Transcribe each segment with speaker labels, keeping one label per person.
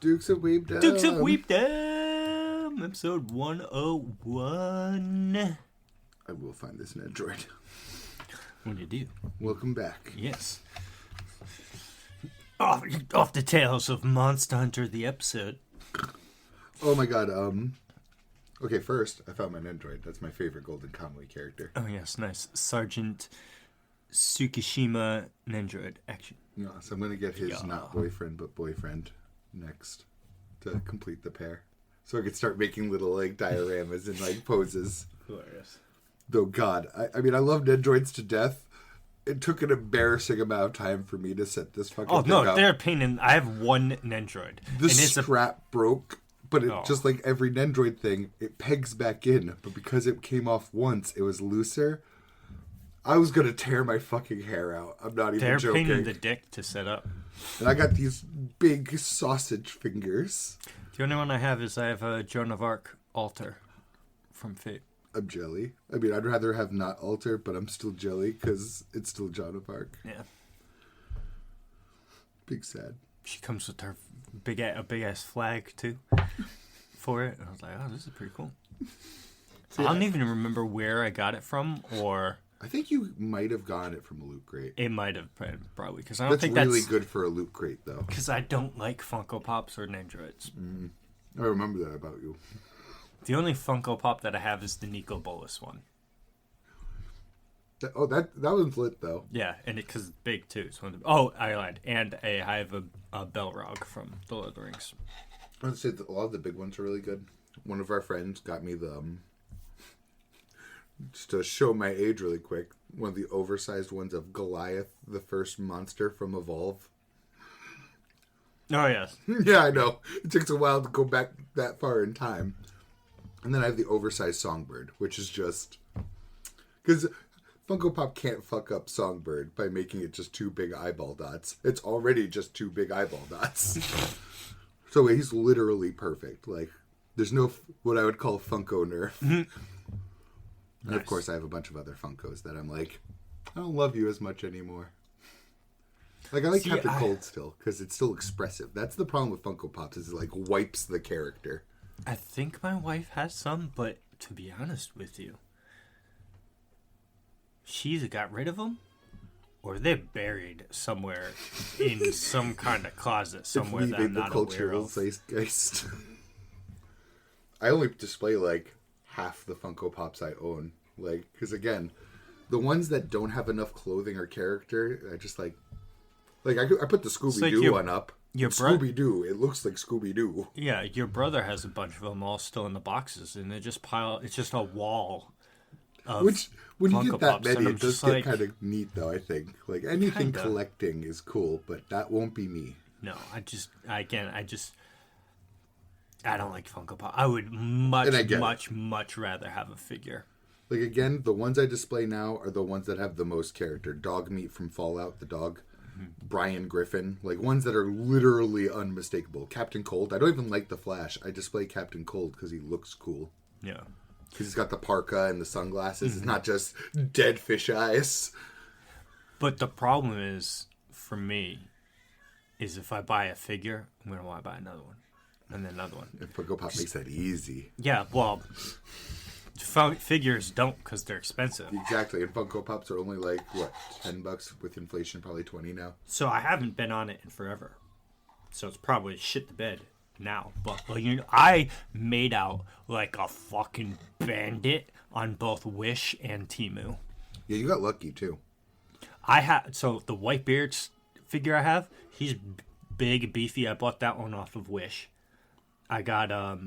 Speaker 1: Dukes of Weepdom.
Speaker 2: Dukes of Weepdom, episode 101.
Speaker 1: I will find this Android.
Speaker 2: What do you do?
Speaker 1: Welcome back.
Speaker 2: Yes. Off the Tales of Monster Hunter, the episode.
Speaker 1: Oh my god, okay, first, I found my Android. That's my favorite Golden Kamuy character.
Speaker 2: Oh yes, nice. Sergeant Tsukishima Nendroid action.
Speaker 1: Yeah, so I'm gonna get his not boyfriend, but boyfriend next to complete the pair. So I could start making little, like, dioramas and, like, poses.
Speaker 2: Hilarious.
Speaker 1: Though, God, I mean, I love Androids to death. It took an embarrassing amount of time for me to set this fucking thing up.
Speaker 2: They're a pain in... I have one Nendroid.
Speaker 1: The strap broke, but it just like every Nendroid thing, it pegs back in. But because it came off once, it was looser. I was going to tear my fucking hair out. I'm not even joking.
Speaker 2: They're a pain in the dick to set up.
Speaker 1: And I got these big sausage fingers.
Speaker 2: The only one I have is I have a Joan of Arc altar from Fate.
Speaker 1: I'm jelly. I mean, I'd rather have not altar, but I'm still jelly because it's still Joan of Arc.
Speaker 2: Yeah.
Speaker 1: Big sad.
Speaker 2: She comes with her big ass flag too for it. And I was like, oh, this is pretty cool. I don't even remember where I got it from, or
Speaker 1: I think you might have gotten it from a loot crate.
Speaker 2: It might have been, probably, because I don't think
Speaker 1: that's really good for a loot crate, though.
Speaker 2: Because I don't like Funko Pops or Nendroids.
Speaker 1: I remember that about you.
Speaker 2: The only Funko Pop that I have is the Nico Bolas one.
Speaker 1: That one's lit, though.
Speaker 2: Yeah, and because it's big, too. It's I lied. And I have a Belrog from The Lord of the Rings.
Speaker 1: I would say that a lot of the big ones are really good. One of our friends got me the... just to show my age really quick, one of the oversized ones of Goliath, the first monster from Evolve.
Speaker 2: Oh, yes.
Speaker 1: Yeah, I know. It takes a while to go back that far in time. And then I have the oversized Songbird, which is just... because Funko Pop can't fuck up Songbird by making it just two big eyeball dots. It's already just two big eyeball dots. So he's literally perfect. Like, there's no what I would call Funko nerf. And
Speaker 2: Nice.
Speaker 1: of course, I have a bunch of other Funkos that I'm like, I don't love you as much anymore. Like, I like Captain Cold still, because it's still expressive. That's the problem with Funko Pops, is it, like, wipes the character.
Speaker 2: I think my wife has some, but to be honest with you, she either got rid of them, or they're buried somewhere in some kind of closet somewhere that I'm not aware of.
Speaker 1: Zeitgeist. I only display, like, half the Funko Pops I own. Like, because again, the ones that don't have enough clothing or character, I just like I put the Scooby-Doo one up. Scooby-Doo, it looks like Scooby-Doo.
Speaker 2: Yeah, your brother has a bunch of them all still in the boxes, and they just pile. It's just a wall of
Speaker 1: Which, when
Speaker 2: Funko
Speaker 1: you get that
Speaker 2: Pops,
Speaker 1: many,
Speaker 2: and
Speaker 1: it does get kind of neat, though, I think. Like, anything collecting is cool, but that won't be me.
Speaker 2: No, I don't like Funko Pop. I would much rather have a figure.
Speaker 1: Like, again, the ones I display now are the ones that have the most character. Dog Meat from Fallout, the dog. Brian Griffin. Like, ones that are literally unmistakable. Captain Cold. I don't even like the Flash. I display Captain Cold because he looks cool.
Speaker 2: Yeah.
Speaker 1: Because he's got the parka and the sunglasses. It's not just dead fish eyes.
Speaker 2: But the problem is, for me, is if I buy a figure, I'm going to want to buy another one. And then another one.
Speaker 1: And Funko Pop makes that easy.
Speaker 2: Yeah, well, figures don't because they're expensive.
Speaker 1: Exactly, and Funko Pops are only like, what, $10 with inflation, probably 20 now.
Speaker 2: So I haven't been on it in forever. So it's probably shit the bed now. But I made out like a fucking bandit on both Wish and Temu.
Speaker 1: Yeah, you got lucky too.
Speaker 2: So the Whitebeard figure I have, he's big, beefy. I bought that one off of Wish. I got
Speaker 1: I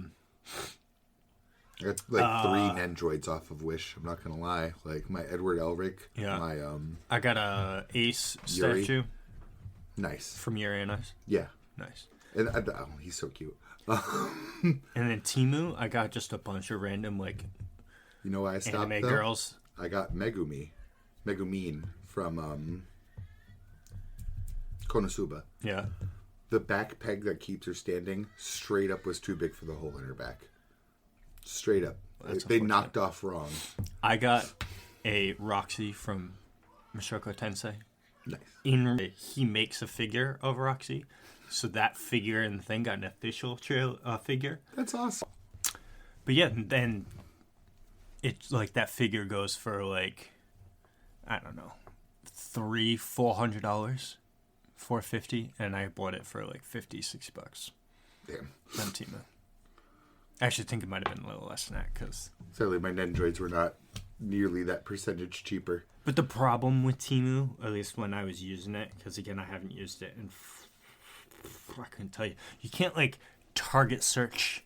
Speaker 1: got like 3 Nendroids off of Wish. I'm not gonna lie, like my Edward Elric.
Speaker 2: Yeah.
Speaker 1: My
Speaker 2: I got a Ace
Speaker 1: Yuri.
Speaker 2: statue.
Speaker 1: Nice.
Speaker 2: From Yuri and Ice.
Speaker 1: Yeah.
Speaker 2: Nice.
Speaker 1: And he's so cute.
Speaker 2: And then Temu, I got just a bunch of random like.
Speaker 1: You know why I stopped
Speaker 2: anime
Speaker 1: though?
Speaker 2: Girls.
Speaker 1: I got Megumin from Konosuba.
Speaker 2: Yeah.
Speaker 1: The back peg that keeps her standing straight up was too big for the hole in her back. Straight up. They knocked off wrong.
Speaker 2: I got a Roxy from Mushoku Tensei.
Speaker 1: Nice.
Speaker 2: He makes a figure of Roxy, So that figure and thing got an official figure.
Speaker 1: That's awesome.
Speaker 2: But yeah, then it's like that figure goes for like, I don't know, $400, $450, and I bought it for like $50-$60.
Speaker 1: Damn.
Speaker 2: On Temu. I actually think it might have been a little less than that because
Speaker 1: sadly my Nendroids were not nearly that percentage cheaper.
Speaker 2: But the problem with Temu, at least when I was using it, because again I haven't used it, and I couldn't tell you, you can't like target search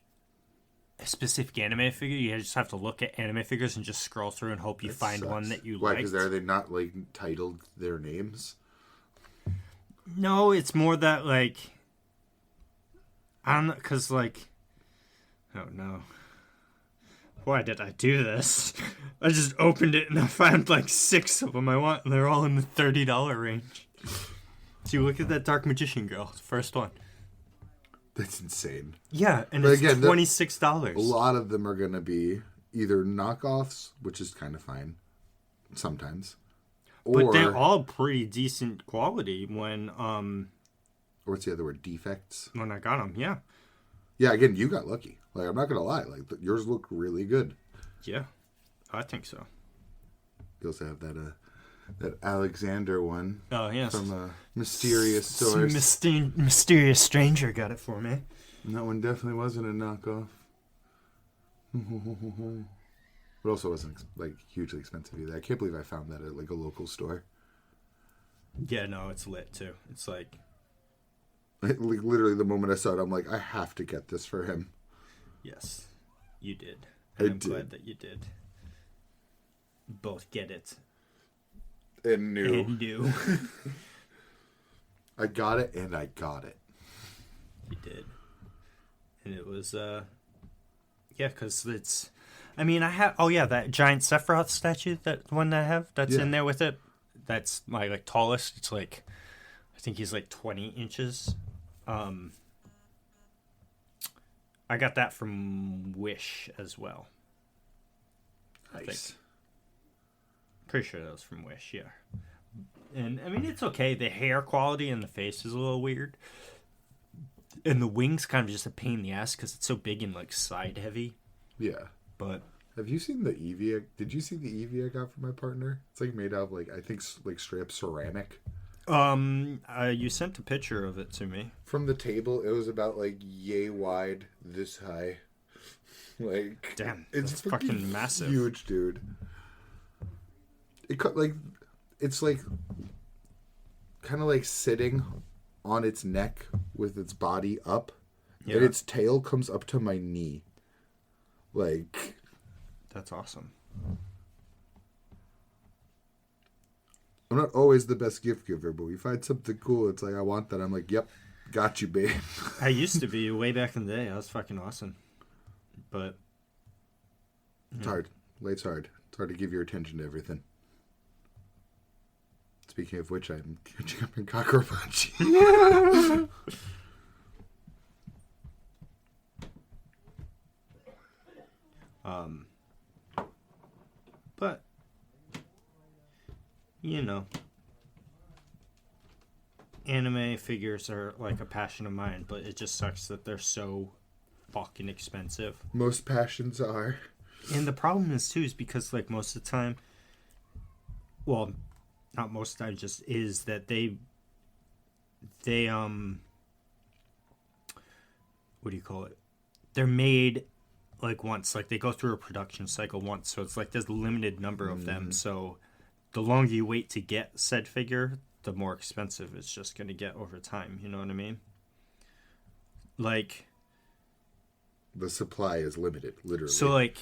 Speaker 2: a specific anime figure. You just have to look at anime figures and just scroll through and hope you find one that you like.
Speaker 1: Why? Because are they not like titled their names?
Speaker 2: No, it's more that like I don't know, because like, oh no. Why did I do this? I just opened it and I found like 6 of them I want, and they're all in the $30 range. So you look at that Dark Magician girl, the first one.
Speaker 1: That's insane.
Speaker 2: Yeah, and it's again, $26.
Speaker 1: A lot of them are going to be either knockoffs, which is kind of fine sometimes.
Speaker 2: But they're all pretty decent quality when...
Speaker 1: what's the other word? Defects?
Speaker 2: When I got them, yeah.
Speaker 1: Yeah, again, you got lucky. Like, I'm not going to lie. Like, yours look really good.
Speaker 2: Yeah, I think so.
Speaker 1: You also have that Alexander one.
Speaker 2: Oh, yes.
Speaker 1: From a mysterious source.
Speaker 2: Mysterious stranger got it for me.
Speaker 1: And that one definitely wasn't a knockoff. It also wasn't, like, hugely expensive either. I can't believe I found that at, like, a local store.
Speaker 2: Yeah, no, it's lit, too. It's like...
Speaker 1: Literally, the moment I saw it, I'm like, I have to get this for him.
Speaker 2: Yes, you did. And I'm glad that you did. Both get it.
Speaker 1: And knew. I got it, and I got it.
Speaker 2: You did. And it was, yeah, because it's... I mean, I have... Oh, yeah, that giant Sephiroth statue, that one that I have, that's in there with it. That's my, like, tallest. It's, like... I think he's, like, 20 inches. I got that from Wish as well.
Speaker 1: Nice.
Speaker 2: Pretty sure that was from Wish, yeah. And, I mean, it's okay. The hair quality and the face is a little weird. And the wing's kind of just a pain in the ass because it's so big and, like, side-heavy. Yeah. But...
Speaker 1: Have you seen the Eevee? Did you see the Eevee I got from my partner? It's, like, made out of, like, I think, like, straight up ceramic.
Speaker 2: You sent a picture of it to me.
Speaker 1: From the table, it was about, like, yay wide, this high. Like...
Speaker 2: Damn, it's fucking massive.
Speaker 1: Huge, dude. It's like kind of like sitting on its neck with its body up, and its tail comes up to my knee. Like,
Speaker 2: that's awesome.
Speaker 1: I'm not always the best gift giver, but we find something cool. It's like, I want that. I'm like, yep, got you, babe.
Speaker 2: I used to be way back in the day. I was fucking awesome, but
Speaker 1: it's hard. Life's hard. It's hard to give your attention to everything. Speaking of which, I'm catching up in Cockroach.
Speaker 2: But you know, anime figures are like a passion of mine, but it just sucks that they're so fucking expensive.
Speaker 1: Most passions are.
Speaker 2: And the problem is too is because like most of the time, well, not most of the time, just is that they what do you call it? They're made like once, like they go through a production cycle once, so it's like there's a limited number of them. So the longer you wait to get said figure, the more expensive it's just going to get over time. You know what I mean? Like
Speaker 1: the supply is limited, literally.
Speaker 2: So like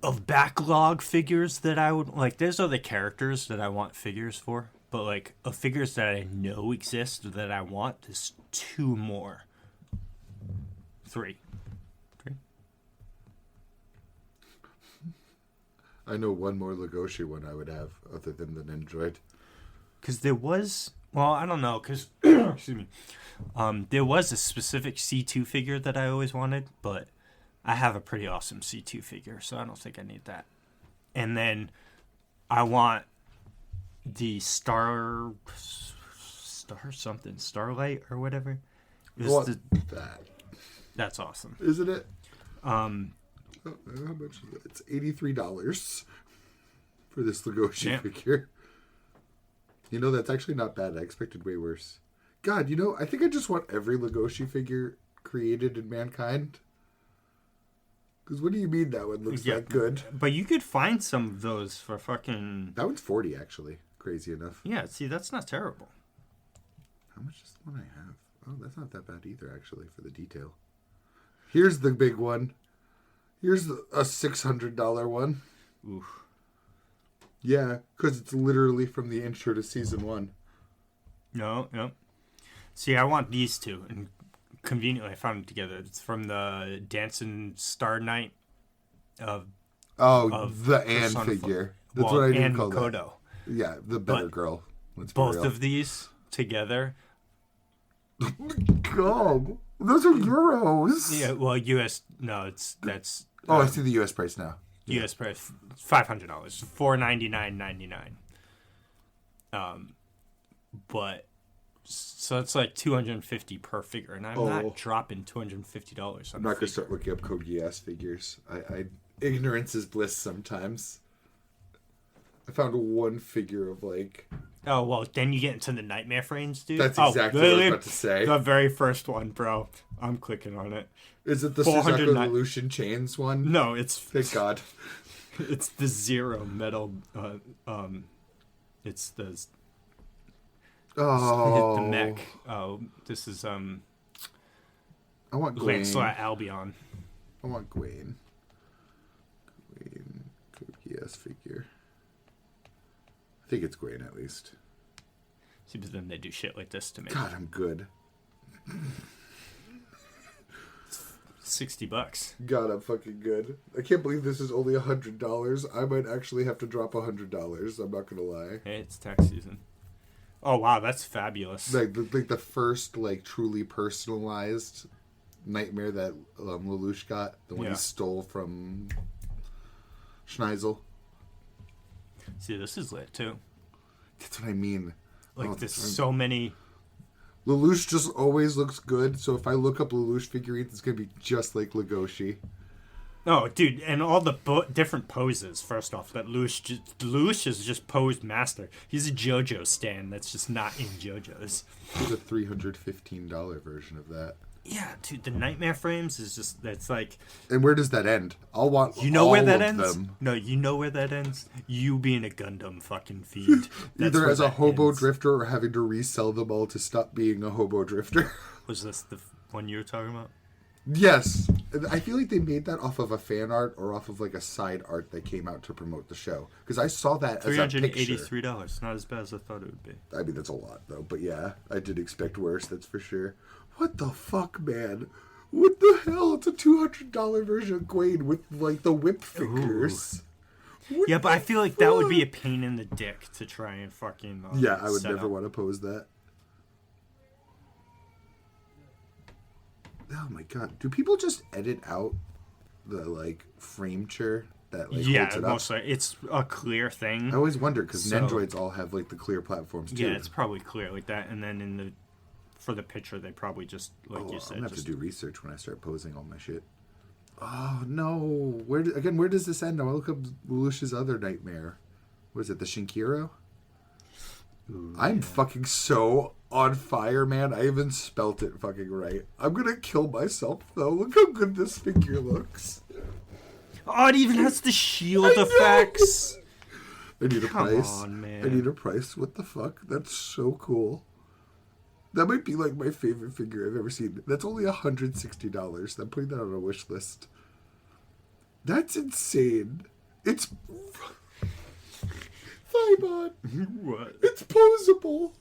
Speaker 2: of backlog figures that I would like, there's other characters that I want figures for, but like of figures that I know exist that I want, there's 2 more. 3.
Speaker 1: I know one more Legoshi one I would have other than the Nendroid.
Speaker 2: Because there was, well, I don't know, because excuse me, there was a specific C2 figure that I always wanted, but I have a pretty awesome C2 figure, so I don't think I need that. And then I want the Star Starlight or whatever. It was
Speaker 1: What?
Speaker 2: the- That's awesome.
Speaker 1: Isn't it? How much is it? It's $83 for this Legoshi
Speaker 2: Damn.
Speaker 1: figure. You know, that's actually not bad. I expected way worse. God, you know, I think I just want every Legoshi figure created in Mankind. Because what do you mean that one looks that good?
Speaker 2: But you could find some of those for fucking...
Speaker 1: That one's 40 actually. Crazy enough.
Speaker 2: Yeah, see, that's not terrible.
Speaker 1: How much is the one I have? Oh, that's not that bad either, actually, for the detail. Here's the big one. Here's a $600 one.
Speaker 2: Oof.
Speaker 1: Yeah, because it's literally from the intro to season 1.
Speaker 2: No. See, I want these two, and conveniently I found them together. It's from the Dancing Star Night of
Speaker 1: the Anne
Speaker 2: Persona
Speaker 1: figure. That's what I didn't
Speaker 2: and
Speaker 1: call
Speaker 2: Makoto.
Speaker 1: that. Yeah, the better girl. Let's be
Speaker 2: Both
Speaker 1: real.
Speaker 2: of these together.
Speaker 1: God, those are euros.
Speaker 2: Yeah, well, U.S. No, that's.
Speaker 1: Oh, I see the U.S. price now.
Speaker 2: U.S. price $500, $499.99. But so it's like $250 per figure, and I'm not dropping $250.
Speaker 1: I'm not gonna start looking up Code Geass figures. I ignorance is bliss sometimes. I found one figure of like.
Speaker 2: Oh well, then you get into the nightmare frames, dude.
Speaker 1: That's exactly what I was about to say.
Speaker 2: The very first one, bro. I'm clicking on it.
Speaker 1: Is it the Suzaku Lelouch Chains one?
Speaker 2: No, it's
Speaker 1: Thank God.
Speaker 2: It's the Zero metal. It's the
Speaker 1: Oh,
Speaker 2: the mech. Oh, this is
Speaker 1: I want Gwaine.
Speaker 2: Lancelot Albion.
Speaker 1: I want Gwaine. Gwaine Code Geass figure. I think it's Gwaine at least.
Speaker 2: See, but then they do shit like this to me.
Speaker 1: God, I'm good.
Speaker 2: $60.
Speaker 1: God, I'm fucking good. I can't believe this is only $100. I might actually have to drop $100. I'm not gonna lie.
Speaker 2: Hey, it's tax season. Oh wow, that's fabulous.
Speaker 1: Like the first like truly personalized nightmare that Lelouch got, the one he stole from Schneisel.
Speaker 2: See, this is lit too.
Speaker 1: That's what I mean.
Speaker 2: Like there's so many.
Speaker 1: Lelouch just always looks good, so if I look up Lelouch figurines, it's gonna be just like Legoshi.
Speaker 2: Oh, dude, and all the different poses. First off, that Lelouch is just posed master. He's a JoJo stan that's just not in JoJo's.
Speaker 1: There's a $315 version of that.
Speaker 2: Yeah, dude, the nightmare frames is just that's like.
Speaker 1: And where does that end? I'll want
Speaker 2: you know
Speaker 1: all
Speaker 2: where that
Speaker 1: of
Speaker 2: ends.
Speaker 1: them.
Speaker 2: No, you know where that ends. You being a Gundam fucking feed.
Speaker 1: Either as a hobo drifter or having to resell them all to stop being a hobo drifter.
Speaker 2: Was this the one you were talking about?
Speaker 1: Yes. I feel like they made that off of a fan art or off of like a side art that came out to promote the show. Because I saw that as a picture.
Speaker 2: $383. Not as bad as I thought it would be.
Speaker 1: I mean, that's a lot though. But yeah, I did expect worse, that's for sure. What the fuck, man? What the hell? It's a $200 version of Gwaine with like the whip fingers.
Speaker 2: Yeah, but I feel like that would be a pain in the dick to try and fucking
Speaker 1: yeah, I would
Speaker 2: set
Speaker 1: never
Speaker 2: up.
Speaker 1: want to pose that. Oh my god. Do people just edit out the like framture that like holds it up?
Speaker 2: Mostly. It's a clear thing.
Speaker 1: I always wonder because Nendroids all have like the clear platforms too.
Speaker 2: Yeah, it's probably clear like that. And then for the picture, they probably just like you said.
Speaker 1: I'm gonna have to do research when I start posing all my shit. Oh no! Where does this end? I want to look up Lelouch's other nightmare. What is it? The Shinkiro? I'm fucking so on fire, man. I even spelt it fucking right. I'm gonna kill myself though. Look how good this figure looks.
Speaker 2: Oh, it even has the shield effects.
Speaker 1: I need a price.
Speaker 2: Come on, man.
Speaker 1: I need a price. What the fuck? That's so cool. That might be like my favorite figure I've ever seen. That's only $160. I'm putting that on a wish list. That's insane. It's Thibond.
Speaker 2: What?
Speaker 1: It's posable.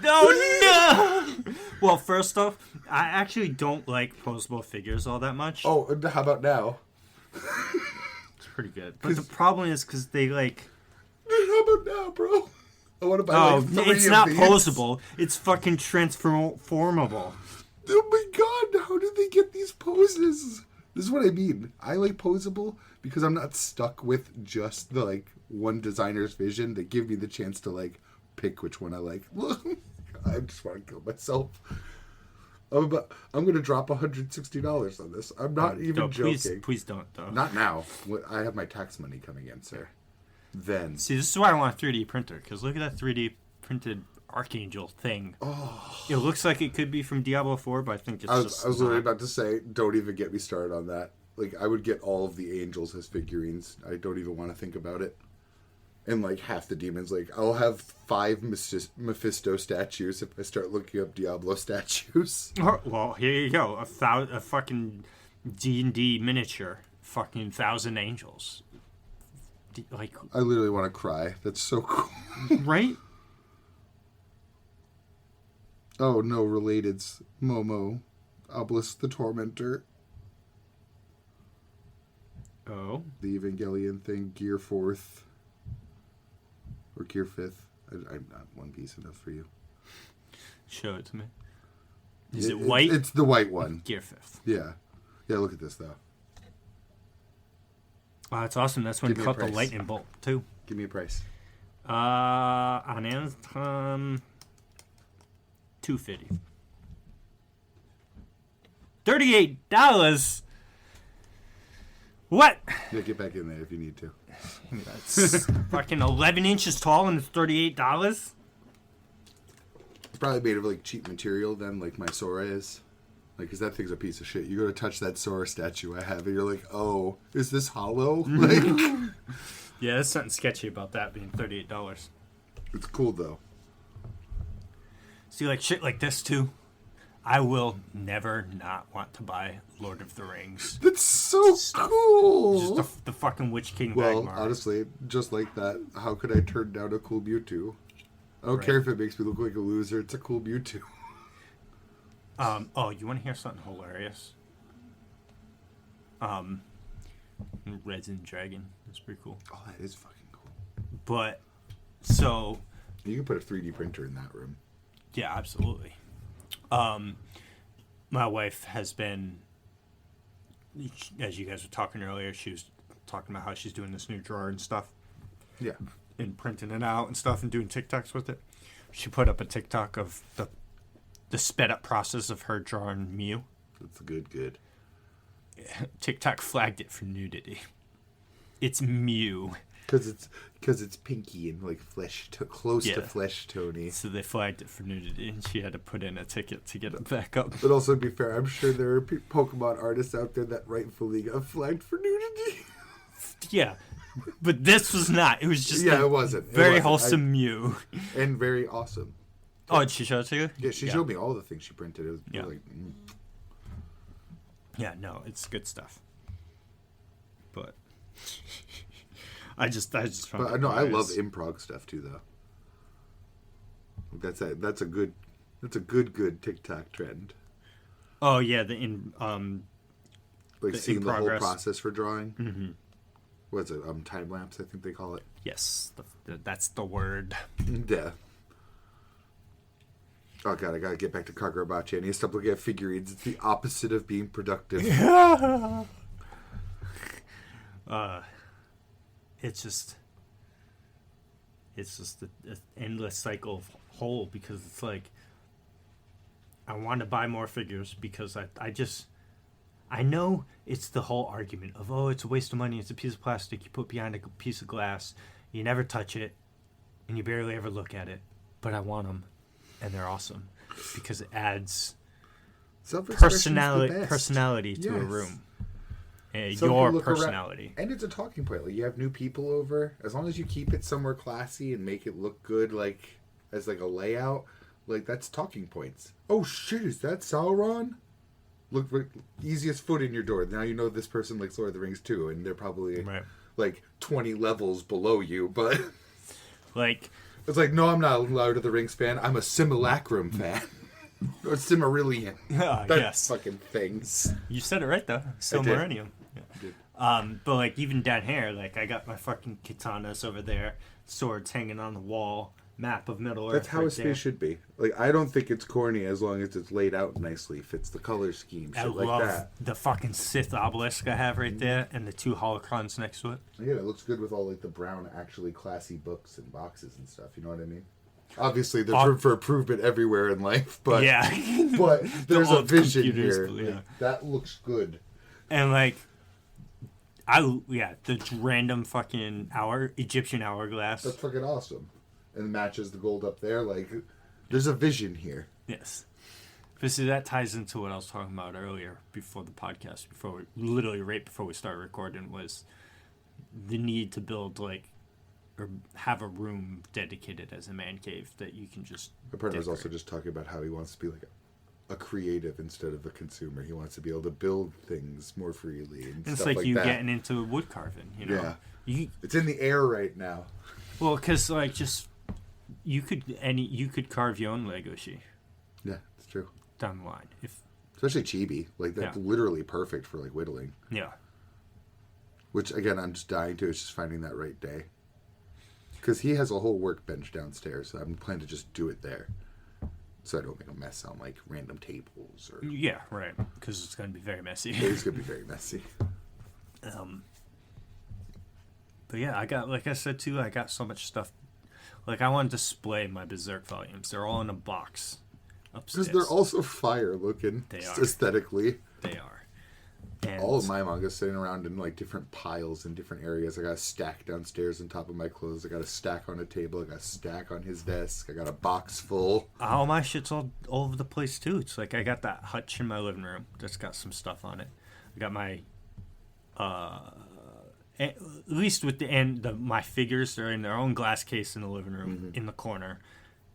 Speaker 2: Oh no! Well, first off, I actually don't like posable figures all that much.
Speaker 1: Oh, and how about now?
Speaker 2: It's pretty good. But the problem is because they like.
Speaker 1: How about now, bro? I want to buy like 3
Speaker 2: it's
Speaker 1: of
Speaker 2: not
Speaker 1: these.
Speaker 2: posable. It's fucking transformable.
Speaker 1: Oh my god, how did they get these poses? This is what I mean. I like posable because I'm not stuck with just the like one designer's vision. They give me the chance to like pick which one I like. Look, I just want to kill myself. I'm going to drop $160 on this. I'm not even joking.
Speaker 2: Please don't, though.
Speaker 1: Not now. I have my tax money coming in, sir. Then.
Speaker 2: See, this is why I want a 3D printer, because look at that 3D printed Archangel thing.
Speaker 1: Oh.
Speaker 2: It looks like it could be from Diablo 4, but I think it's
Speaker 1: I
Speaker 2: just
Speaker 1: was literally about to say, don't even get me started on that. Like, I would get all of the angels as figurines. I don't even want to think about it. And, like, half the demons. Like, I'll have 5 Mephisto statues if I start looking up Diablo statues.
Speaker 2: Well, here you go. A fucking D&D miniature. Fucking 1,000 angels. Like,
Speaker 1: I literally want to cry. That's so cool.
Speaker 2: Right?
Speaker 1: Oh, no, related's Momo. Obelisk the Tormentor.
Speaker 2: Oh.
Speaker 1: The Evangelion thing. Gear 4th. Or Gear 5th. I'm not One Piece enough for you.
Speaker 2: Show it to me. Is it white?
Speaker 1: It's the white one.
Speaker 2: Gear 5th.
Speaker 1: Yeah. Yeah, look at this, though.
Speaker 2: Wow, that's awesome. That's when you caught the lightning bolt, too.
Speaker 1: Give me a price.
Speaker 2: On Amazon, $250. $38. What?
Speaker 1: Yeah, get back in there if you need to.
Speaker 2: That's fucking 11 inches tall and it's $38.
Speaker 1: It's probably made of like cheap material then, like my Sora is. Like, because that thing's a piece of shit. You go to touch that Sora statue I have, and you're like, oh, is this hollow? Like,
Speaker 2: yeah, there's something sketchy about that being $38.
Speaker 1: It's cool though.
Speaker 2: See, like shit like this too. I will never not want to buy Lord of the Rings.
Speaker 1: That's so cool.
Speaker 2: Just the fucking Witch King
Speaker 1: Well,
Speaker 2: Magmar.
Speaker 1: honestly, just like that, how could I turn down a cool Mewtwo? I don't care if it makes me look like a loser. It's a cool Mewtwo.
Speaker 2: Oh, you want to hear something hilarious? Resin Dragon. That's pretty cool.
Speaker 1: Oh, that is fucking cool.
Speaker 2: But, so...
Speaker 1: You can put a 3D printer in that room.
Speaker 2: Yeah, absolutely. My wife has been, as you guys were talking earlier, she was talking about how she's doing this new drawer and stuff.
Speaker 1: Yeah.
Speaker 2: And printing it out and stuff and doing TikToks with it. She put up a TikTok of the sped up process of her drawing Mew.
Speaker 1: That's good.
Speaker 2: TikTok flagged it for nudity. It's Mew.
Speaker 1: Because it's pinky and like close to flesh tony.
Speaker 2: So they flagged it for nudity, and she had to put in a ticket to get it back up.
Speaker 1: But also, to be fair, I'm sure there are Pokemon artists out there that rightfully got flagged for nudity.
Speaker 2: Yeah, but this was not. It was just
Speaker 1: it wasn't.
Speaker 2: Very wholesome Mew.
Speaker 1: And very awesome.
Speaker 2: Oh, did she show it to you?
Speaker 1: Yeah, she showed me all the things she printed. It was
Speaker 2: Yeah, no, it's good stuff. But... I just found
Speaker 1: but no, I love improg stuff too, though. That's a good TikTok trend.
Speaker 2: Oh yeah,
Speaker 1: like seeing the whole process for drawing. Mm-hmm. What's it? Time lapse, I think they call it.
Speaker 2: Yes, that's the word.
Speaker 1: Yeah. Oh god, I gotta get back to Kagurabachi. I need to stop looking at figurines. It's the opposite of being productive.
Speaker 2: It's just an endless cycle of hole, because it's like I want to buy more figures because I know it's the whole argument of, oh, it's a waste of money, it's a piece of plastic you put behind a piece of glass, you never touch it, and you barely ever look at it, but I want them, and they're awesome because it adds personality to a room. Your personality.
Speaker 1: And it's a talking point. Like, you have new people over. As long as you keep it somewhere classy and make it look good, like as like a layout, like that's talking points. Oh shit, is that Sauron? Look, easiest foot in your door. Now you know this person likes Lord of the Rings too, and they're probably like 20 levels below you. But
Speaker 2: like,
Speaker 1: it's like, no, I'm not a Lord of the Rings fan. I'm a Simulacrum fan. Or Cimmerillion.
Speaker 2: Yes.
Speaker 1: Fucking things.
Speaker 2: You said it right, though. Silmarillion. Yeah. But, like, even down here, like, I got my fucking katanas over there, swords hanging on the wall, map of Middle-earth.
Speaker 1: That's how a space should be. Like, I don't think it's corny as long as it's laid out nicely, fits the color scheme, shit like that. I love
Speaker 2: the fucking Sith obelisk I have right there, and the 2 holocrons next to it.
Speaker 1: Yeah, it looks good with all, like, the brown, actually classy books and boxes and stuff, you know what I mean? Obviously, there's room for improvement everywhere in life, but
Speaker 2: yeah,
Speaker 1: but there's a vision
Speaker 2: computers,
Speaker 1: here.
Speaker 2: yeah.
Speaker 1: Like, that looks good.
Speaker 2: And like, the random fucking Egyptian hourglass.
Speaker 1: That's fucking awesome, and matches the gold up there. Like, there's a vision here.
Speaker 2: Yes. But see, that ties into what I was talking about earlier before the podcast, literally right before we started recording, was the need to build, like, or have a room dedicated as a man cave that you can just
Speaker 1: My partner was
Speaker 2: decorate.
Speaker 1: also just talking about how he wants to be like a creative instead of a consumer. He wants to be able to build things more freely and
Speaker 2: It's
Speaker 1: stuff
Speaker 2: like
Speaker 1: like
Speaker 2: you
Speaker 1: that.
Speaker 2: getting into wood carving, you know?
Speaker 1: Yeah. It's in the air right now.
Speaker 2: Well, because, like, just, you could carve your own Lego sheet
Speaker 1: Yeah, it's true.
Speaker 2: down the line.
Speaker 1: Especially chibi. Like, that's literally perfect for, like, whittling.
Speaker 2: Yeah.
Speaker 1: Which, again, I'm just dying to. It's just finding that right day. Because he has a whole workbench downstairs, so I'm planning to just do it there. So I don't make a mess on, like, random tables. Or
Speaker 2: Yeah, right. Because it's going to be very messy.
Speaker 1: it's going to be very messy.
Speaker 2: But yeah, like I said too, I got so much stuff. Like, I want to display my Berserk volumes. They're all in a box upstairs.
Speaker 1: Because they're also fire looking.
Speaker 2: They are.
Speaker 1: Aesthetically.
Speaker 2: They are. And
Speaker 1: All of my manga's sitting around in, like, different piles in different areas. I got a stack downstairs on top of my clothes. I got a stack on a table. I got a stack on his desk. I got a box full.
Speaker 2: all my shit's all over the place too. It's like I got that hutch in my living room that's got some stuff on it. I got my at least with the end, my figures, they're in their own glass case in the living room in the corner,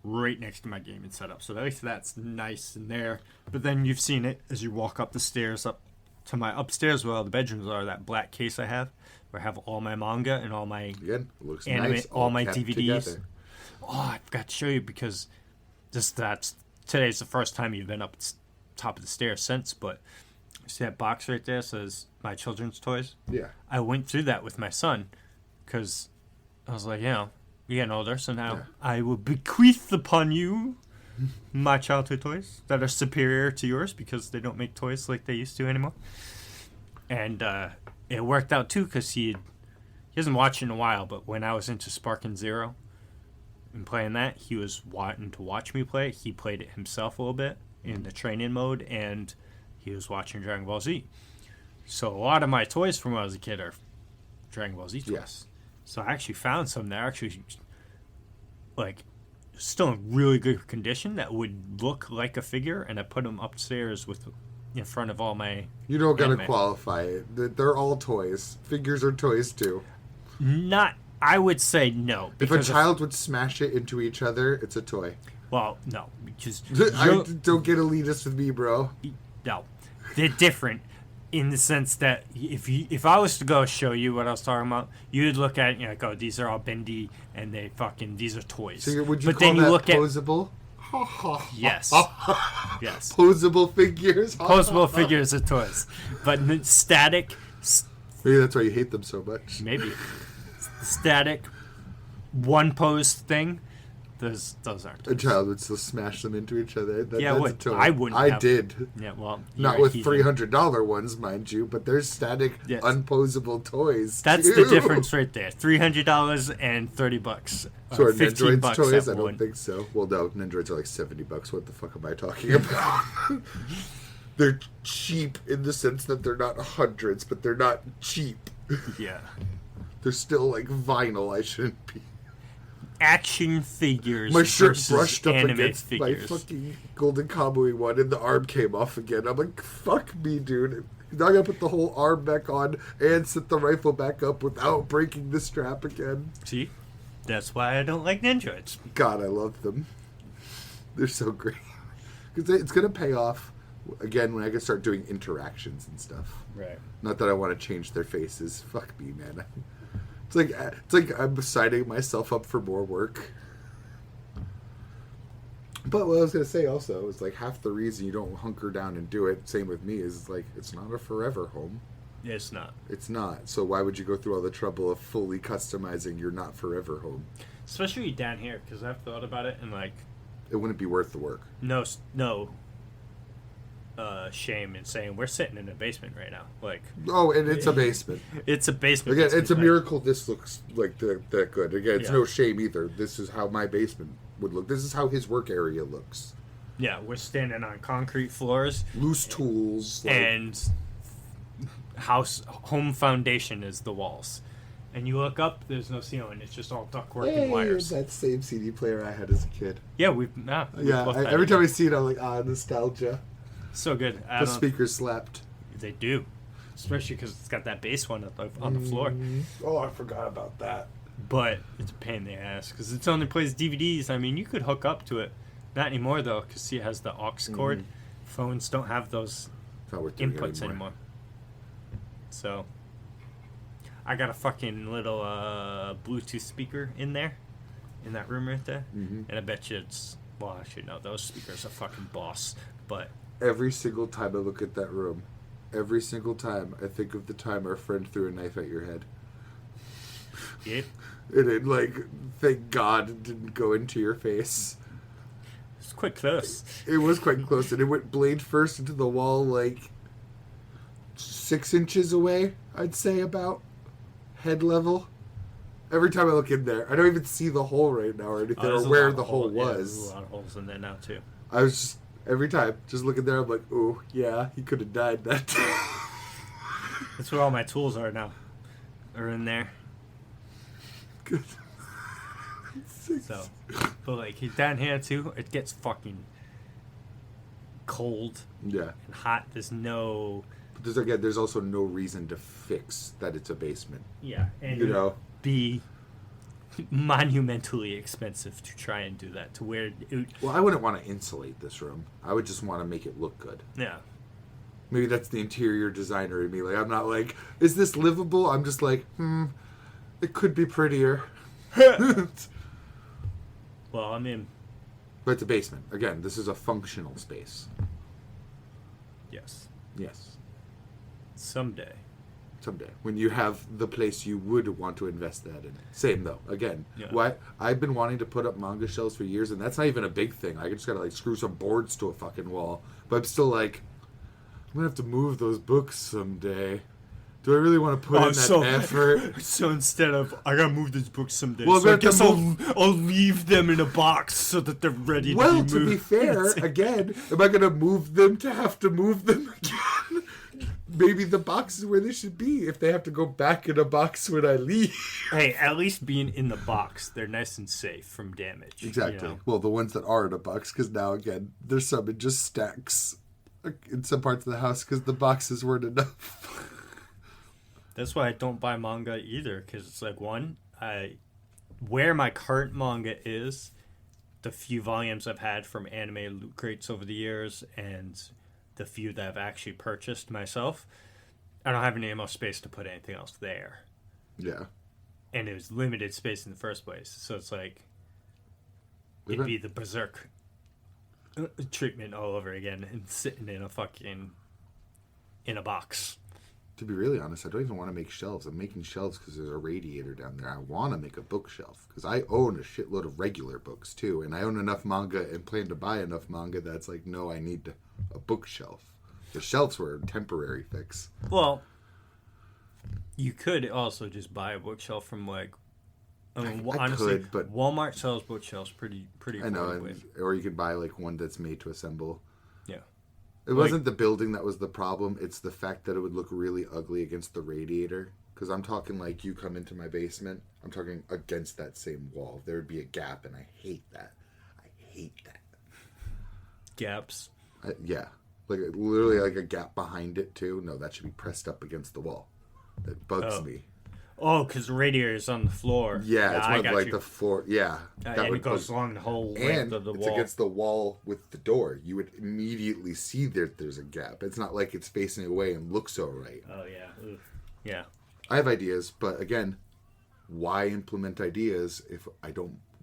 Speaker 2: right next to my gaming setup. So at least that's nice in there. But then you've seen it as you walk up the stairs up to my upstairs where all the bedrooms are. That black case I have, where I have all my manga and all my
Speaker 1: Again, it looks
Speaker 2: anime,
Speaker 1: nice.
Speaker 2: all my
Speaker 1: kept
Speaker 2: DVDs.
Speaker 1: together.
Speaker 2: Oh, I forgot to show you because today's the first time you've been up top of the stairs since. But see that box right there says my children's toys.
Speaker 1: Yeah.
Speaker 2: I went through that with my son because I was like, you're getting older, so now I will bequeath upon you my childhood toys that are superior to yours because they don't make toys like they used to anymore. And it worked out too because he hasn't watched in a while, but when I was into Sparking Zero and playing that, he was wanting to watch me play. He played it himself a little bit in the training mode, and he was watching Dragon Ball Z. So a lot of my toys from when I was a kid are Dragon Ball Z toys.
Speaker 1: Yes.
Speaker 2: So I actually found some that are actually like still in really good condition that would look like a figure, and I put them upstairs in front of all my
Speaker 1: You don't gotta
Speaker 2: anime.
Speaker 1: qualify it. They're all toys. Figures are toys too.
Speaker 2: I would say no.
Speaker 1: If a
Speaker 2: because
Speaker 1: child would smash it into each other, it's a toy.
Speaker 2: well, no, because
Speaker 1: Don't get elitist with me, bro.
Speaker 2: no, they're different in the sense that if I was to go show you what I was talking about, you'd look at it and you're like, oh, these are all bendy and these are toys.
Speaker 1: So would you
Speaker 2: but
Speaker 1: call
Speaker 2: then you
Speaker 1: that
Speaker 2: look
Speaker 1: posable?
Speaker 2: yes, yes,
Speaker 1: Posable figures?
Speaker 2: posable figures are toys, but static,
Speaker 1: Maybe that's why you hate them so much.
Speaker 2: maybe static, one pose thing. Those aren't
Speaker 1: A
Speaker 2: toys.
Speaker 1: child would still smash them into each other.
Speaker 2: Yeah,
Speaker 1: that's
Speaker 2: would.
Speaker 1: a toy.
Speaker 2: I wouldn't
Speaker 1: I
Speaker 2: have-
Speaker 1: did.
Speaker 2: Yeah, well,
Speaker 1: Not with $300 ones, mind you, but there's static,
Speaker 2: Yes.
Speaker 1: unposable toys.
Speaker 2: That's
Speaker 1: too.
Speaker 2: the difference right there. $300 and $30.
Speaker 1: So are
Speaker 2: $15
Speaker 1: Nendroids toys?
Speaker 2: at
Speaker 1: I don't
Speaker 2: one.
Speaker 1: think so. Well, no, Nendroids are like $70. What the fuck am I talking about? They're cheap in the sense that they're not hundreds, but they're not cheap.
Speaker 2: Yeah.
Speaker 1: They're still like vinyl. I shouldn't be.
Speaker 2: Action figures.
Speaker 1: My shirt
Speaker 2: versus
Speaker 1: brushed up
Speaker 2: anime
Speaker 1: against
Speaker 2: figures.
Speaker 1: my fucking Golden Kamui one, and the arm came off again. I'm like, fuck me, dude. Now I gotta put the whole arm back on and set the rifle back up without breaking the strap again.
Speaker 2: See? That's why I don't like Nendroids.
Speaker 1: God, I love them. They're so great. Because it's gonna pay off again when I can start doing interactions and stuff.
Speaker 2: Right.
Speaker 1: Not that I want to change their faces. Fuck me, man. It's like I'm signing myself up for more work. But what I was gonna say also is like half the reason you don't hunker down and do it, same with me, is like it's not a forever home.
Speaker 2: It's not.
Speaker 1: It's not. So why would you go through all the trouble of fully customizing your not forever home?
Speaker 2: Especially down here, because I've thought about it and like,
Speaker 1: It wouldn't be worth the work.
Speaker 2: no shame in saying we're sitting in a basement right now. Like,
Speaker 1: Oh, and it's a basement.
Speaker 2: it's a basement.
Speaker 1: Again,
Speaker 2: that's
Speaker 1: it's a
Speaker 2: like-
Speaker 1: miracle this looks like that good. Again, it's
Speaker 2: Yeah.
Speaker 1: no shame either. This is how my basement would look. This is how his work area looks.
Speaker 2: Yeah, we're standing on concrete floors.
Speaker 1: Loose tools.
Speaker 2: And home foundation is the walls. And you look up, there's no ceiling. It's just all ductwork and wires.
Speaker 1: That same CD player I had as a kid.
Speaker 2: Yeah,
Speaker 1: every time I see it, I'm like, nostalgia.
Speaker 2: So good.
Speaker 1: The speakers slapped.
Speaker 2: They do. Especially because it's got that bass one on the floor.
Speaker 1: Oh, I forgot about that.
Speaker 2: But it's a pain in the ass because it only plays DVDs. I mean, you could hook up to it. Not anymore, though, because see, it has the aux cord. Phones don't have those inputs anymore. So, I got a fucking little Bluetooth speaker in there, in that room right there. And I bet you well, actually, no, those speakers are fucking boss. But
Speaker 1: every single time I look at that room, every single time I think of the time our friend threw a knife at your head.
Speaker 2: Yeah.
Speaker 1: And it, thank God it didn't go into your face.
Speaker 2: It's quite close.
Speaker 1: It was quite close, and it went blade first into the wall, 6 inches away, I'd say, about head level. Every time I look in there, I don't even see the hole right now or anything, or where the hole was.
Speaker 2: Yeah, there's a lot of holes in there now, too.
Speaker 1: I was just, every time, just looking there, I'm like, oh, yeah, he could have died that time.
Speaker 2: That's where all my tools are now. Are in there.
Speaker 1: Good.
Speaker 2: So, but down here too, it gets fucking cold.
Speaker 1: Yeah.
Speaker 2: And hot. There's no.
Speaker 1: But there's also no reason to fix that it's a basement.
Speaker 2: Yeah, and it would be monumentally expensive to try and do that. To where
Speaker 1: well, I wouldn't want to insulate this room. I would just want to make it look good.
Speaker 2: Yeah.
Speaker 1: Maybe that's the interior designer in me. I'm not is this livable? I'm just it could be prettier.
Speaker 2: Well, I mean...
Speaker 1: But it's a basement. Again, this is a functional space.
Speaker 2: Yes.
Speaker 1: Yes.
Speaker 2: Someday.
Speaker 1: When you have the place you would want to invest that in. Same, though. Again, why I've been wanting to put up manga shelves for years, and that's not even a big thing. I just gotta, screw some boards to a fucking wall. But I'm still I'm gonna have to move those books someday. Do I really want to put in that effort? So
Speaker 2: instead of, I gotta move these books someday,
Speaker 1: well,
Speaker 2: so I guess I'll leave them in a box so that they're ready to be moved.
Speaker 1: Well, to be fair, again, am I gonna move them to have to move them again? Maybe the box is where they should be if they have to go back in a box when I leave.
Speaker 2: Hey, at least being in the box, they're nice and safe from damage.
Speaker 1: Exactly. Well, the ones that are in a box, because now, again, there's some in just stacks in some parts of the house because the boxes weren't enough.
Speaker 2: That's why I don't buy manga either, because it's where my current manga is, the few volumes I've had from anime loot crates over the years, and the few that I've actually purchased myself, I don't have any more space to put anything else there.
Speaker 1: Yeah.
Speaker 2: And it was limited space in the first place, so it's it'd be the Berserk treatment all over again, and sitting in a box.
Speaker 1: To be really honest, I don't even want to make shelves. I'm making shelves because there's a radiator down there. I want to make a bookshelf because I own a shitload of regular books too, and I own enough manga and plan to buy enough manga that's no, I need a bookshelf. The shelves were a temporary fix.
Speaker 2: Well, you could also just buy a bookshelf from honestly,
Speaker 1: but
Speaker 2: Walmart sells bookshelves pretty.
Speaker 1: I know, or you could buy one that's made to assemble.
Speaker 2: Yeah.
Speaker 1: It wasn't the building that was the problem. It's the fact that it would look really ugly against the radiator. Because I'm talking you come into my basement. I'm talking against that same wall. There would be a gap, and I hate that.
Speaker 2: Gaps?
Speaker 1: Yeah. Literally a gap behind it, too. No, that should be pressed up against the wall. That bugs me.
Speaker 2: Oh, because the radiator is on the floor.
Speaker 1: Yeah, it's one of the floor. Yeah.
Speaker 2: And it goes along the whole length of the wall.
Speaker 1: It's against the wall with the door. You would immediately see there's a gap. It's not like it's facing away and looks all right.
Speaker 2: Oh, yeah. Oof. Yeah.
Speaker 1: I have ideas, but again, why implement ideas if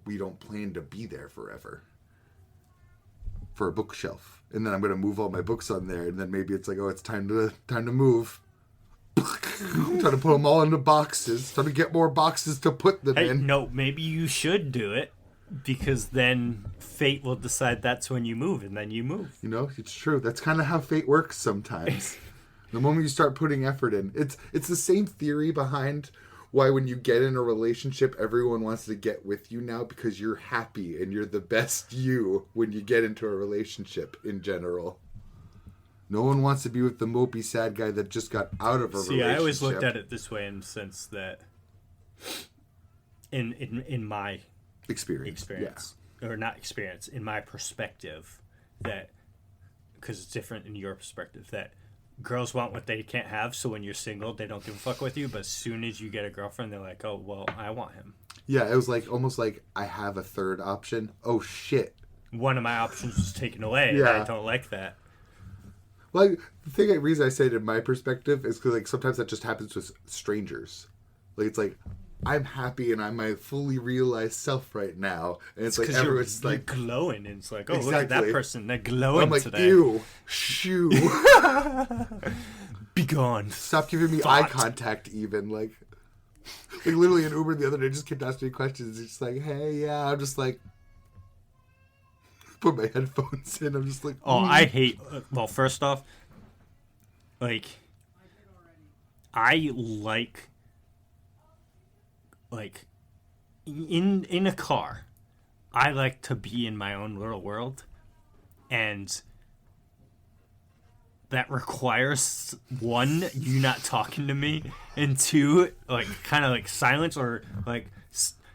Speaker 1: we don't plan to be there forever? For a bookshelf. And then I'm going to move all my books on there, and then maybe it's it's time to move. I'm trying to put them all into boxes. Trying to get more boxes to put them in.
Speaker 2: No, maybe you should do it because then fate will decide that's when you move, and then you move.
Speaker 1: It's true. That's kind of how fate works sometimes. The moment you start putting effort in, it's the same theory behind why when you get in a relationship, everyone wants to get with you now because you're happy and you're the best you when you get into a relationship in general. No one wants to be with the mopey sad guy that just got out of a relationship.
Speaker 2: I always looked at it this way in the sense that in my experience, or not experience, in my perspective, that because it's different in your perspective, that girls want what they can't have, so when you're single, they don't give a fuck with you, but as soon as you get a girlfriend, they're like, oh, well, I want him.
Speaker 1: Yeah, it was like almost like I have a third option. Oh, shit.
Speaker 2: One of my options was taken away, and I don't like that.
Speaker 1: Like, the reason I say it in my perspective is because, like, sometimes that just happens with strangers. Like, it's like, I'm happy and I'm my fully realized self right now. And it's like, everyone's
Speaker 2: you're
Speaker 1: like...
Speaker 2: glowing, and it's like, oh, look at that person. They're glowing today.
Speaker 1: I'm like, ew, shoo.
Speaker 2: Be gone.
Speaker 1: Stop giving me eye contact, even. Like, literally in Uber the other day, just kept asking me questions. It's just like, hey, yeah. I'm just like... Put my headphones in. I'm just like...
Speaker 2: I hate... Well, first off, like... I like... Like, in a car, I like to be in my own little world, and that requires, one, you not talking to me, and two, like, kind of like silence or like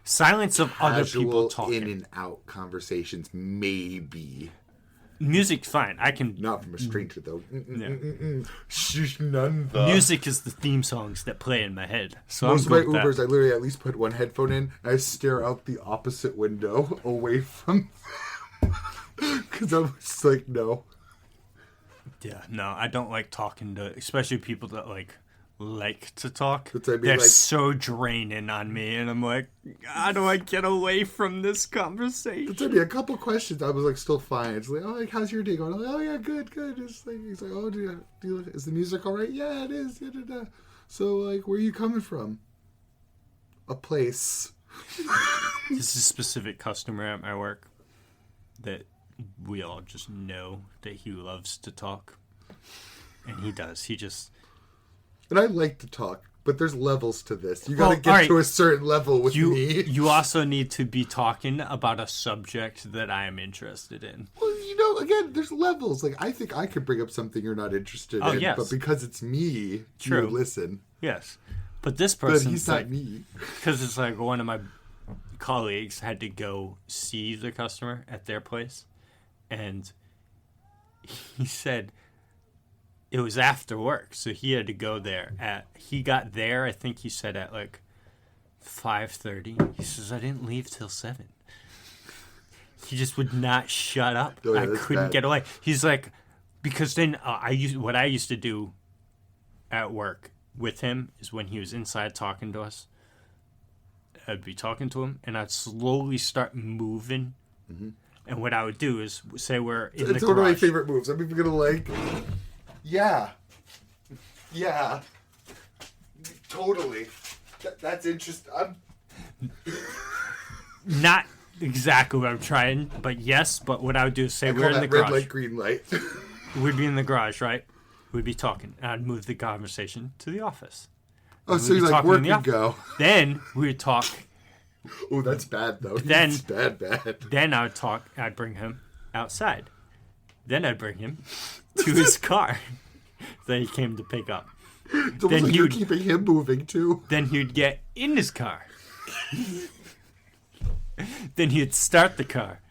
Speaker 2: silence of other people talking.
Speaker 1: In and out conversations, maybe.
Speaker 2: Music's fine. I can...
Speaker 1: Not from a stranger, though.
Speaker 2: Music is the theme songs that play in my head. So
Speaker 1: most of my Ubers, I literally at least put one headphone in, and I stare out the opposite window away from them. Because I'm just like, no.
Speaker 2: Yeah, no, I don't like talking to... Especially people that, like to talk.
Speaker 1: They're
Speaker 2: like, so draining on me, and I'm like, how do I get away from this conversation?
Speaker 1: There'd be a couple questions. I was like, still fine. It's like, oh, like, how's your day going? I'm like, oh yeah, good. It's like, he's like, oh, is the music all right? Yeah, it is. Da-da-da. So like, where are you coming from? A place.
Speaker 2: This is a specific customer at my work that we all just know that he loves to talk, and he does. He just...
Speaker 1: And I like to talk, but there's levels to this. You got to get to a certain level with me.
Speaker 2: You also need to be talking about a subject that I am interested in.
Speaker 1: Well, again, there's levels. Like, I think I could bring up something you're not interested in,
Speaker 2: yes.
Speaker 1: But because it's me,
Speaker 2: True.
Speaker 1: You listen.
Speaker 2: Yes. But this person...
Speaker 1: But he's not me.
Speaker 2: Because it's like one of my colleagues had to go see the customer at their place, and he said... It was after work, so he had to go there he got there, I think he said at like 5:30. He says, I didn't leave till 7. He just would not shut up.
Speaker 1: Oh, yeah,
Speaker 2: I couldn't get away. He's like, because then what I used to do at work with him is when he was inside talking to us, I'd be talking to him and I'd slowly start moving. Mm-hmm. And what I would do is say we're in the garage.
Speaker 1: It's one of my favorite moves. I'm even going to like... Yeah. Totally. That's interesting.
Speaker 2: Not exactly what I'm trying, but yes. But what I would do is say we're in the garage.
Speaker 1: Red light, green light.
Speaker 2: We'd be in the garage, right? We'd be talking. And I'd move the conversation to the office.
Speaker 1: Oh, so you're like, work and go.
Speaker 2: Then we would talk.
Speaker 1: Oh, that's bad, though.
Speaker 2: Then,
Speaker 1: that's bad.
Speaker 2: Then I would talk. I'd bring him outside. Then I'd bring him to his car that he came to pick up.
Speaker 1: It's almost like you're keeping him moving, too.
Speaker 2: Then he'd get in his car. Then he'd start the car.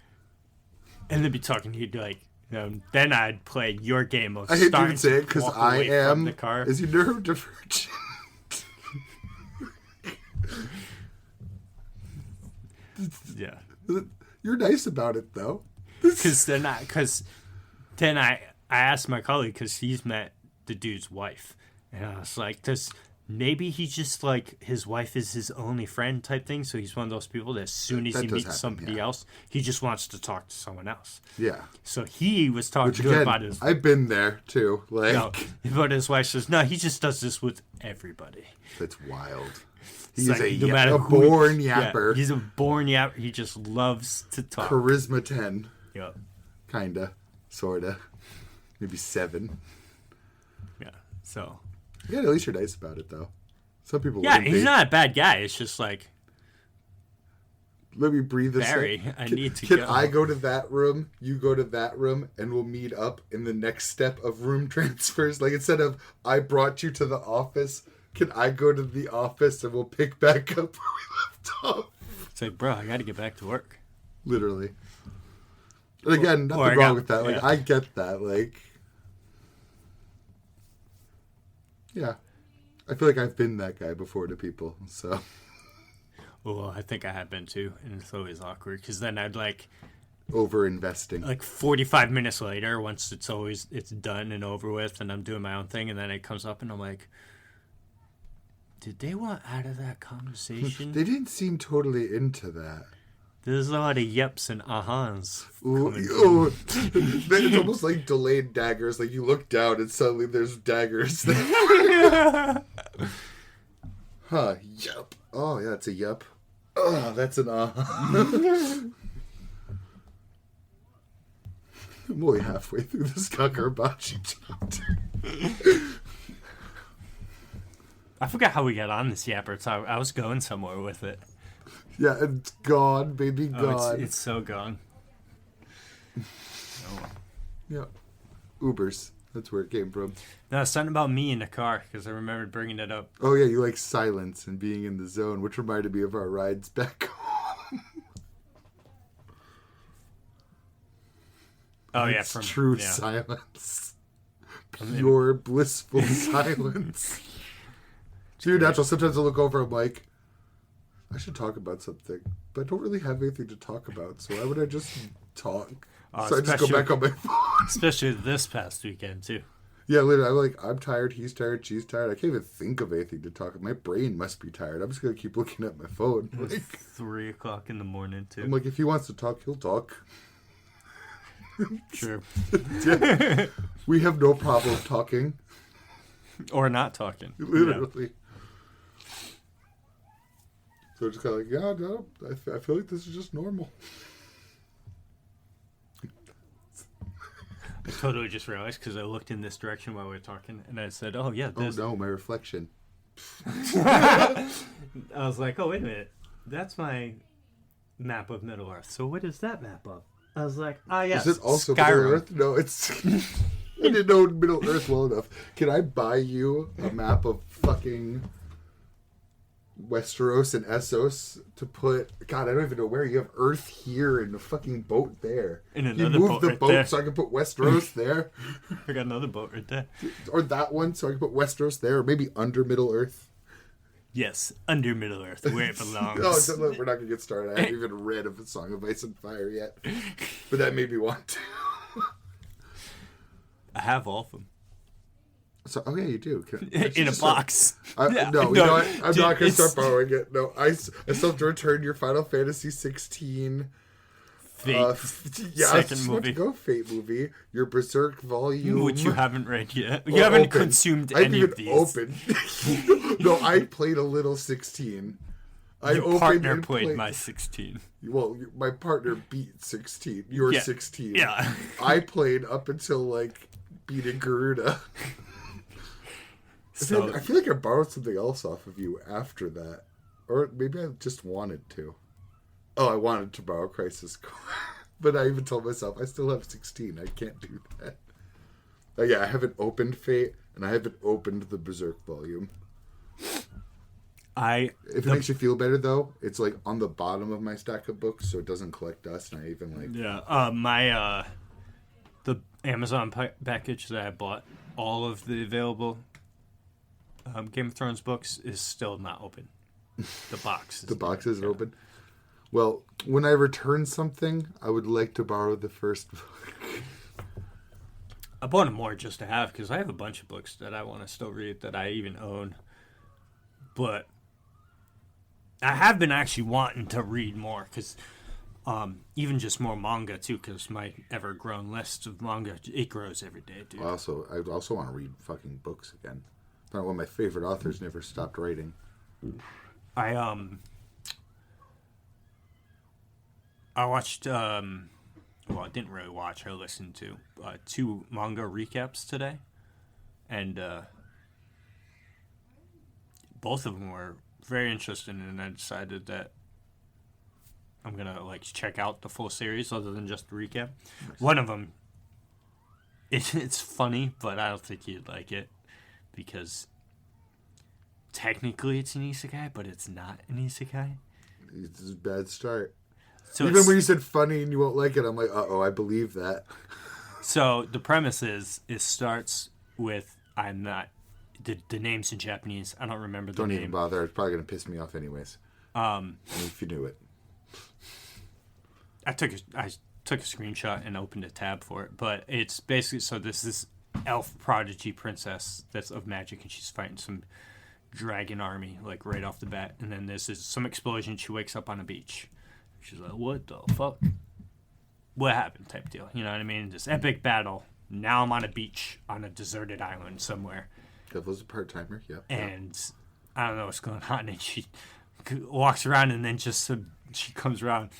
Speaker 2: And then be talking. He'd be like, then I'd play your game of starting to walk away from the car. I hate to say it, because I am, is he neurodivergent? Yeah.
Speaker 1: You're nice about it, though.
Speaker 2: Because then I asked my colleague, because he's met the dude's wife, and I was like, maybe he's just like, his wife is his only friend type thing, so he's one of those people that as soon as he meets somebody else, he just wants to talk to someone else.
Speaker 1: Yeah.
Speaker 2: So he was talking to him about his...
Speaker 1: I've been there, too. Like...
Speaker 2: No, but his wife says, no, he just does this with everybody.
Speaker 1: That's wild. He's
Speaker 2: like,
Speaker 1: a born yapper.
Speaker 2: Yeah, he's a born yapper. He just loves to talk.
Speaker 1: Charisma 10.
Speaker 2: Yep.
Speaker 1: Kinda. Sorta. Maybe 7.
Speaker 2: Yeah. So.
Speaker 1: Yeah, at least you're nice about it, though. Some people
Speaker 2: Yeah,
Speaker 1: wouldn't
Speaker 2: he's
Speaker 1: be.
Speaker 2: not a bad guy. It's just like,
Speaker 1: Let me breathe this
Speaker 2: Barry,
Speaker 1: in.
Speaker 2: I need to
Speaker 1: Can
Speaker 2: go.
Speaker 1: I go to that room, you go to that room, and we'll meet up in the next step of room transfers? Like, instead of, I brought you to the office, can I go to the office and we'll pick back up where we left off?
Speaker 2: It's like, bro, I got to get back to work.
Speaker 1: Literally. And again,
Speaker 2: Or
Speaker 1: nothing
Speaker 2: I
Speaker 1: wrong
Speaker 2: got-
Speaker 1: with that. Like,
Speaker 2: yeah.
Speaker 1: I get that. Like, yeah. I feel like I've been that guy before to people, so.
Speaker 2: Well, I think I have been too, and it's always awkward because then I'd
Speaker 1: Over investing.
Speaker 2: 45 minutes later, once it's done and over with, and I'm doing my own thing, and then it comes up, and I'm like, did they want out of that conversation?
Speaker 1: They didn't seem totally into that.
Speaker 2: There's a lot of yeps and ahans.
Speaker 1: Ooh. It's almost like delayed daggers. Like, you look down and suddenly there's daggers there. Huh, yup. Oh, yeah, it's a yup. Oh, that's an I'm only halfway through this Kakarabachi chapter.
Speaker 2: I forgot how we got on this yapper talk. I was going somewhere with it.
Speaker 1: Yeah, it's gone, baby,
Speaker 2: Oh,
Speaker 1: gone.
Speaker 2: it's so gone.
Speaker 1: Yeah. Ubers. That's where it came from.
Speaker 2: No, it's something about me in the car because I remembered bringing it up.
Speaker 1: Oh, yeah, you like silence and being in the zone, which reminded me of our rides back home.
Speaker 2: Oh yeah,
Speaker 1: It's
Speaker 2: from
Speaker 1: true
Speaker 2: yeah.
Speaker 1: silence.
Speaker 2: I'm in-
Speaker 1: Pure blissful silence. Too natural. Sometimes I look over, I'm like, I should talk about something, but I don't really have anything to talk about, so why would I just talk?
Speaker 2: Oh,
Speaker 1: So I just go
Speaker 2: especially-
Speaker 1: back on my phone.
Speaker 2: Especially this past weekend too.
Speaker 1: Yeah, literally, I'm like, I'm tired, he's tired, she's tired. I can't even think of anything to talk about. My brain must be tired. I'm just going to keep looking at my phone. Like,
Speaker 2: 3 o'clock in the morning too.
Speaker 1: I'm like, if he wants to talk, he'll talk.
Speaker 2: Sure.
Speaker 1: Yeah. We have no problem talking.
Speaker 2: Or not talking.
Speaker 1: Literally. So it's kind of like, yeah, no, I feel like this is just normal.
Speaker 2: I totally just realized because I looked in this direction while we were talking, and I said, "Oh yeah,
Speaker 1: Oh
Speaker 2: this."
Speaker 1: no, my reflection.
Speaker 2: I was like, "Oh wait a minute, that's my map of Middle Earth. So what is that map of?" I was like, "Ah yes,
Speaker 1: Is it also
Speaker 2: Skyrim."
Speaker 1: Middle Earth? No, it's. I didn't know Middle Earth well enough. Can I buy you a map of fucking Westeros and Essos to put? God, I don't even know where you have Earth here and a fucking boat there.
Speaker 2: And
Speaker 1: you
Speaker 2: another
Speaker 1: move
Speaker 2: boat
Speaker 1: the
Speaker 2: right
Speaker 1: boat
Speaker 2: there.
Speaker 1: so I can put Westeros there,
Speaker 2: I got another boat right there.
Speaker 1: or that one so I can put Westeros there, or maybe under Middle Earth.
Speaker 2: Yes, under Middle Earth, where it belongs.
Speaker 1: No, we're not gonna get started. I haven't even read of a Song of Ice and Fire yet, but that made me want to.
Speaker 2: I have all of them
Speaker 1: So, oh yeah, you do.
Speaker 2: in a box.
Speaker 1: No,
Speaker 2: Yeah.
Speaker 1: you know what? I'm
Speaker 2: dude,
Speaker 1: not going to
Speaker 2: it's-
Speaker 1: start borrowing it. No, I still have to return your Final Fantasy 16.
Speaker 2: Fate,
Speaker 1: Yeah, I
Speaker 2: second
Speaker 1: was about to
Speaker 2: movie,
Speaker 1: go Fate movie. Your Berserk volume.
Speaker 2: which you haven't read yet. You
Speaker 1: Or
Speaker 2: haven't
Speaker 1: opened.
Speaker 2: consumed
Speaker 1: I haven't
Speaker 2: any
Speaker 1: even
Speaker 2: of these.
Speaker 1: opened. No, I played a little 16. I
Speaker 2: Your
Speaker 1: opened
Speaker 2: partner
Speaker 1: and
Speaker 2: played my 16.
Speaker 1: Well, my partner beat 16. You're
Speaker 2: Yeah.
Speaker 1: 16.
Speaker 2: Yeah.
Speaker 1: I played up until, like, beating Garuda.
Speaker 2: So
Speaker 1: I feel like I borrowed something else off of you after that. Or maybe I just wanted to. Oh, I wanted to borrow Crisis Core. But I even told myself, I still have 16. I can't do that. Yeah, I haven't opened Fate, and I haven't opened the Berserk volume. If it makes you feel better, though, it's like on the bottom of my stack of books, so it doesn't collect dust, and I even like...
Speaker 2: yeah, my the Amazon package that I bought, all of the available Game of Thrones books is still not open. The box.
Speaker 1: The box isn't open. Well, when I return something, I would like to borrow the first book.
Speaker 2: I bought them more just to have because I have a bunch of books that I want to still read that I even own. But I have been actually wanting to read more because even just more manga too, because my ever-grown list of manga, it grows every day, dude.
Speaker 1: I also want to read fucking books again. One of my favorite authors never stopped writing.
Speaker 2: I watched, well, I didn't really watch, I listened to 2 manga recaps today. And both of them were very interesting, and I decided that I'm gonna like check out the full series other than just the recap. Nice. One of them, it's funny, but I don't think you'd like it because technically it's an isekai, but it's not an isekai.
Speaker 1: It's a bad start.
Speaker 2: So
Speaker 1: even when you said funny and you won't like it, I'm like, uh-oh, I believe that.
Speaker 2: So the premise is, it starts with, I'm not, the name's in Japanese. I don't remember the name.
Speaker 1: Don't even bother. It's probably going to piss me off anyways. If you knew it.
Speaker 2: I took a screenshot and opened a tab for it. But it's basically, so this is elf prodigy princess that's of magic, and she's fighting some dragon army, like, right off the bat. And then there's some explosion. She wakes up on a beach. She's like, what the fuck? What happened type deal. You know what I mean? This epic battle. Now I'm on a beach on a deserted island somewhere.
Speaker 1: Devil's a part-timer, yep.
Speaker 2: And I don't know what's going on. And she walks around and then just she comes around.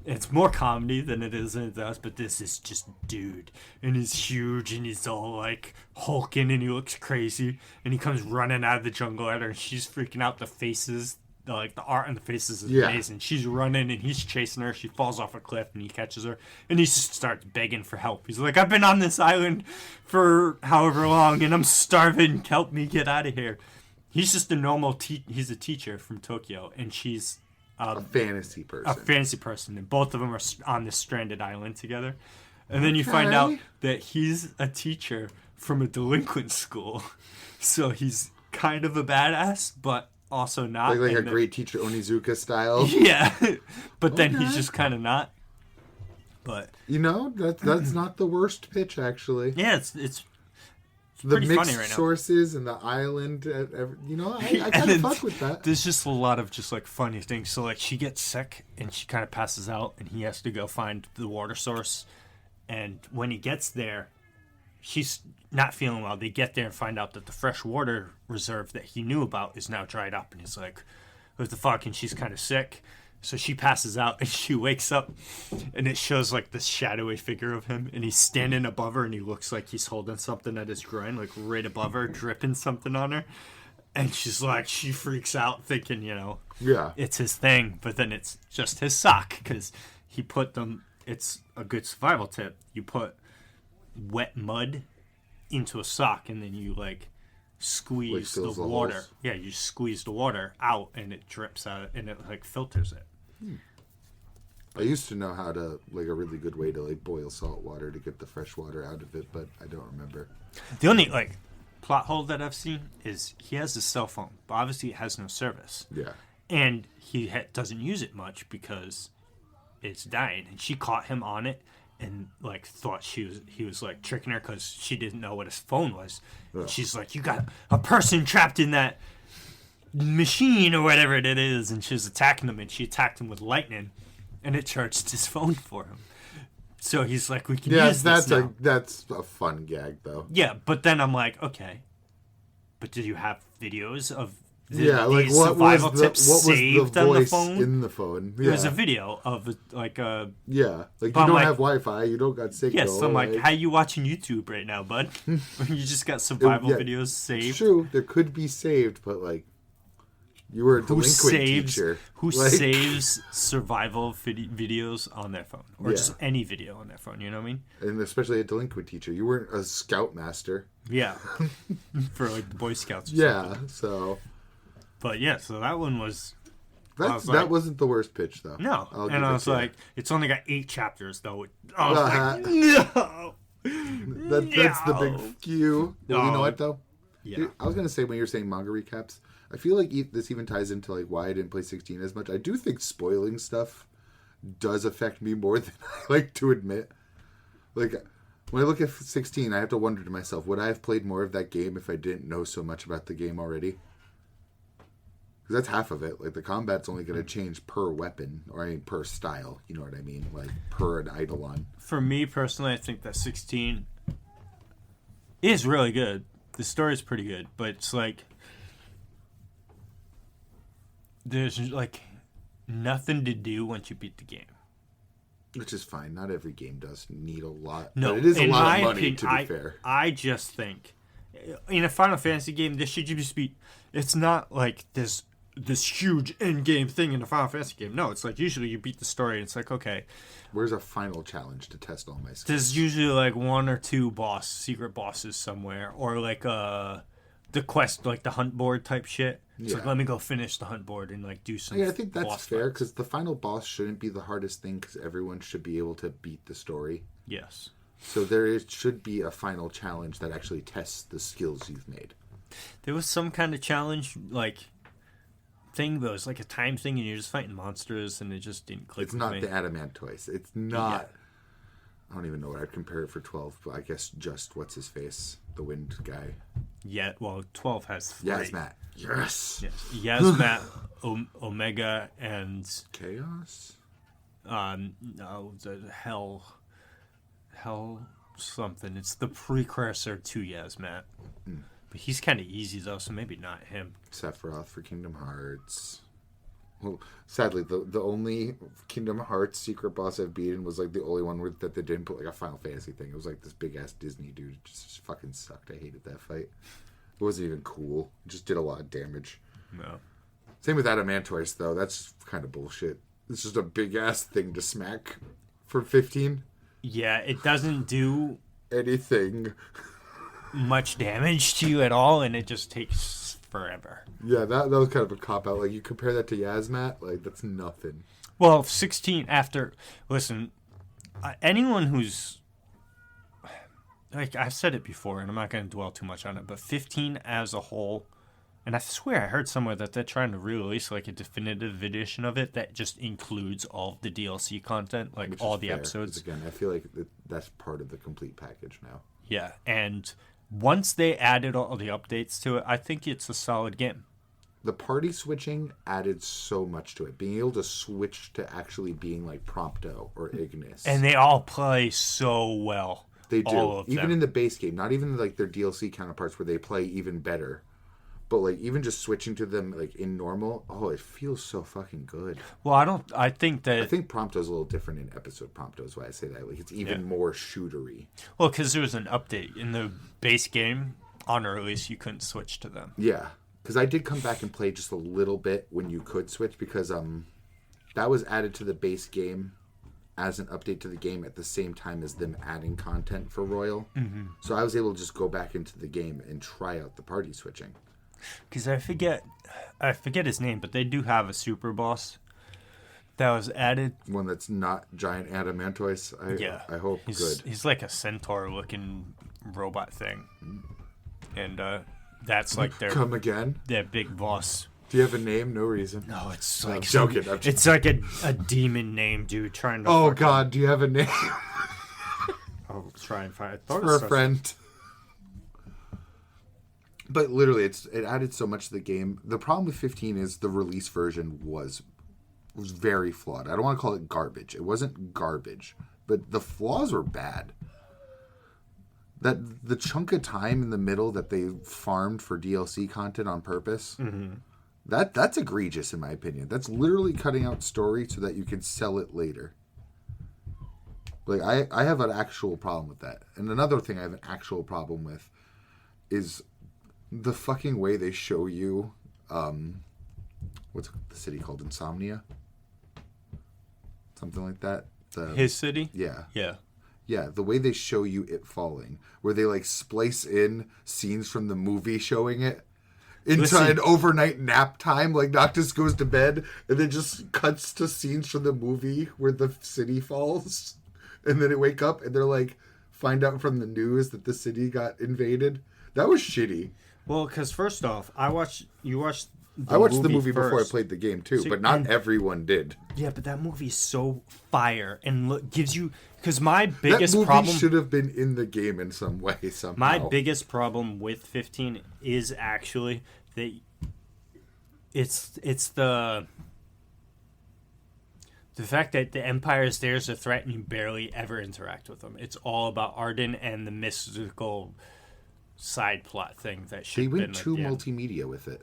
Speaker 2: It's more comedy than it is anything else, but this is just dude. And he's huge and he's all like hulking and he looks crazy. And he comes running out of the jungle at her and she's freaking out. The faces, like the art on the faces is amazing. She's running and he's chasing her. She falls off a cliff and he catches her and he just starts begging for help. He's like, I've been on this island for however long and I'm starving. Help me get out of here. He's just a normal he's a teacher from Tokyo and she's
Speaker 1: a fantasy person.
Speaker 2: A fantasy person, and both of them are on this stranded island together. And then you find out that he's a teacher from a delinquent school, so he's kind of a badass, but also not.
Speaker 1: Like a great teacher Onizuka style.
Speaker 2: Yeah, but then he's just kind of not. But
Speaker 1: that's not the worst pitch, actually.
Speaker 2: Yeah, it's
Speaker 1: the
Speaker 2: pretty
Speaker 1: mixed
Speaker 2: funny right now.
Speaker 1: Sources and the island, I kind of fuck with that.
Speaker 2: There's just a lot of just like funny things. So like she gets sick and she kind of passes out, and he has to go find the water source. And when he gets there, she's not feeling well. They get there and find out that the fresh water reserve that he knew about is now dried up. And he's like, what the fuck? And she's kind of sick. So she passes out and she wakes up and it shows like this shadowy figure of him and he's standing above her and he looks like he's holding something at his groin, like right above her, dripping something on her. And she's like, she freaks out thinking, it's his thing. But then it's just his sock because he put them, it's a good survival tip. You put wet mud into a sock and then you like squeeze the water. Holes. Yeah, you squeeze the water out and it drips out and it like filters it.
Speaker 1: I used to know how to, like, a really good way to, like, boil salt water to get the fresh water out of it, but I don't remember.
Speaker 2: The only, like, plot hole that I've seen is he has a cell phone, but obviously it has no service.
Speaker 1: Yeah.
Speaker 2: And he doesn't use it much because it's dying. And she caught him on it and, like, thought he was like, tricking her because she didn't know what his phone was. Yeah. She's like, you got a person trapped in that machine or whatever it is, and she was attacking him, and she attacked him with lightning, and it charged his phone for him. So he's like, we can use this now.
Speaker 1: That's a fun gag, though.
Speaker 2: Yeah, but then I'm like, okay, but did you have videos of
Speaker 1: these
Speaker 2: survival tips saved
Speaker 1: on
Speaker 2: the phone?
Speaker 1: In the phone? Yeah.
Speaker 2: There was a video of like a
Speaker 1: like you don't have Wi-Fi, you don't got signal.
Speaker 2: Yes, I'm like, how you watching YouTube right now, bud? You just got survival videos saved.
Speaker 1: It's true, there could be saved, but like. You were a delinquent teacher.
Speaker 2: Who saves survival videos on their phone? Or just any video on their phone, you know what I mean?
Speaker 1: And especially a delinquent teacher. You weren't a scoutmaster.
Speaker 2: Yeah. For like the Boy Scouts or something.
Speaker 1: So.
Speaker 2: But yeah, so that one was...
Speaker 1: That wasn't the worst pitch, though.
Speaker 2: No. And I was like, it's only got 8 chapters, though. I was like, no!
Speaker 1: That's the big few. Well, you know what, though?
Speaker 2: Yeah.
Speaker 1: I was going to say, when you're saying manga recaps, I feel like this even ties into like why I didn't play 16 as much. I do think spoiling stuff does affect me more than I like to admit. Like, when I look at 16, I have to wonder to myself, would I have played more of that game if I didn't know so much about the game already? Because that's half of it. Like, the combat's only going to change per weapon, or I mean per style. You know what I mean? Like, per an eidolon.
Speaker 2: For me, personally, I think that 16 is really good. The story's pretty good, but it's like... There's, like, nothing to do once you beat the game.
Speaker 1: Which is fine. Not every game does need a lot.
Speaker 2: No,
Speaker 1: but it is a lot of money, to be fair.
Speaker 2: I just think, in a Final Fantasy game, this should just be. It's not like this huge end game thing in a Final Fantasy game. No, it's like usually you beat the story. And it's like, okay,
Speaker 1: where's a final challenge to test all my skills?
Speaker 2: there's usually like one or two secret bosses somewhere, or like the quest, like the hunt board type shit. It's like, let me go finish the hunt board and like do some.
Speaker 1: Yeah, I think that's fair because the final boss shouldn't be the hardest thing because everyone should be able to beat the story.
Speaker 2: Yes.
Speaker 1: So should be a final challenge that actually tests the skills you've made.
Speaker 2: There was some kind of challenge like thing, but it was like a time thing, and you're just fighting monsters, and it just didn't click.
Speaker 1: It's not the Adamantoise. It's not. Yeah. I don't even know what I'd compare it for 12, but I guess just what's his face, the wind guy.
Speaker 2: Yeah, well, 12 has 3.
Speaker 1: Yasmat. Yes.
Speaker 2: Yasmat, Omega, and
Speaker 1: Chaos.
Speaker 2: No, the Hell something. It's the precursor to Yasmat. But he's kind of easy though, so maybe not him.
Speaker 1: Sephiroth for Kingdom Hearts. Well, sadly, the only Kingdom Hearts secret boss I've beaten was like the only one that they didn't put like a Final Fantasy thing. It was like this big ass Disney dude. It just fucking sucked. I hated that fight. It wasn't even cool. It just did a lot of damage.
Speaker 2: No.
Speaker 1: Same with Adamantoise though. That's kind of bullshit. It's just a big ass thing to smack for 15.
Speaker 2: Yeah, it doesn't do
Speaker 1: anything.
Speaker 2: Much damage to you at all, and it just takes forever.
Speaker 1: Yeah, that was kind of a cop-out. Like, you compare that to Yasmat, like, that's nothing.
Speaker 2: Well, 16 after... Listen, anyone who's... Like, I've said it before, and I'm not going to dwell too much on it, but 15 as a whole... And I swear I heard somewhere that they're trying to re-release, like, a definitive edition of it that just includes all of the DLC content, like, all the episodes.
Speaker 1: Again, I feel like that's part of the complete package now.
Speaker 2: Yeah, and... Once they added all the updates to it, I think it's a solid game.
Speaker 1: The party switching added so much to it. Being able to switch to actually being like Prompto or Ignis.
Speaker 2: And they all play so well.
Speaker 1: They do. Even in the base game. Not even like their DLC counterparts where they play even better. But like even just switching to them like in normal, it feels so fucking good.
Speaker 2: Well, I think
Speaker 1: Prompto's a little different in episode Prompto is why I say that. Like it's even more shootery.
Speaker 2: Well, because there was an update in the base game on release, you couldn't switch to them.
Speaker 1: Yeah, because I did come back and play just a little bit when you could switch because that was added to the base game as an update to the game at the same time as them adding content for Royal. Mm-hmm. So I was able to just go back into the game and try out the party switching.
Speaker 2: Because I forget his name, but they do have a super boss that was added.
Speaker 1: One that's not giant Adamantoise. I hope good.
Speaker 2: He's like a centaur-looking robot thing, and that's like their
Speaker 1: come again.
Speaker 2: Their big boss.
Speaker 1: Do you have a name? No reason.
Speaker 2: No, it's like
Speaker 1: I'm joking.
Speaker 2: It's like a demon name, dude. Trying to.
Speaker 1: Oh God, do you have a name?
Speaker 2: I'll try and find it.
Speaker 1: For a friend. But literally, it added so much to the game. The problem with 15 is the release version was very flawed. I don't want to call it garbage. It wasn't garbage, but the flaws were bad. That the chunk of time in the middle that they farmed for DLC content on purpose, that's egregious in my opinion. That's literally cutting out story so that you can sell it later. Like I have an actual problem with that. And another thing I have an actual problem with is the fucking way they show you, what's the city called? Insomnia? Something like that?
Speaker 2: His city?
Speaker 1: Yeah.
Speaker 2: Yeah.
Speaker 1: Yeah, the way they show you it falling, where they like splice in scenes from the movie showing it into an overnight nap time, like Noctis goes to bed, and then just cuts to scenes from the movie where the city falls, and then they wake up and they're like, find out from the news that the city got invaded. That was shitty.
Speaker 2: Well, because first off, I watched the
Speaker 1: movie before I played the game too, but not everyone did.
Speaker 2: Yeah, but that movie is so fire and gives you... Because my biggest problem...
Speaker 1: That movie should have been in the game in some way, somehow.
Speaker 2: My biggest problem with 15 is actually that it's the fact that the Empire is there as a threat and you barely ever interact with them. It's all about Arden and the mystical side plot thing that should have been...
Speaker 1: They went too multimedia with it.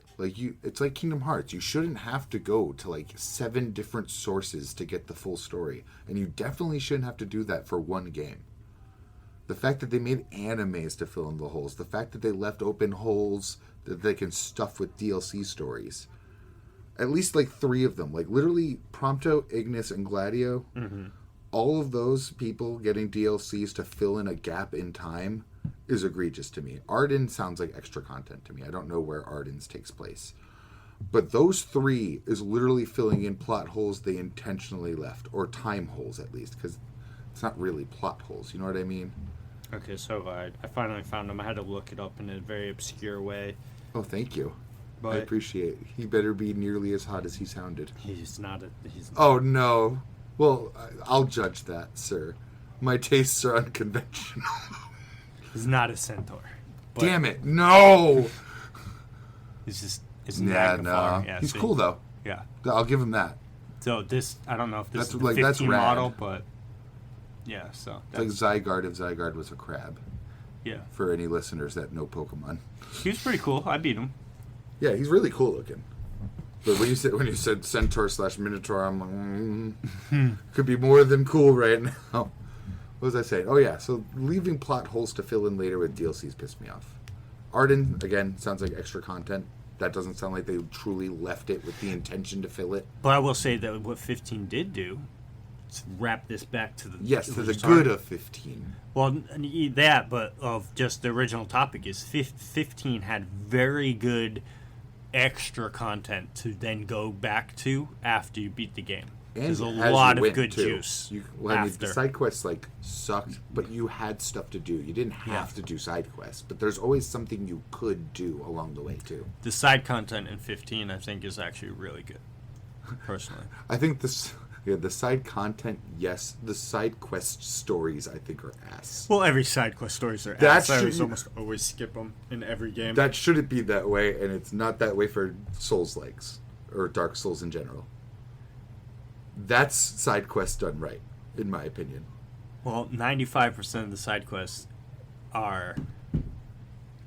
Speaker 1: It's like Kingdom Hearts. You shouldn't have to go to like 7 different sources to get the full story. And you definitely shouldn't have to do that for one game. The fact that they made animes to fill in the holes. The fact that they left open holes that they can stuff with DLC stories. At least like 3 of them. Like literally Prompto, Ignis, and Gladio. Mm-hmm. All of those people getting DLCs to fill in a gap in time is egregious to me. Arden sounds like extra content to me. I don't know where Arden's takes place. But those 3 is literally filling in plot holes they intentionally left. Or time holes, at least. Because it's not really plot holes. You know what I mean?
Speaker 2: Okay, so I finally found him. I had to look it up in a very obscure way.
Speaker 1: Oh, thank you.
Speaker 2: But
Speaker 1: I appreciate it. He better be nearly as hot as he sounded.
Speaker 2: He's not.
Speaker 1: Oh, no. Well, I'll judge that, sir. My tastes are unconventional.
Speaker 2: He's not a centaur.
Speaker 1: Damn it. No!
Speaker 2: He's just...
Speaker 1: Yeah, no. Yeah, he's cool, though.
Speaker 2: Yeah.
Speaker 1: I'll give him that.
Speaker 2: So this... I don't know if this
Speaker 1: that's,
Speaker 2: is the 15
Speaker 1: that's
Speaker 2: model, but... Yeah, so...
Speaker 1: It's like Zygarde if Zygarde was a crab.
Speaker 2: Yeah.
Speaker 1: For any listeners that know Pokemon.
Speaker 2: He was pretty cool. I beat him.
Speaker 1: Yeah, he's really cool looking. But when you said Centaur / Minotaur, I'm like, could be more than cool right now. What was I saying? Oh yeah, so leaving plot holes to fill in later with DLCs pissed me off. Arden, again, sounds like extra content. That doesn't sound like they truly left it with the intention to fill it.
Speaker 2: But I will say that what 15 did do, let's wrap this back to the...
Speaker 1: Yes, to the good of 15.
Speaker 2: Well, that, but of just the original topic is 15 had very good extra content to then go back to after you beat the game.
Speaker 1: And
Speaker 2: there's a lot of good
Speaker 1: too.
Speaker 2: juice.
Speaker 1: I mean, the side quests sucked, but you had stuff to do. You didn't have to do side quests, but there's always something you could do along the way too.
Speaker 2: The side content in 15, I think, is actually really good. Personally,
Speaker 1: I think the side content, yes. The side quest stories, I think, are ass.
Speaker 2: Well, every side quest stories are ass. I almost always skip them in every game.
Speaker 1: That shouldn't be that way, and it's not that way for Souls-likes or Dark Souls in general. That's side quests done right, in my opinion.
Speaker 2: Well, 95% of the side quests are...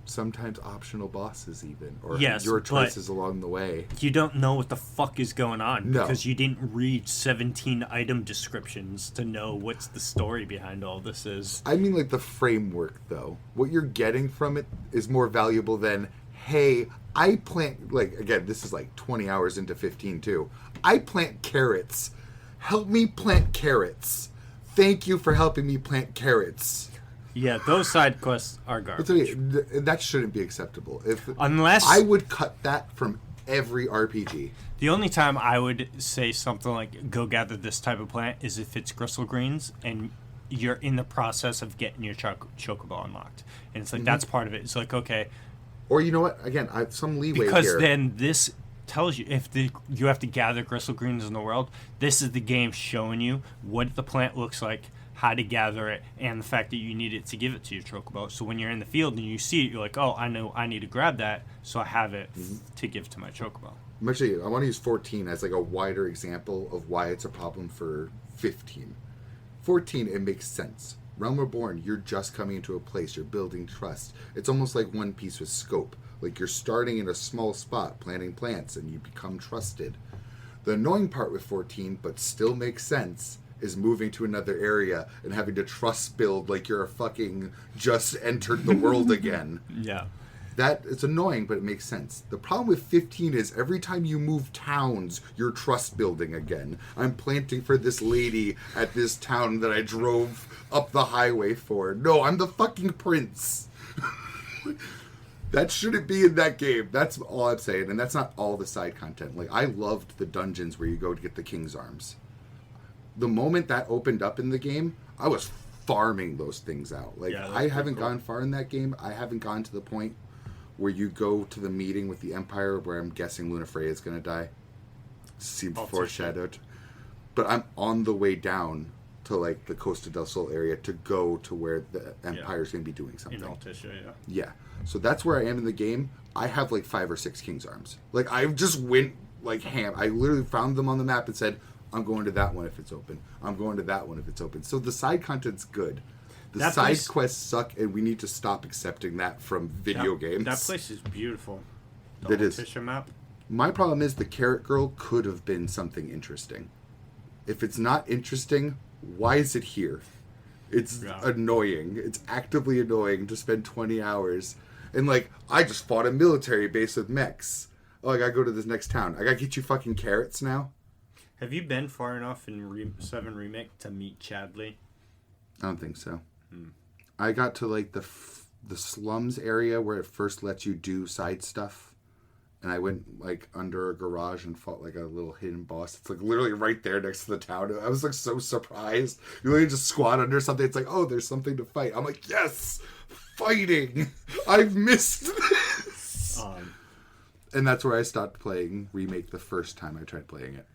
Speaker 1: sometimes optional bosses even, or
Speaker 2: yes,
Speaker 1: your choices along the way.
Speaker 2: You don't know what the fuck is going on because you didn't read 17 item descriptions to know what's the story behind all this is.
Speaker 1: I mean, like, the framework, though. What you're getting from it is more valuable than, hey, I plant... Like, again, this is like 20 hours into 15, too. I plant carrots. Help me plant carrots. Thank you for helping me plant carrots.
Speaker 2: Those side quests are garbage.
Speaker 1: That shouldn't be acceptable.
Speaker 2: Unless
Speaker 1: I would cut that from every RPG.
Speaker 2: The only time I would say something like go gather this type of plant is if it's Crystal Greens and you're in the process of getting your Chocobo unlocked. And it's like that's part of it. It's like, okay.
Speaker 1: Or you know what? Again, I have some leeway
Speaker 2: because
Speaker 1: here.
Speaker 2: Then this tells you if you have to gather Crystal Greens in the world, this is the game showing you what the plant looks like, how to gather it, and the fact that you need it to give it to your Chocobo. So when you're in the field and you see it, you're like, oh, I know I need to grab that, so I have it to give to my Chocobo.
Speaker 1: I want to use 14 as like a wider example of why it's a problem for 15. 14, it makes sense. Realm Reborn, you're just coming into a place, you're building trust. It's almost like One Piece with scope. Like you're starting in a small spot, planting plants, and you become trusted. The annoying part with 14, but still makes sense, is moving to another area and having to trust build like you're a fucking just entered the world again.
Speaker 2: Yeah.
Speaker 1: That it's annoying, but it makes sense. The problem with 15 is every time you move towns, you're trust building again. I'm planting for this lady at this town that I drove up the highway for. No, I'm the fucking prince. That shouldn't be in that game. That's all I'm saying. And that's not all the side content. Like, I loved the dungeons where you go to get the king's arms. The moment that opened up in the game, I was farming those things out. Like, I haven't gone far in that game. I haven't gone to the point where you go to the meeting with the Empire where I'm guessing Lunafreya is going to die. Seems foreshadowed. But I'm on the way down to, like, the Costa del Sol area to go to where the Empire's going to be doing something.
Speaker 2: In Altissia,
Speaker 1: Yeah. So that's where I am in the game. I have, like, 5 or 6 King's Arms. Like, I just went, like, ham. I literally found them on the map and said, I'm going to that one if it's open. I'm going to that one if it's open. So the side content's good. The side quests suck, and we need to stop accepting that from video games.
Speaker 2: That place is beautiful.
Speaker 1: The
Speaker 2: Altissia map.
Speaker 1: My problem is the Carrot Girl could have been something interesting. If it's not interesting, why is it here? It's annoying. It's actively annoying to spend 20 hours. And, like, I just fought a military base with mechs. Oh, I gotta go to this next town. I gotta get you fucking carrots now?
Speaker 2: Have you been far enough in 7 Remake to meet Chadley?
Speaker 1: I don't think so. I got to, like, the slums area where it first lets you do side stuff. And I went, like, under a garage and fought, like, a little hidden boss. It's, like, literally right there next to the town. I was, like, so surprised. You literally just squat under something. It's like, oh, there's something to fight. I'm like, yes! Fighting! I've missed this! And that's where I stopped playing Remake the first time I tried playing it.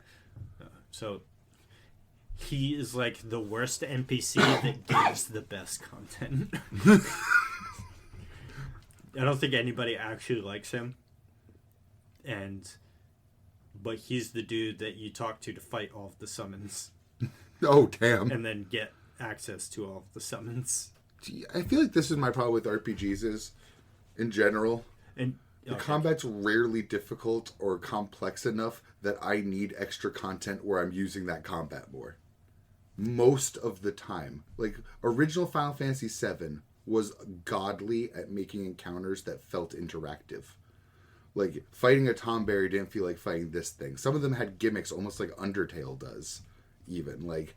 Speaker 2: So, he is, like, the worst NPC that gives the best content. I don't think anybody actually likes him. But he's the dude that you talk to fight all of the summons.
Speaker 1: Oh, damn.
Speaker 2: And then get access to all of the summons.
Speaker 1: I feel like this is my problem with RPGs is, in general,
Speaker 2: And
Speaker 1: the combat's rarely difficult or complex enough that I need extra content where I'm using that combat more. Most of the time. Like, original Final Fantasy VII was godly at making encounters that felt interactive. Like, fighting a Tomberry didn't feel like fighting this thing. Some of them had gimmicks almost like Undertale does, even. Like,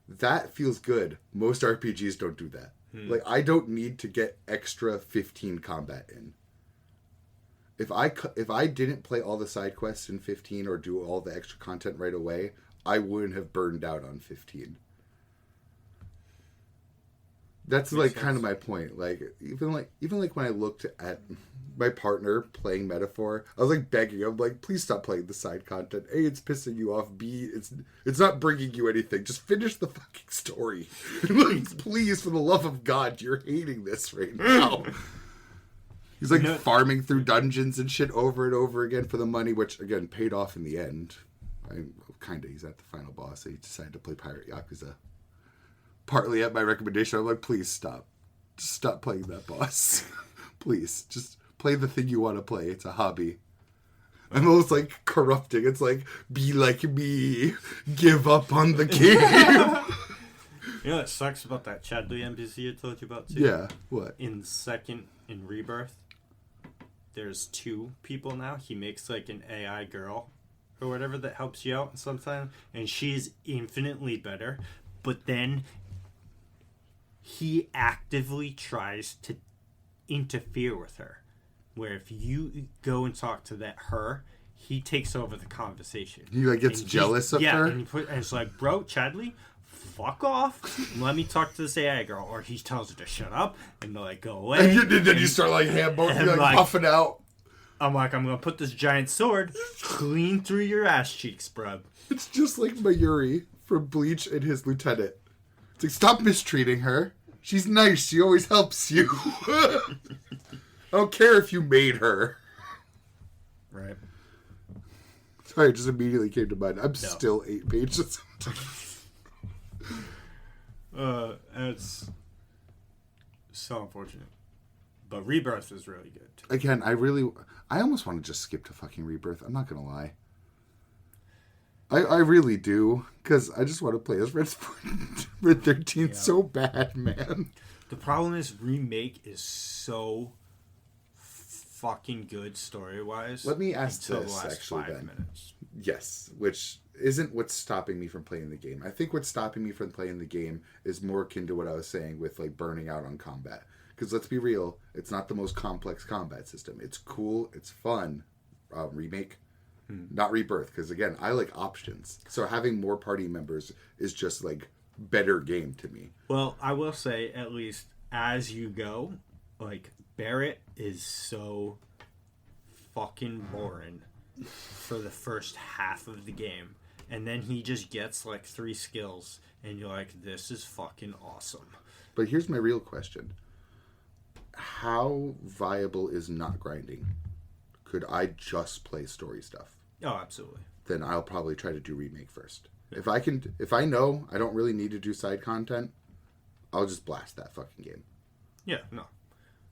Speaker 1: that feels good. Most RPGs don't do that. Like, I don't need to get extra 15 combat in. If I didn't play all the side quests in 15 or do all the extra content right away, I wouldn't have burned out on 15. That's like kind of my point. Like even like when I looked at my partner playing Metaphor, I was like begging him, like, please stop playing the side content. A, it's pissing you off. B, it's not bringing you anything. Just finish the fucking story. Like, please, for the love of God, you're hating this right now. He's like farming through dungeons and shit over and over again for the money, which again paid off in the end. He's at the final boss, so he decided to play Pirate Yakuza. Partly at my recommendation, I'm like, please stop. Just stop playing that boss. Please, just play the thing you want to play. It's a hobby. I'm almost like corrupting. It's like, be like me. Give up on the game.
Speaker 2: You know what sucks about that Chadley NPC I told you about too?
Speaker 1: Yeah, what?
Speaker 2: In Rebirth, there's 2 people now. He makes like an AI girl or whatever that helps you out sometimes, and she's infinitely better. But then he actively tries to interfere with her, where if you go and talk to her, he takes over the conversation.
Speaker 1: He like gets jealous of her?
Speaker 2: And it's like, bro, Chadley, fuck off. Let me talk to this AI girl. Or he tells her to shut up and to like go away.
Speaker 1: And then you start like like puffing out.
Speaker 2: I'm like, I'm going to put this giant sword clean through your ass cheeks, bro.
Speaker 1: It's just like Mayuri from Bleach and his lieutenant. It's like, stop mistreating her. She's nice. She always helps you. I don't care if you made her.
Speaker 2: Right.
Speaker 1: Sorry, it just immediately came to mind. I'm still 8 pages.
Speaker 2: It's so unfortunate. But Rebirth is really good.
Speaker 1: Again, I almost want to just skip to fucking Rebirth. I'm not going to lie. I really do, because I just want to play as Red 13 so bad, man.
Speaker 2: The problem is Remake is so fucking good story-wise.
Speaker 1: Let me ask
Speaker 2: until
Speaker 1: this,
Speaker 2: the last
Speaker 1: actually,
Speaker 2: 5
Speaker 1: then.
Speaker 2: minutes.
Speaker 1: Yes, which isn't what's stopping me from playing the game. I think what's stopping me from playing the game is more akin to what I was saying with, like, burning out on combat. Because let's be real, it's not the most complex combat system. It's cool, it's fun. Remake. Not Rebirth, because again, I like options. So having more party members is just like better game to me.
Speaker 2: Well, I will say, at least as you go, like Barrett is so fucking boring for the first half of the game. And then he just gets like 3 skills and you're like, this is fucking awesome.
Speaker 1: But here's my real question. How viable is not grinding? Could I just play story stuff?
Speaker 2: Oh, absolutely.
Speaker 1: Then I'll probably try to do Remake first. Yeah. If I know I don't really need to do side content, I'll just blast that fucking game.
Speaker 2: Yeah, no.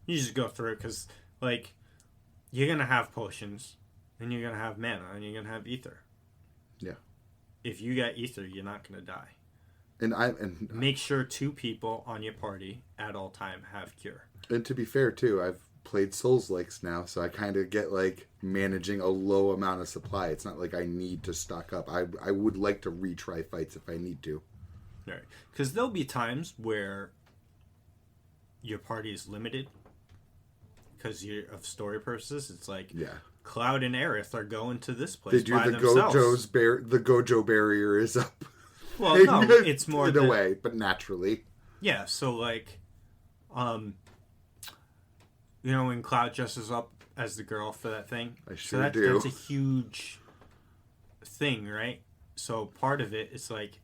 Speaker 2: You just go through it because, like, you're going to have potions, and you're going to have mana, and you're going to have ether.
Speaker 1: Yeah.
Speaker 2: If you got ether, you're not going to die.
Speaker 1: And
Speaker 2: Make sure 2 people on your party at all time have cure.
Speaker 1: And to be fair, too, I've played Souls-likes now, so I kind of get, like, managing a low amount of supply. It's not like I need to stock up. I would like to retry fights if I need to.
Speaker 2: Right. Because there'll be times where your party is limited because of story purposes. It's like, Cloud and Aerith are going to this place by themselves.
Speaker 1: The Gojo barrier is up.
Speaker 2: Well, no, it's more
Speaker 1: in a way, but naturally.
Speaker 2: Yeah, so like, when Cloud dresses up as the girl for that thing,
Speaker 1: I sure do.
Speaker 2: That's a huge thing, right? So part of it is like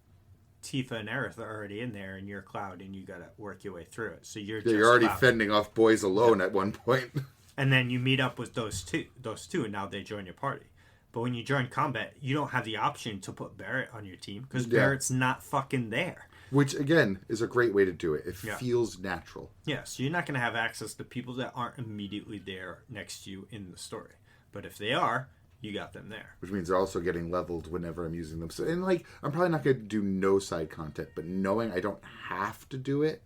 Speaker 2: Tifa and Aerith are already in there, and you're Cloud, and you gotta work your way through it. So you're
Speaker 1: already
Speaker 2: Cloud.
Speaker 1: fending off boys alone at one point.
Speaker 2: And then you meet up with those two, and now they join your party. But when you join combat, you don't have the option to put Barrett on your team because Barrett's not fucking there.
Speaker 1: Which, again, is a great way to do it. It feels natural.
Speaker 2: Yeah, so you're not going to have access to people that aren't immediately there next to you in the story. But if they are, you got them there.
Speaker 1: Which means they're also getting leveled whenever I'm using them. So, and, like, I'm probably not going to do no side content, but knowing I don't have to do it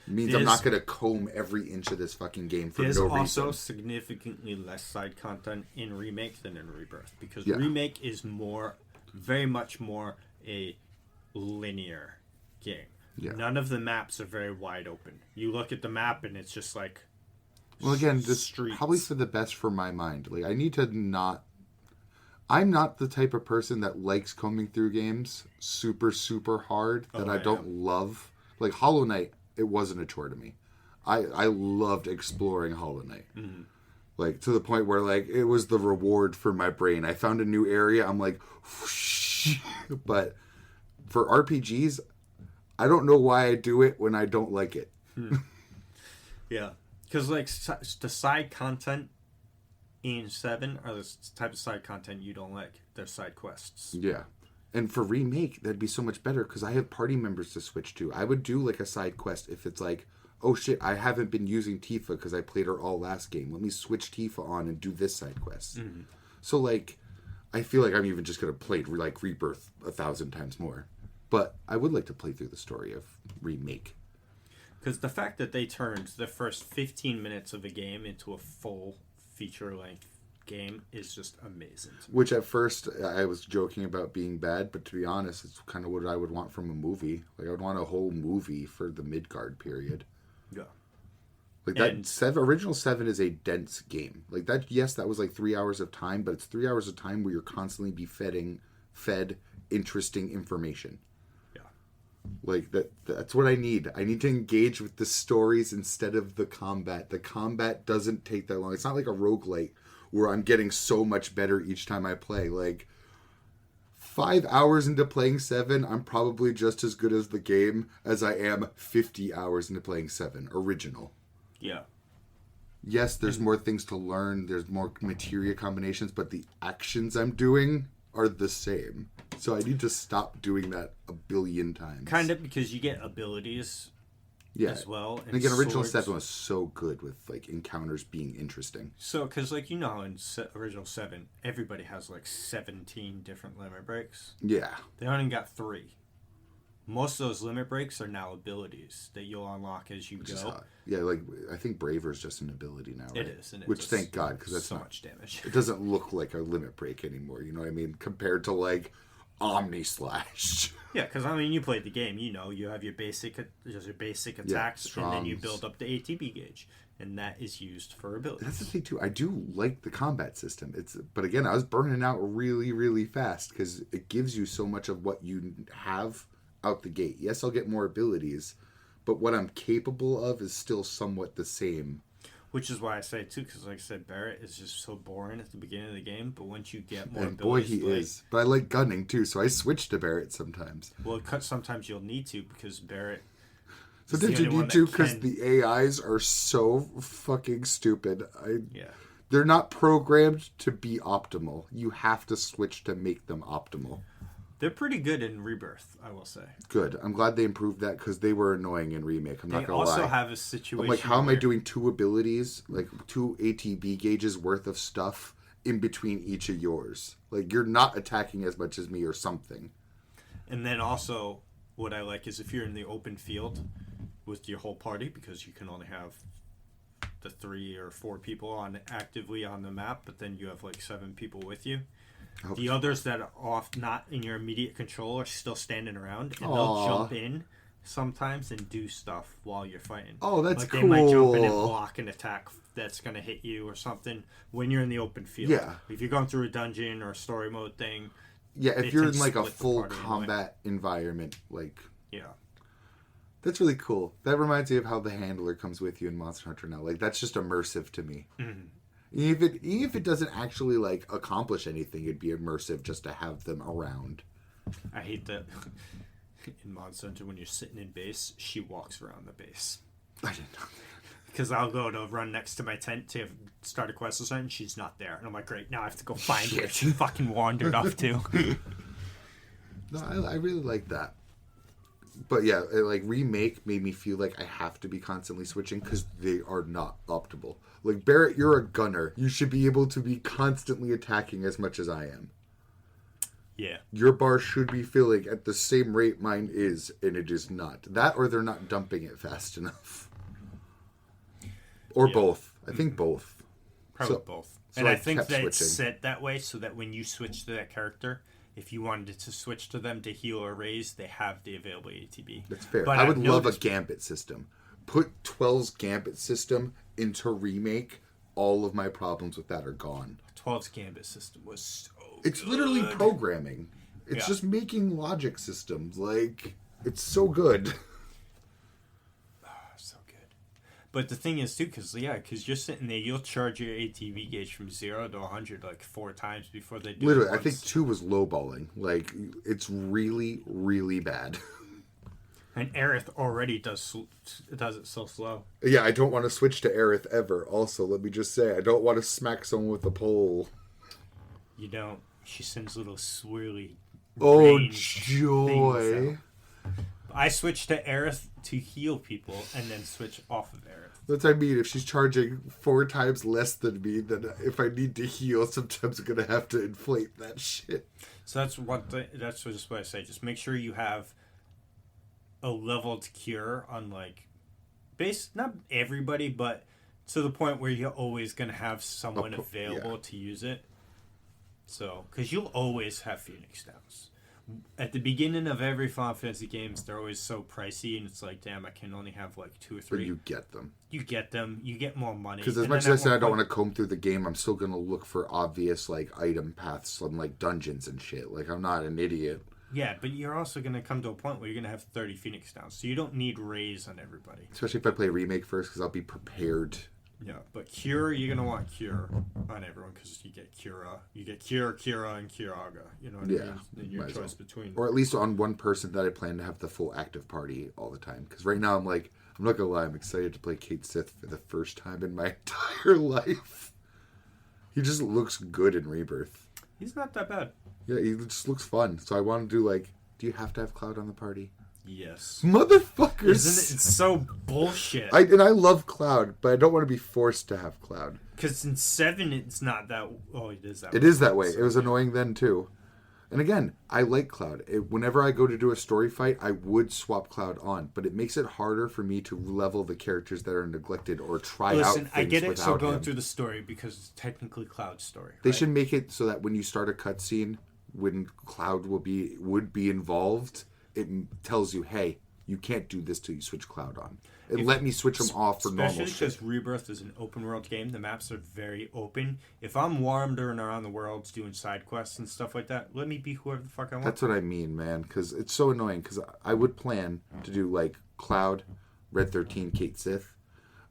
Speaker 1: means I'm not going to comb every inch of this fucking game for no reason.
Speaker 2: There's also significantly less side content in Remake than in Rebirth. Because Remake is very much more a linear game. Yeah. None of the maps are very wide open. You look at the map and it's just like
Speaker 1: streets. Probably for the best for my mind. Like, I need to not... I'm not the type of person that likes combing through games super, super hard that I don't love. Like, Hollow Knight, it wasn't a chore to me. I loved exploring Hollow Knight. Mm-hmm. Like, to the point where, like, it was the reward for my brain. I found a new area, I'm like, whoosh. But for RPGs, I don't know why I do it when I don't like it.
Speaker 2: Yeah. Because, like, the side content in 7 are the type of side content you don't like. They're side quests.
Speaker 1: Yeah. And for Remake, that'd be so much better because I have party members to switch to. I would do, like, a side quest if it's like, oh, shit, I haven't been using Tifa because I played her all last game. Let me switch Tifa on and do this side quest. Mm-hmm. So, like, I feel like I'm even just going to play, like, Rebirth 1,000 times more. But I would like to play through the story of Remake.
Speaker 2: Because the fact that they turned the first 15 minutes of a game into a full feature-length game is just amazing.
Speaker 1: Which at first I was joking about being bad, but to be honest, it's kind of what I would want from a movie. Like, I would want a whole movie for the Midgard period. Yeah. Like, that original 7 is a dense game. Like, that, yes, that was like 3 hours of time, but it's 3 hours of time where you're constantly fed interesting information. Like, that's what I need. I need to engage with the stories instead of the combat. The combat doesn't take that long. It's not like a roguelite where I'm getting so much better each time I play. Like, 5 hours into playing 7, I'm probably just as good as the game as I am 50 hours into playing 7, original. Yeah. Yes, there's more things to learn. There's more materia combinations, but the actions I'm doing are the same. So I need to stop doing that a billion times.
Speaker 2: Kind of, because you get abilities as well.
Speaker 1: And again, original 7 was so good with, like, encounters being interesting.
Speaker 2: So, because, like, you know, in original 7, everybody has, like, 17 different limit breaks. Yeah. They only got 3. Most of those limit breaks are now abilities that you'll unlock as you go.
Speaker 1: Yeah, like, I think Braver is just an ability now, right?
Speaker 2: It is. And
Speaker 1: which, thank God, because that's
Speaker 2: so much damage.
Speaker 1: It doesn't look like a limit break anymore, you know what I mean? Compared to, like, Omni Slash.
Speaker 2: Yeah, because, I mean, you played the game, you know, you have your basic attacks, and then you build up the ATB gauge, and that is used for abilities.
Speaker 1: That's the thing, too. I do like the combat system. But again, I was burning out really, really fast, because it gives you so much of what you have out the gate. Yes, I'll get more abilities, but what I'm capable of is still somewhat the same.
Speaker 2: Which is why I say, too, because like I said, Barrett is just so boring at the beginning of the game, but once you get more
Speaker 1: abilities... boy, he is. But I like gunning, too, so I switch to Barrett sometimes.
Speaker 2: Well, sometimes you'll need to, because Barrett...
Speaker 1: Sometimes you need to, because the AIs are so fucking stupid. They're not programmed to be optimal. You have to switch to make them optimal.
Speaker 2: They're pretty good in Rebirth, I will say.
Speaker 1: Good. I'm glad they improved that because they were annoying in Remake. I'm not going to lie.
Speaker 2: They also have a situation
Speaker 1: I'm like, how am I doing 2 abilities, like 2 ATB gauges worth of stuff in between each of yours? Like, you're not attacking as much as me or something.
Speaker 2: And then also, what I like is if you're in the open field with your whole party, because you can only have the 3 or 4 people actively on the map, but then you have like 7 people with you. The others that are off, not in your immediate control, are still standing around, and they'll jump in sometimes and do stuff while you're fighting.
Speaker 1: Oh, that's
Speaker 2: like
Speaker 1: cool.
Speaker 2: They might jump in and block an attack that's going to hit you or something when you're in the open field.
Speaker 1: Yeah.
Speaker 2: If you're going through a dungeon or a story mode thing.
Speaker 1: Yeah, if you're in like a full combat environment, like...
Speaker 2: Yeah.
Speaker 1: That's really cool. That reminds me of how the handler comes with you in Monster Hunter now. Like, that's just immersive to me.
Speaker 2: Mm-hmm.
Speaker 1: Even if it doesn't actually, like, accomplish anything, it'd be immersive just to have them around.
Speaker 2: I hate that in Monster Hunter, when you're sitting in base, she walks around the base.
Speaker 1: I didn't know that.
Speaker 2: Because I'll go to run next to my tent to start a quest or something, and she's not there. And I'm like, great, now I have to go find where she fucking wandered off to.
Speaker 1: No, I really like that. But yeah, like, Remake made me feel like I have to be constantly switching because they are not optimal. Like, Barrett, you're a gunner. You should be able to be constantly attacking as much as I am.
Speaker 2: Yeah.
Speaker 1: Your bar should be filling at the same rate mine is, and it is not. That or they're not dumping it fast enough. Or both. I think both.
Speaker 2: Probably both.
Speaker 1: So
Speaker 2: and I think that it's
Speaker 1: switching.
Speaker 2: set that way so that when you switch to that character, if you wanted to switch to them to heal or raise, they have the available ATB.
Speaker 1: That's fair.
Speaker 2: But
Speaker 1: I would love a Gambit system. Put 12's Gambit system into Remake. All of my problems with that are gone.
Speaker 2: 12's Gambit system was so
Speaker 1: It's
Speaker 2: good.
Speaker 1: literally programming. It's just making logic systems. Like, it's so good.
Speaker 2: So good. But the thing is, too, because you're sitting there, you'll charge your ATV gauge from 0 to 100 like 4 times before they do
Speaker 1: Literally,
Speaker 2: it
Speaker 1: I
Speaker 2: once.
Speaker 1: think 2 was lowballing. Like, it's really, really bad.
Speaker 2: And Aerith already does it so slow.
Speaker 1: Yeah, I don't want to switch to Aerith ever. Also, let me just say, I don't want to smack someone with a pole.
Speaker 2: You don't. She sends little swirly.
Speaker 1: Oh,
Speaker 2: range
Speaker 1: joy.
Speaker 2: things out. I switch to Aerith to heal people and then switch off of Aerith.
Speaker 1: That's what I mean. If she's charging 4 times less than me, then if I need to heal, sometimes I'm going to have to inflate that shit.
Speaker 2: So that's one thing. That's just what I say. Just make sure you have a leveled cure on, like, not everybody, but to the point where you're always going to have someone available to use it. So, because you'll always have Phoenix Downs. At the beginning of every Final Fantasy games, they're always so pricey, and it's like, damn, I can only have like 2 or 3.
Speaker 1: But you get them.
Speaker 2: You get them. You get more money.
Speaker 1: Because as much as I said I don't want to comb through the game, I'm still going to look for obvious, like, item paths on, like, dungeons and shit. Like, I'm not an idiot.
Speaker 2: Yeah, but you're also going to come to a point where you're going to have 30 Phoenix Downs, so you don't need raise on everybody.
Speaker 1: Especially if I play Remake first, because I'll be prepared.
Speaker 2: Yeah, but Cure, you're going to want Cure on everyone, because you get Cura. You get Cure, Cura, and Curaga. You know what I mean? Then your choice between.
Speaker 1: Or at least on one person that I plan to have the full active party all the time. Because right now I'm not going to lie, I'm excited to play Kate Sith for the first time in my entire life. He just looks good in Rebirth.
Speaker 2: He's not that bad.
Speaker 1: Yeah, he just looks fun. So I want to do, do you have to have Cloud on the party?
Speaker 2: Yes.
Speaker 1: Motherfuckers!
Speaker 2: Isn't it? It's so bullshit.
Speaker 1: I love Cloud, but I don't want to be forced to have Cloud.
Speaker 2: Because in 7, it's not that... Oh, it is that way.
Speaker 1: It is that way. It was annoying then, too. And again, I like Cloud. Whenever I go to do a story fight, I would swap Cloud on. But it makes it harder for me to level the characters that are neglected or try out things
Speaker 2: I get it, so going
Speaker 1: him.
Speaker 2: through the story, because it's technically Cloud's story.
Speaker 1: They should make it so that when you start a cutscene, when Cloud would be involved, it tells you, hey, you can't do this till you switch Cloud on. Let me switch them off for normal shit.
Speaker 2: Especially because Rebirth is an open world game. The maps are very open. If I'm wandering around the world doing side quests and stuff like that, let me be whoever the fuck I want.
Speaker 1: That's what I mean, man. Because it's so annoying. Because I would plan to do Cloud, Red 13, Kate Sith.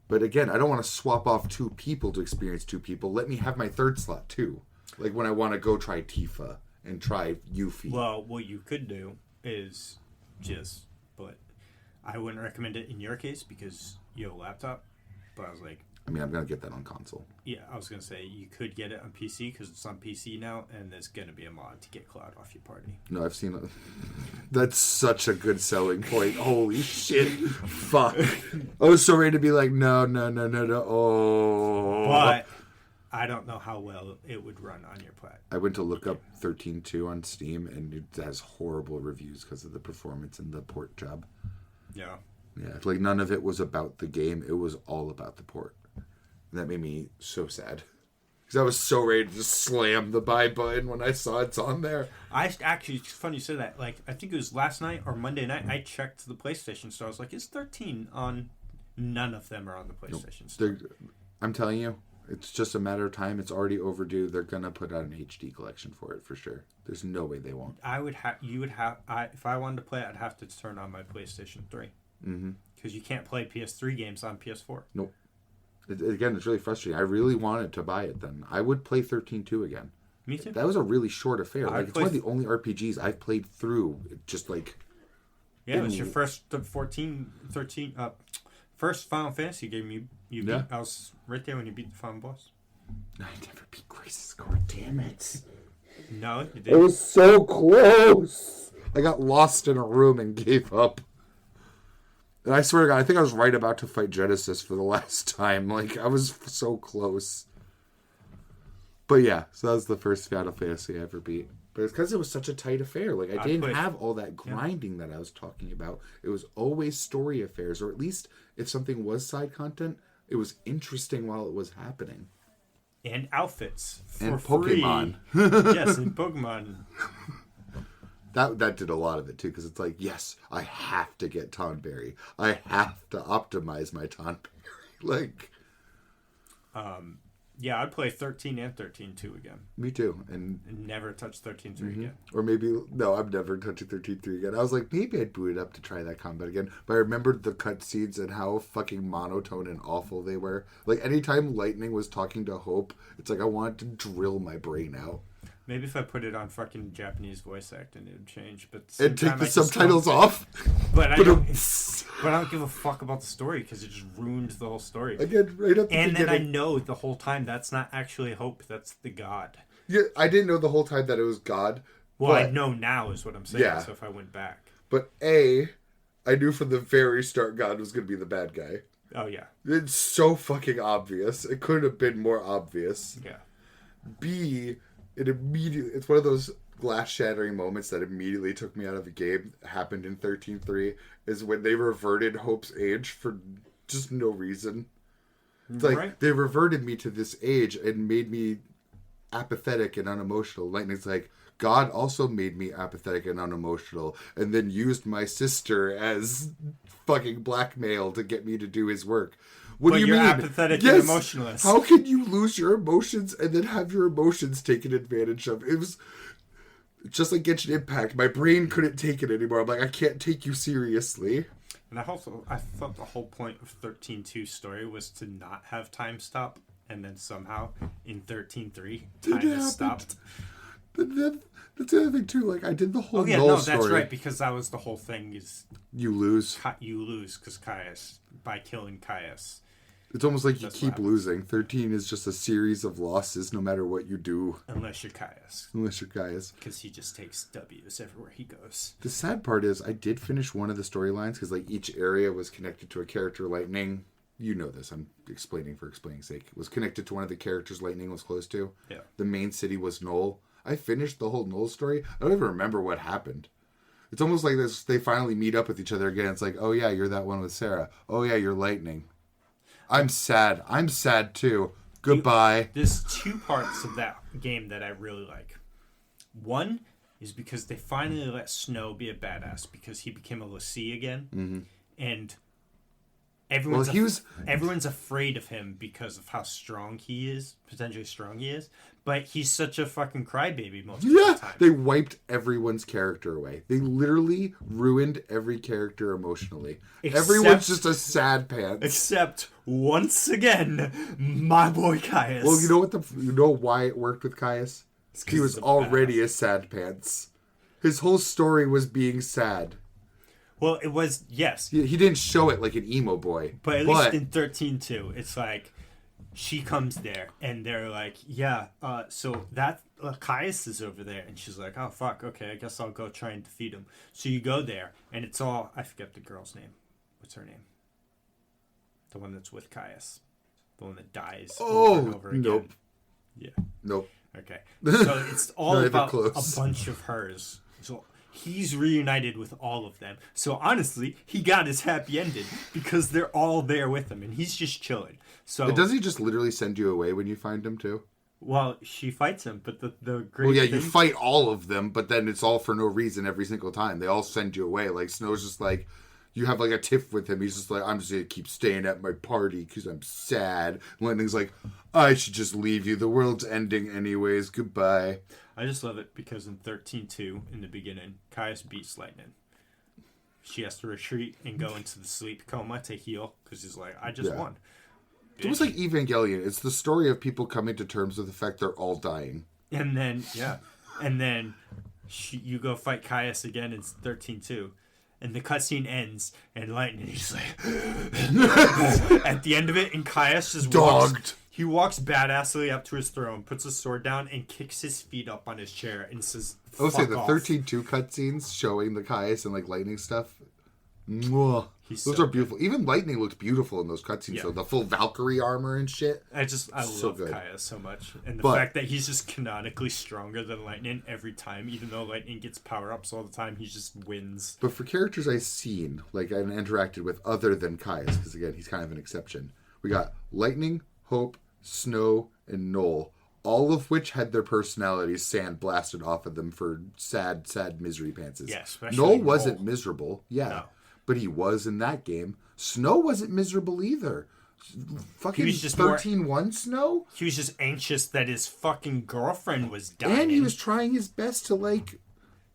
Speaker 1: But again, I don't want to swap off 2 people to experience 2 people. Let me have my 3rd slot too. Like when I want to go try Tifa and try Yuffie.
Speaker 2: Well, what you could do is but I wouldn't recommend it in your case because you have a laptop. But I was like,
Speaker 1: I'm going to get that on console.
Speaker 2: Yeah, I was going to say you could get it on PC because it's on PC now, and there's going to be a mod to get Cloud off your party.
Speaker 1: No, I've seen it. That's such a good selling point. Holy shit. Fuck. I was so ready to be like, no. Oh.
Speaker 2: But I don't know how well it would run on your plat.
Speaker 1: I went to look up 13.2 on Steam, and it has horrible reviews because of the performance and the port job.
Speaker 2: Yeah.
Speaker 1: Yeah, like none of it was about the game. It was all about the port. And that made me so sad. Because I was so ready to just slam the buy button when I saw it's on there.
Speaker 2: I actually, it's funny you said that. Like, I think it was last night or Monday night, I checked the PlayStation store. I was like, is 13 on? None of them are on the PlayStation store.
Speaker 1: I'm telling you, it's just a matter of time. It's already overdue. They're going to put out an HD collection for it for sure. There's no way they won't.
Speaker 2: If I wanted to play it, I'd have to turn on my PlayStation 3.
Speaker 1: Mm-hmm.
Speaker 2: Because you can't play PS3 games on PS4.
Speaker 1: Nope. Again, it's really frustrating. I really wanted to buy it then. I would play 13.2 again.
Speaker 2: Me too.
Speaker 1: That was a really short affair. It's one of the only RPGs I've played through. Just like...
Speaker 2: Yeah, it was your first 13... First Final Fantasy game you beat.
Speaker 1: Yeah.
Speaker 2: I was right there when you beat the final boss.
Speaker 1: I never beat Grace's Court. Damn it.
Speaker 2: No, you didn't.
Speaker 1: It was so close. I got lost in a room and gave up. And I swear to God, I think I was right about to fight Genesis for the last time. Like, I was so close. But yeah, so that was the first Final Fantasy I ever beat. But it's because it was such a tight affair. Like, I didn't have all that grinding that I was talking about. It was always story affairs, or at least if something was side content, it was interesting while it was happening.
Speaker 2: And outfits for
Speaker 1: and
Speaker 2: free.
Speaker 1: Pokemon.
Speaker 2: Yes, and Pokemon.
Speaker 1: That did a lot of it, too, because it's like, yes, I have to get Tonberry. I have to optimize my Tonberry. Like...
Speaker 2: Yeah, I'd play 13 and 13.2 again.
Speaker 1: Me too. And
Speaker 2: never touch 13.3 again.
Speaker 1: Or maybe, no, I'm never touching 13.3 again. I was like, maybe I'd boot it up to try that combat again. But I remembered the cutscenes and how fucking monotone and awful they were. Like, anytime Lightning was talking to Hope, it's like I wanted to drill my brain out.
Speaker 2: Maybe if I put it on fucking Japanese voice acting, it would change. But
Speaker 1: and take the subtitles off.
Speaker 2: But I don't give a fuck about the story because it just ruins the whole story.
Speaker 1: Again, right at the beginning.
Speaker 2: And then I know the whole time that's not actually Hope. That's the god.
Speaker 1: Yeah, I didn't know the whole time that it was God.
Speaker 2: Well, I know now is what I'm saying.
Speaker 1: Yeah.
Speaker 2: So if I went back.
Speaker 1: But I knew from the very start God was going to be the bad guy.
Speaker 2: Oh, yeah.
Speaker 1: It's so fucking obvious. It couldn't have been more obvious.
Speaker 2: Yeah.
Speaker 1: B... It's one of those glass shattering moments that immediately took me out of the game. Happened in 13.3 is when they reverted Hope's age for just no reason. It's like they reverted me to this age and made me apathetic and unemotional. Lightning's like, God also made me apathetic and unemotional and then used my sister as fucking blackmail to get me to do his work. What do you mean?
Speaker 2: Apathetic and emotionless.
Speaker 1: How can you lose your emotions and then have your emotions taken advantage of? It was just like Genshin Impact. My brain couldn't take it anymore. I'm like, I can't take you seriously.
Speaker 2: And I thought the whole point of 13.2's story was to not have time stop, and then somehow in 13.3 time has stopped.
Speaker 1: But then that's the other thing too. Like I did the whole
Speaker 2: that's
Speaker 1: story.
Speaker 2: right, because that was the whole thing. Is
Speaker 1: you lose
Speaker 2: because Caius, by killing Caius.
Speaker 1: It's almost like you keep losing. 13 is just a series of losses no matter what you do.
Speaker 2: Unless you're Caius. Because he just takes W's everywhere he goes.
Speaker 1: The sad part is I did finish one of the storylines because like each area was connected to a character. Lightning, you know this, I'm explaining for explaining's sake, was connected to one of the characters Lightning was close to.
Speaker 2: Yeah.
Speaker 1: The main city was Null. I finished the whole Null story. I don't even remember what happened. It's almost like this. They finally meet up with each other again. It's like, oh yeah, you're that one with Sarah. Oh yeah, you're Lightning. I'm sad. I'm sad too. Goodbye.
Speaker 2: There's two parts of that game that I really like. One is because they finally let Snow be a badass because he became a Lassie again. Mm-hmm. And everyone's afraid of him because of how strong he is, potentially strong he is. But he's such a fucking crybaby most of the time.
Speaker 1: They wiped everyone's character away. They literally ruined every character emotionally. Everyone's just a sad pants.
Speaker 2: Except once again, my boy Caius.
Speaker 1: Well, you know why it worked with Caius? He was already a sad pants. His whole story was being sad.
Speaker 2: Well, it was, yes.
Speaker 1: He didn't show it like an emo boy.
Speaker 2: But at least in 13.2, it's like, she comes there, and they're like, yeah, so that Caius is over there. And she's like, oh, fuck, okay, I guess I'll go try and defeat him. So you go there, and it's all, I forget the girl's name. What's her name? The one that's with Caius. The one that dies over and over again.
Speaker 1: Nope.
Speaker 2: Yeah.
Speaker 1: Nope.
Speaker 2: Okay. So it's all
Speaker 1: Not even
Speaker 2: about
Speaker 1: close.
Speaker 2: a bunch of hers. So he's reunited with all of them. So honestly, he got his happy ending because they're all there with him, and he's just chilling. So
Speaker 1: Does he just literally send you away when you find him too?
Speaker 2: well, she fights him, but the great
Speaker 1: Well, yeah,
Speaker 2: thing,
Speaker 1: you fight all of them, but then it's all for no reason every single time. They all send you away. Like Snow's just like, you have like a tiff with him. He's just like, I'm just gonna keep staying at my party because I'm sad. Lightning's like, I should just leave you. The world's ending anyways. Goodbye.
Speaker 2: I just love it because in 13-2 in the beginning, Caius beats Lightning. She has to retreat and go into the sleep coma to heal because he's like, I just won.
Speaker 1: It was like Evangelion. It's the story of people coming to terms with the fact they're all dying.
Speaker 2: And then, you go fight Caius again in 13-2. And the cutscene ends, and Lightning is like... at the end of it, and Caius just
Speaker 1: Dogged.
Speaker 2: He walks badassly up to his throne, puts his sword down, and kicks his feet up on his chair and says,
Speaker 1: I would say the
Speaker 2: off.
Speaker 1: 13-2 cutscenes showing the Caius and like Lightning stuff. Mwah. Those are beautiful. Even Lightning looked beautiful in those cutscenes.
Speaker 2: Yeah.
Speaker 1: So the full Valkyrie armor and shit.
Speaker 2: I
Speaker 1: So
Speaker 2: love
Speaker 1: good.
Speaker 2: Caius so much. And the fact that he's just canonically stronger than Lightning every time, even though Lightning gets power-ups all the time, he just wins.
Speaker 1: But for characters I've seen, like and interacted with other than Caius, because again, he's kind of an exception. We got Lightning, Hope, Snow, and Noel, all of which had their personalities sandblasted off of them for sad, sad misery pantses.
Speaker 2: Yeah, especially
Speaker 1: Noel wasn't miserable,
Speaker 2: No.
Speaker 1: but he was in that game. Snow wasn't miserable either. Fucking
Speaker 2: was just
Speaker 1: 13-1 Snow?
Speaker 2: He was just anxious that his fucking girlfriend was dying.
Speaker 1: And he was trying his best to, like,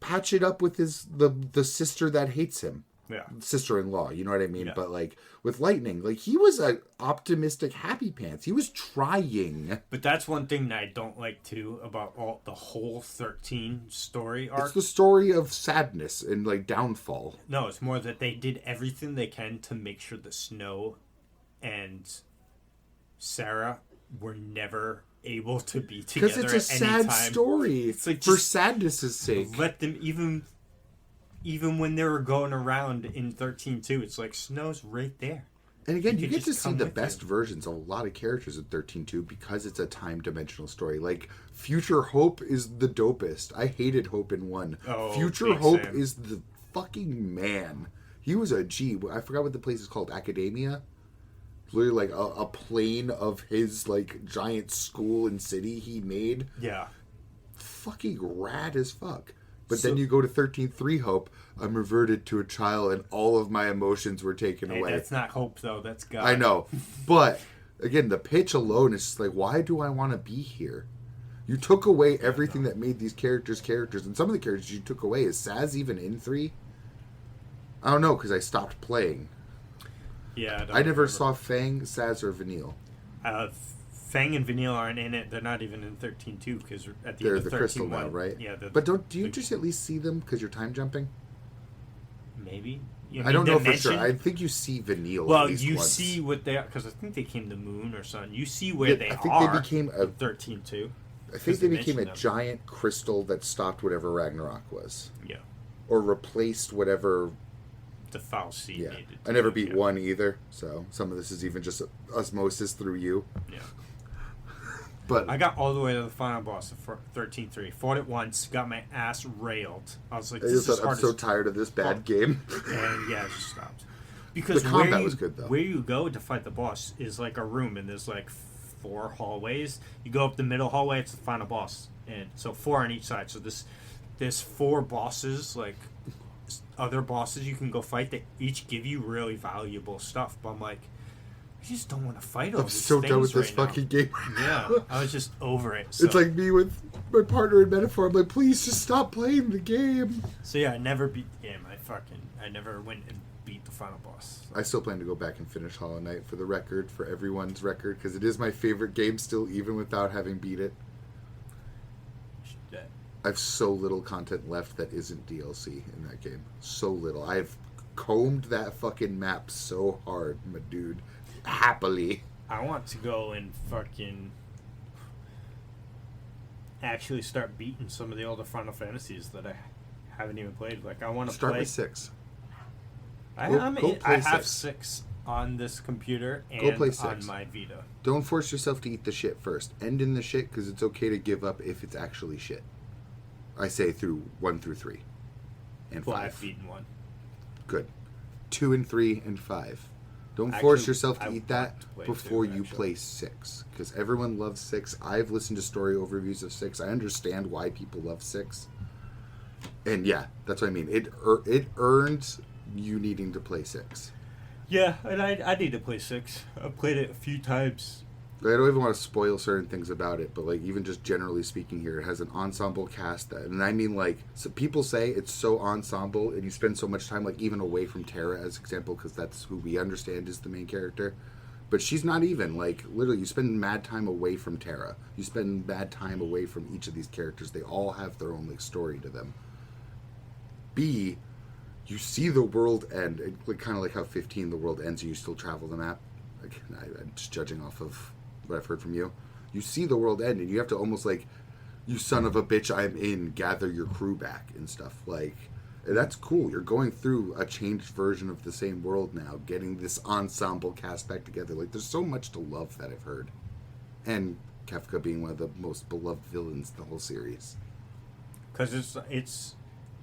Speaker 1: patch it up with the sister that hates him.
Speaker 2: Yeah.
Speaker 1: Sister-in-law, you know what I mean?
Speaker 2: Yeah.
Speaker 1: But, like, with Lightning, like, he was a optimistic happy pants. He was trying.
Speaker 2: But that's one thing that I don't like, too, about the whole 13 story arc.
Speaker 1: It's the story of sadness and, like, downfall.
Speaker 2: No, it's more that they did everything they can to make sure that Snow and Sarah were never able to be together
Speaker 1: Because it's a
Speaker 2: at any
Speaker 1: sad
Speaker 2: time.
Speaker 1: story.
Speaker 2: It's like
Speaker 1: for
Speaker 2: just
Speaker 1: sadness' sake.
Speaker 2: let them even when they were going around in 13-2, it's like Snow's right there.
Speaker 1: And again, you
Speaker 2: could
Speaker 1: get to
Speaker 2: just
Speaker 1: see
Speaker 2: come
Speaker 1: the
Speaker 2: with
Speaker 1: best
Speaker 2: you.
Speaker 1: versions of a lot of characters in 13-2 because it's a time-dimensional story. Like, Future Hope is the dopest. I hated Hope in 1.
Speaker 2: Oh,
Speaker 1: Future
Speaker 2: big
Speaker 1: Hope
Speaker 2: Sam.
Speaker 1: is the fucking man. He was a G. I forgot what the place is called. Academia? Literally, like, a plane of his, like, giant school and city he made.
Speaker 2: Yeah.
Speaker 1: Fucking rad as fuck. But then you go to 13-3 Hope. I'm reverted to a child and all of my emotions were taken away.
Speaker 2: That's not Hope, though. That's God.
Speaker 1: I know. But, again, the pitch alone is just like, why do I want to be here? You took away everything that made these characters. And some of the characters you took away. Is Saz even in 3? I don't know, because I stopped playing.
Speaker 2: Yeah.
Speaker 1: I never saw Fang, Saz, or Vanille.
Speaker 2: Fang and Vanille aren't in it. They're not even in 13-2 because at the
Speaker 1: They're
Speaker 2: end of
Speaker 1: the crystal
Speaker 2: 13-1,
Speaker 1: now, right?
Speaker 2: Yeah.
Speaker 1: But do you just at least see them because you're time jumping?
Speaker 2: Maybe.
Speaker 1: I don't know for sure. I think you see Vanille.
Speaker 2: Well,
Speaker 1: at least
Speaker 2: you
Speaker 1: once.
Speaker 2: see what they are because I think they came to Moon or something. You see where they
Speaker 1: I think
Speaker 2: are.
Speaker 1: they became a.
Speaker 2: 13-2.
Speaker 1: I think they became a
Speaker 2: mentioned them.
Speaker 1: giant crystal that stopped whatever Ragnarok was,
Speaker 2: Yeah.
Speaker 1: or replaced whatever.
Speaker 2: The foul seed.
Speaker 1: Yeah,
Speaker 2: needed
Speaker 1: I never
Speaker 2: to-
Speaker 1: beat
Speaker 2: yeah.
Speaker 1: one either. So some of this is even just osmosis through you.
Speaker 2: Yeah.
Speaker 1: But
Speaker 2: I got all the way to the final boss of 13-3. Fought it once, got my ass railed. I was like,
Speaker 1: I
Speaker 2: this
Speaker 1: just
Speaker 2: is
Speaker 1: thought, I'm
Speaker 2: hard
Speaker 1: so
Speaker 2: as
Speaker 1: tired of this bad game.
Speaker 2: And yeah, it just stopped. Because
Speaker 1: The combat
Speaker 2: where you,
Speaker 1: was good, though.
Speaker 2: Where you go to fight the boss is like a room, and there's like 4 hallways. You go up the middle hallway, it's the final boss, and so 4 on each side. So there's 4 bosses, like other bosses you can go fight that each give you really valuable stuff. But I'm like, I just don't want to fight all
Speaker 1: I'm
Speaker 2: these
Speaker 1: so done with
Speaker 2: things
Speaker 1: this
Speaker 2: right
Speaker 1: fucking game.
Speaker 2: now. Yeah, I was just over it. So,
Speaker 1: It's like me with my partner in Metaphor. I'm like, please just stop playing the game.
Speaker 2: so yeah, I never beat the game. I never went and beat the final boss.
Speaker 1: I still plan to go back and finish Hollow Knight for the record, for everyone's record, because it is my favorite game still, even without having beat it. I have so little content left that isn't DLC in that game. So little. I've combed that fucking map so hard, my dude. Happily.
Speaker 2: I want to go and fucking actually start beating some of the older Final Fantasies that I haven't even played. Like I want to
Speaker 1: Start
Speaker 2: play.
Speaker 1: with 6.
Speaker 2: I
Speaker 1: Go
Speaker 2: have
Speaker 1: play
Speaker 2: I have
Speaker 1: 6.
Speaker 2: 6 on this computer
Speaker 1: Go
Speaker 2: and
Speaker 1: play
Speaker 2: on
Speaker 1: 6.
Speaker 2: my Vita.
Speaker 1: Don't force yourself to eat the shit first. End in the shit because it's okay to give up if it's actually shit. I say through 1 through 3 and 5.
Speaker 2: Well, I've beaten 1.
Speaker 1: Good. 2 and 3 and 5. Don't
Speaker 2: Actually,
Speaker 1: force yourself to
Speaker 2: I
Speaker 1: eat that
Speaker 2: want to play
Speaker 1: before
Speaker 2: 2,
Speaker 1: you
Speaker 2: actually.
Speaker 1: play 6. Because everyone loves 6. I've listened to story overviews of 6. I understand why people love 6. And yeah, that's what I mean. It earns you needing to play 6.
Speaker 2: Yeah, and I need to play 6. I've played it a few times.
Speaker 1: I don't even want to spoil certain things about it, but like even just generally speaking here, it has an ensemble cast that, and I mean like, so people say it's so ensemble and you spend so much time like even away from Tara as example, because that's who we understand is the main character. But she's not even, like, literally you spend mad time away from Tara. You spend mad time away from each of these characters. They all have their own like story to them. B, you see the world end, like kind of like how 15 the world ends and you still travel the map. Like, I'm just judging off of what I've heard from you. You see the world end and you have to almost like, you son of a bitch, I'm in, gather your crew back and stuff. Like, that's cool. You're going through a changed version of the same world now, getting this ensemble cast back together. Like, there's so much to love that I've heard. And Kefka being one of the most beloved villains in the whole series.
Speaker 2: Because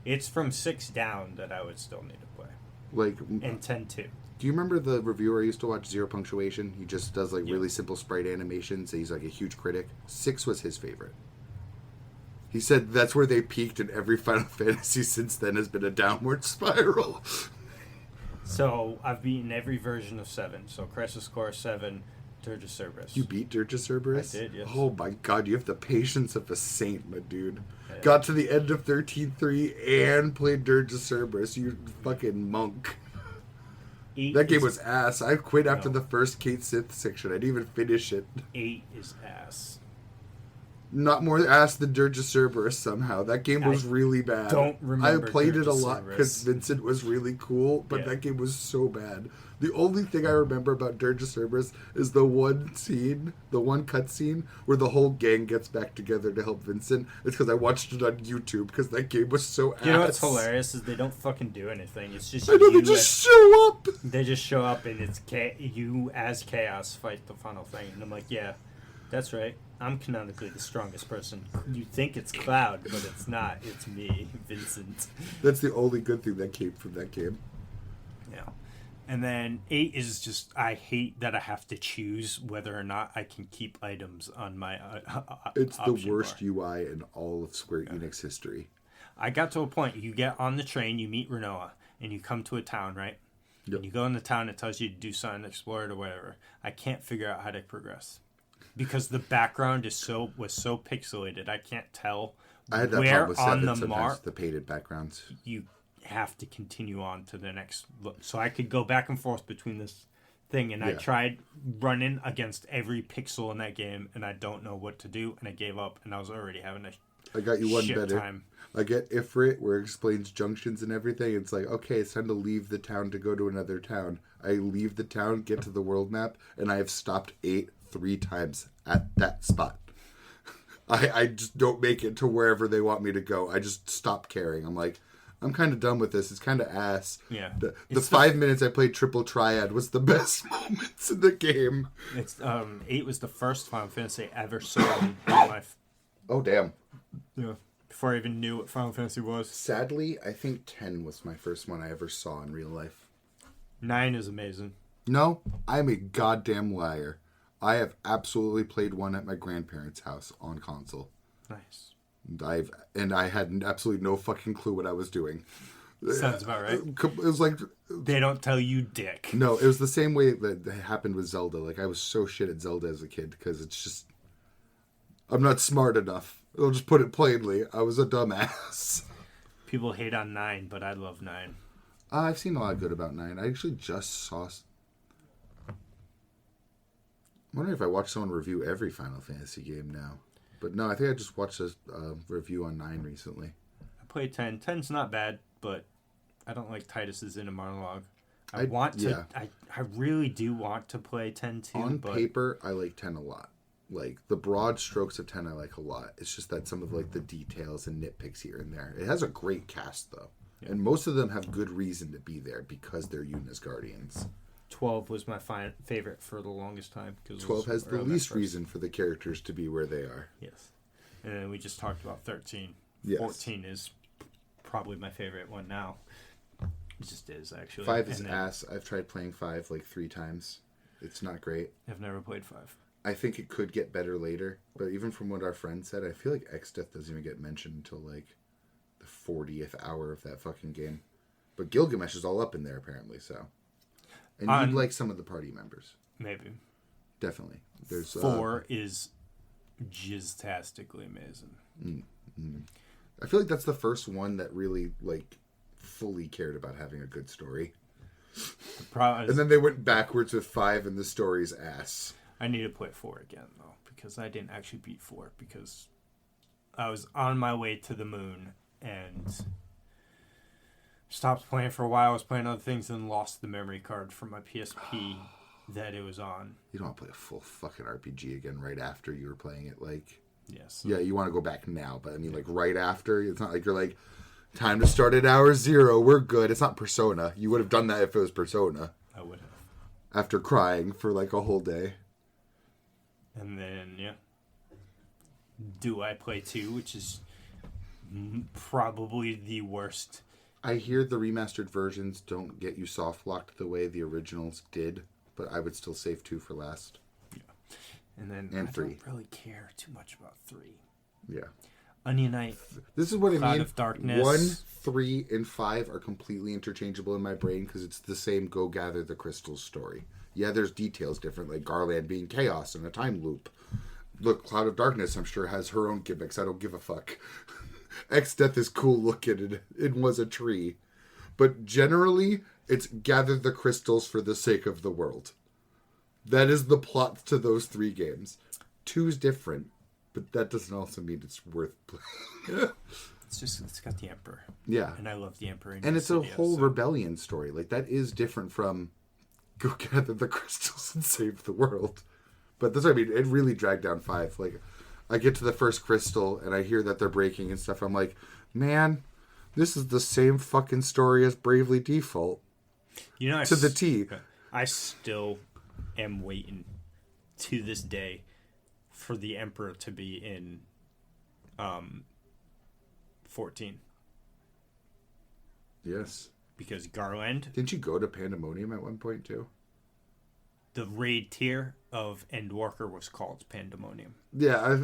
Speaker 2: it's from 6 down that I would still need to play.
Speaker 1: Like,
Speaker 2: And 10 too.
Speaker 1: do you remember the reviewer I used to watch, Zero Punctuation? He just does like really simple sprite animations. He's like a huge critic. 6 was his favorite. He said that's where they peaked, and every Final Fantasy since then has been a downward spiral.
Speaker 2: So I've beaten every version of 7. So Crisis Core 7, Dirge of Cerberus.
Speaker 1: You beat Dirge of Cerberus?
Speaker 2: I did, yes.
Speaker 1: Oh my god, you have the patience of a saint, my dude.
Speaker 2: Yeah.
Speaker 1: Got to the end of 13.3 and played Dirge of Cerberus. You fucking monk.
Speaker 2: 8
Speaker 1: That game
Speaker 2: is-
Speaker 1: was ass. I quit after
Speaker 2: No.
Speaker 1: the first Kate Sith section. I didn't even finish it.
Speaker 2: 8 is ass.
Speaker 1: Not more ass than Dirge of Cerberus somehow. That game was really bad.
Speaker 2: don't remember
Speaker 1: I played
Speaker 2: Dirge
Speaker 1: it a
Speaker 2: of
Speaker 1: lot because
Speaker 2: Cerberus.
Speaker 1: Vincent was really cool, but
Speaker 2: Yeah.
Speaker 1: that game was so bad. The only thing I remember about Dirge of Cerberus is the one scene, the one cutscene where the whole gang gets back together to help Vincent. It's because I watched it on YouTube because that game was so ass.
Speaker 2: You know what's hilarious is they don't fucking do anything. It's just
Speaker 1: I know, they
Speaker 2: you
Speaker 1: just show up.
Speaker 2: they just show up and it's you as Chaos fight the final thing. And I'm like, yeah, that's right. I'm canonically the strongest person. You think it's Cloud, but it's not. It's me, Vincent.
Speaker 1: That's the only good thing that came from that game.
Speaker 2: Yeah. And then 8 is just, I hate that I have to choose whether or not I can keep items on my
Speaker 1: It's the
Speaker 2: option
Speaker 1: worst
Speaker 2: bar.
Speaker 1: UI in all of Square Enix history.
Speaker 2: I got to a point, you get on the train, you meet Renoa, and you come to a town, right?
Speaker 1: Yep.
Speaker 2: And you go in the town, it tells you to do something, explore it or whatever. I can't figure out how to progress. Because the background was so pixelated, I can't tell
Speaker 1: I had that
Speaker 2: where
Speaker 1: problem with
Speaker 2: on
Speaker 1: 7
Speaker 2: the
Speaker 1: sometimes,
Speaker 2: mark
Speaker 1: the painted backgrounds.
Speaker 2: you have to continue on to the next look. So I could go back and forth between this thing, and I
Speaker 1: Yeah.
Speaker 2: tried running against every pixel in that game, and I don't know what to do, and I gave up, and I was already having a
Speaker 1: I got you one
Speaker 2: shit
Speaker 1: better.
Speaker 2: time.
Speaker 1: I get Ifrit, where it explains junctions and everything. It's like, okay, it's time to leave the town to go to another town. I leave the town, get to the world map, and I have stopped 8 3 times at that spot. I just don't make it to wherever they want me to go. I just stop caring. I'm like, I'm kind of done with this. It's kind of ass.
Speaker 2: Yeah.
Speaker 1: The
Speaker 2: It's
Speaker 1: 5 minutes I played Triple Triad was the best moments in the game.
Speaker 2: It's 8 was the first Final Fantasy I ever saw in my life.
Speaker 1: Oh, damn.
Speaker 2: Yeah. Before I even knew what Final Fantasy was.
Speaker 1: Sadly, I think 10 was my first one I ever saw in real life.
Speaker 2: 9 is amazing.
Speaker 1: No, I'm a goddamn liar. I have absolutely played one at my grandparents' house on console.
Speaker 2: Nice.
Speaker 1: I had absolutely no fucking clue what I was doing.
Speaker 2: Sounds about right.
Speaker 1: It was like,
Speaker 2: They don't tell you dick.
Speaker 1: no, it was the same way that happened with Zelda. Like, I was so shit at Zelda as a kid because it's just, I'm not smart enough. I'll just put it plainly. I was a dumbass.
Speaker 2: People hate on 9, but I love 9.
Speaker 1: I've seen a lot good about 9. I actually just saw. I'm wondering if I watched someone review every Final Fantasy game now. But no, I think I just watched a review on 9 recently.
Speaker 2: I played 10. 10's not bad, but I don't like Titus's inner monologue. I really do want to play 10 too.
Speaker 1: On
Speaker 2: but
Speaker 1: paper, I like 10 a lot. Like, the broad strokes of 10 I like a lot. It's just that some of like the details and nitpicks here and there. It has a great cast though. Yeah. And most of them have good reason to be there because they're Yuna's guardians.
Speaker 2: 12 was my favorite for the longest time.
Speaker 1: 12 has the least reason for the characters to be where they are.
Speaker 2: Yes. And then we just talked about 13.
Speaker 1: Yes.
Speaker 2: 14 is probably my favorite one now. It just is, actually.
Speaker 1: 5 is ass. I've tried playing 5 like 3 times. It's not great.
Speaker 2: I've never played 5.
Speaker 1: I think it could get better later. But even from what our friend said, I feel like X-Death doesn't even get mentioned until like the 40th hour of that fucking game. But Gilgamesh is all up in there, apparently, so. And you'd like some of the party members.
Speaker 2: Maybe.
Speaker 1: Definitely. There's
Speaker 2: 4 is jizztastically amazing.
Speaker 1: I feel like that's the first one that really, like, fully cared about having a good story. And then they went backwards with 5 and the story's ass.
Speaker 2: I need to play 4 again, though, because I didn't actually beat 4, because I was on my way to the moon and stopped playing for a while. I was playing other things and lost the memory card from my PSP that it was on.
Speaker 1: You don't want to play a full fucking RPG again right after you were playing it, like...
Speaker 2: Yes.
Speaker 1: Yeah, you want to go back now, but I mean, like, right after. It's not like you're like, time to start at hour 0, we're good. It's not Persona. You would have done that if it was Persona.
Speaker 2: I would have.
Speaker 1: After crying for, like, a whole day.
Speaker 2: And then, yeah. Do I play 2, which is probably the worst.
Speaker 1: I hear the remastered versions don't get you soft locked the way the originals did, but I would still save 2 for last.
Speaker 2: Yeah. And then
Speaker 1: and
Speaker 2: I
Speaker 1: 3.
Speaker 2: don't really care too much about 3.
Speaker 1: Yeah.
Speaker 2: Onion Knight.
Speaker 1: This is what
Speaker 2: Cloud
Speaker 1: I mean.
Speaker 2: of Darkness.
Speaker 1: 1, 3, and 5 are completely interchangeable in my brain because it's the same Go Gather the Crystals story. Yeah, there's details different, like Garland being chaos and a time loop. Look, Cloud of Darkness, I'm sure, has her own gimmicks. I don't give a fuck. X-Death is cool looking. It was a tree. But generally, it's gather the crystals for the sake of the world. That is the plot to those 3 games. 2's different, but that doesn't also mean it's worth playing.
Speaker 2: It's got the Emperor.
Speaker 1: Yeah.
Speaker 2: And I love the Emperor.
Speaker 1: And it's a whole rebellion story. Like, that is different from go gather the crystals and save the world. But that's what I mean. It really dragged down 5. Like, I get to the first crystal and I hear that they're breaking and stuff. I'm like, man, this is the same fucking story as Bravely Default.
Speaker 2: You know,
Speaker 1: to the T.
Speaker 2: I still am waiting to this day for the Emperor to be in 14.
Speaker 1: Yes.
Speaker 2: Because Garland...
Speaker 1: Didn't you go to Pandemonium at one point, too?
Speaker 2: The raid tier of Endwalker was called Pandemonium.
Speaker 1: Yeah,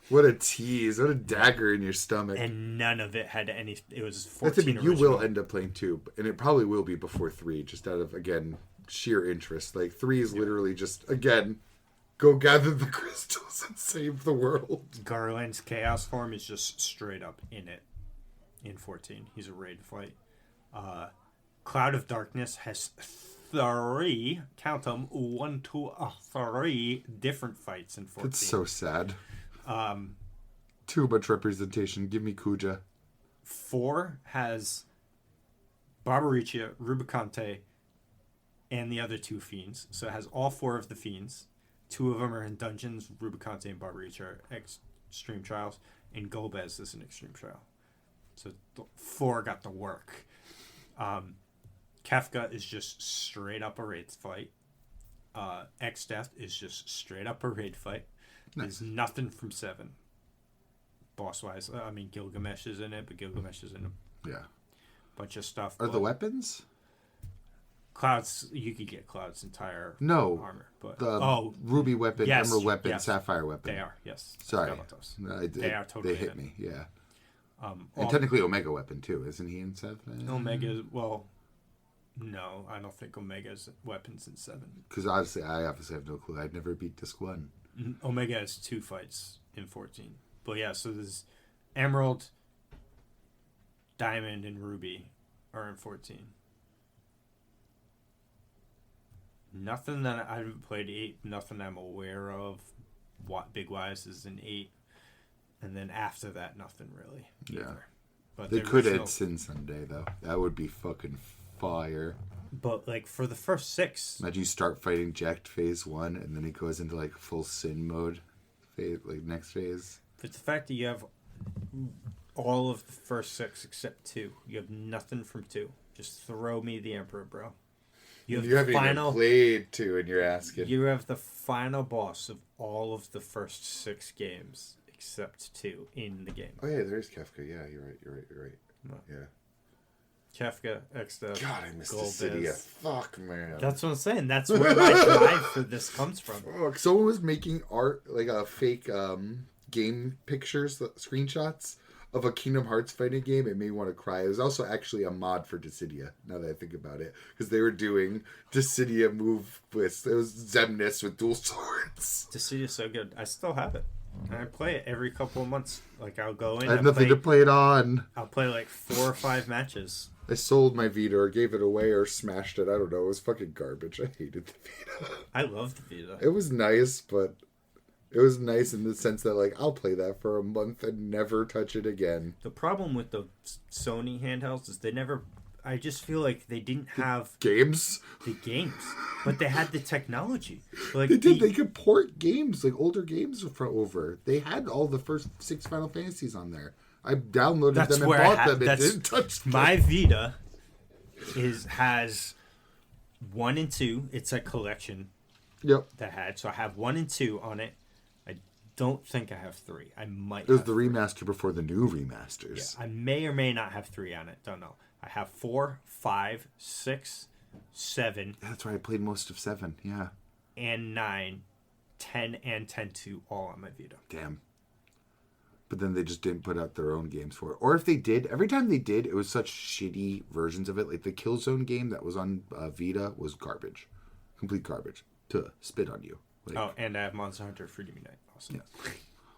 Speaker 1: what a tease. What a dagger in your stomach.
Speaker 2: And none of it had any... It was 14
Speaker 1: That's, I mean,
Speaker 2: original.
Speaker 1: you will end up playing 2, and it probably will be before 3, just out of, again, sheer interest. Like, 3 is literally just, again, go gather the crystals and save the world.
Speaker 2: Garland's Chaos form is just straight up in it. In 14. He's a raid fight. Cloud of Darkness has 3, count them, 1, 2, 3 different fights in 14.
Speaker 1: That's so sad. Too much representation. Give me Kuja.
Speaker 2: 4 has Barbaricia, Rubicante, and the other 2 fiends. So it has all 4 of the fiends. 2 of them are in dungeons. Rubicante and Barbaricia are extreme trials, and Golbez is an extreme trial. So 4 got the work. Kefka is just straight up a raid fight. X-Death is just straight up a raid fight. Nice. There's nothing from 7. Boss-wise. I mean, Gilgamesh is in it, but Gilgamesh is in a bunch of stuff.
Speaker 1: Are the weapons?
Speaker 2: Cloud's... You could get Cloud's entire armor. But,
Speaker 1: the ruby weapon, emerald weapon, sapphire weapon.
Speaker 2: They are, yes.
Speaker 1: Sorry.
Speaker 2: About those.
Speaker 1: They are totally They hit
Speaker 2: in.
Speaker 1: Me, yeah. And technically Omega weapon, too. Isn't he in 7?
Speaker 2: Omega, well... No, I don't think Omega's weapons in 7.
Speaker 1: Because honestly, I obviously have no clue. I've never beat Disc 1.
Speaker 2: Omega has 2 fights in 14. But yeah, so there's Emerald, Diamond, and Ruby are in 14. Nothing that I haven't played 8. Nothing I'm aware of. Big Wise is in 8. And then after that, nothing really. Either.
Speaker 1: Yeah.
Speaker 2: But
Speaker 1: they could add Sin Sunday, though. That would be fucking fire.
Speaker 2: But, like, for the first 6...
Speaker 1: Imagine you start fighting Jacked phase 1, and then he goes into, like, full Sin mode, next phase.
Speaker 2: But the fact that you have all of the first 6 except 2. You have nothing from 2. Just throw me the Emperor, bro. You have
Speaker 1: You
Speaker 2: the
Speaker 1: haven't
Speaker 2: final.
Speaker 1: even played 2 and you're asking.
Speaker 2: You have the final boss of all of the first 6 games, except 2 in the game.
Speaker 1: Oh yeah, there's Kefka. Yeah, you're right.
Speaker 2: What?
Speaker 1: Yeah.
Speaker 2: Kefka, Exta,
Speaker 1: God, I missed
Speaker 2: Gold
Speaker 1: Dissidia.
Speaker 2: is.
Speaker 1: Fuck, man.
Speaker 2: That's what I'm saying. That's where my drive for this comes from.
Speaker 1: Fuck. Someone was making art, like a fake game pictures, screenshots of a Kingdom Hearts fighting game. It made me want to cry. It was also actually a mod for Dissidia, now that I think about it. Because they were doing Dissidia move with, it was Xemnas with dual swords.
Speaker 2: Dissidia's so good. I still have it. And I play it every couple of months. Like, I'll go in.
Speaker 1: I have nothing to play it on.
Speaker 2: I'll play like 4 or 5 matches.
Speaker 1: I sold my Vita or gave it away or smashed it. I don't know. It was fucking garbage. I hated the Vita.
Speaker 2: I love the Vita.
Speaker 1: It was nice, but it was nice in the sense that, like, I'll play that for a month and never touch it again.
Speaker 2: The problem with the Sony handhelds is they never... I just feel like they didn't have
Speaker 1: Games?
Speaker 2: the games, but they had the technology. Like
Speaker 1: They did. They could port games, like older games over. They had all the first 6 Final Fantasies on there. I downloaded them and bought them and didn't touch them.
Speaker 2: My Vita has 1 and 2. It's a collection
Speaker 1: Yep.
Speaker 2: that had. So I have 1 and 2 on it. I don't think I have 3. I might
Speaker 1: It was
Speaker 2: have
Speaker 1: the
Speaker 2: 3.
Speaker 1: remaster before the new remasters.
Speaker 2: Yeah, I may or may not have 3 on it. Don't know. I have 4, 5, 6, 7,
Speaker 1: That's where I played most of 7. Yeah.
Speaker 2: and 9, 10, and 10-2 all on my Vita.
Speaker 1: Damn. But then they just didn't put out their own games for it. Or if they did, every time they did, it was such shitty versions of it. Like the Killzone game that was on Vita was garbage. Complete garbage. To spit on you. Like,
Speaker 2: Oh, and I have Monster Hunter Freedom Unite also.
Speaker 1: yeah.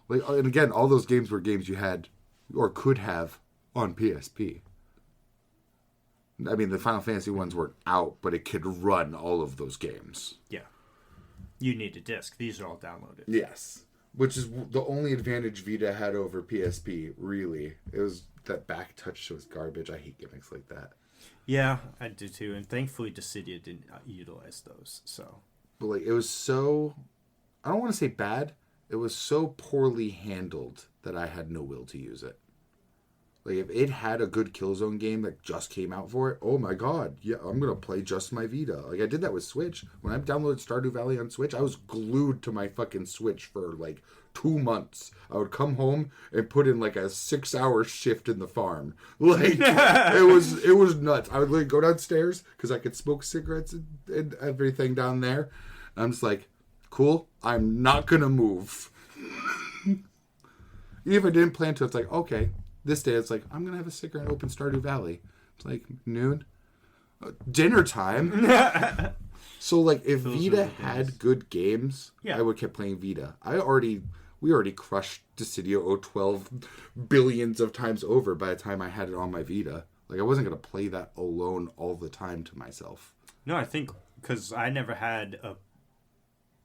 Speaker 1: Like, and again, all those games were games you had or could have on PSP. I mean, the Final Fantasy ones weren't out, but it could run all of those games.
Speaker 2: Yeah. You need a disc. These are all downloaded.
Speaker 1: Yes. Which is the only advantage Vita had over PSP, really. It was that back touch was garbage. I hate gimmicks like that.
Speaker 2: Yeah, I do too. And thankfully, Dissidia didn't utilize those. So,
Speaker 1: But like, it was so, I don't want to say bad. It was so poorly handled that I had no will to use it. Like, if it had a good Killzone game that just came out for it, oh my god, yeah, I'm going to play just my Vita. Like, I did that with Switch. When I downloaded Stardew Valley on Switch, I was glued to my fucking Switch for, like, 2 months. I would come home and put in, like, a 6-hour shift in the farm. Like, it was nuts. I would, like, go downstairs, because I could smoke cigarettes and everything down there. And I'm just like, cool, I'm not going to move. Even if I didn't plan to, it's like, okay. This day, it's like, I'm going to have a cigarette and open Stardew Valley. It's like noon. Dinner time. So, like, if Vita had good games,
Speaker 2: yeah.
Speaker 1: I would keep playing Vita. We already crushed Dissidia 012 billions of times over by the time I had it on my Vita. Like, I wasn't going to play that alone all the time to myself.
Speaker 2: No, I think, because I never had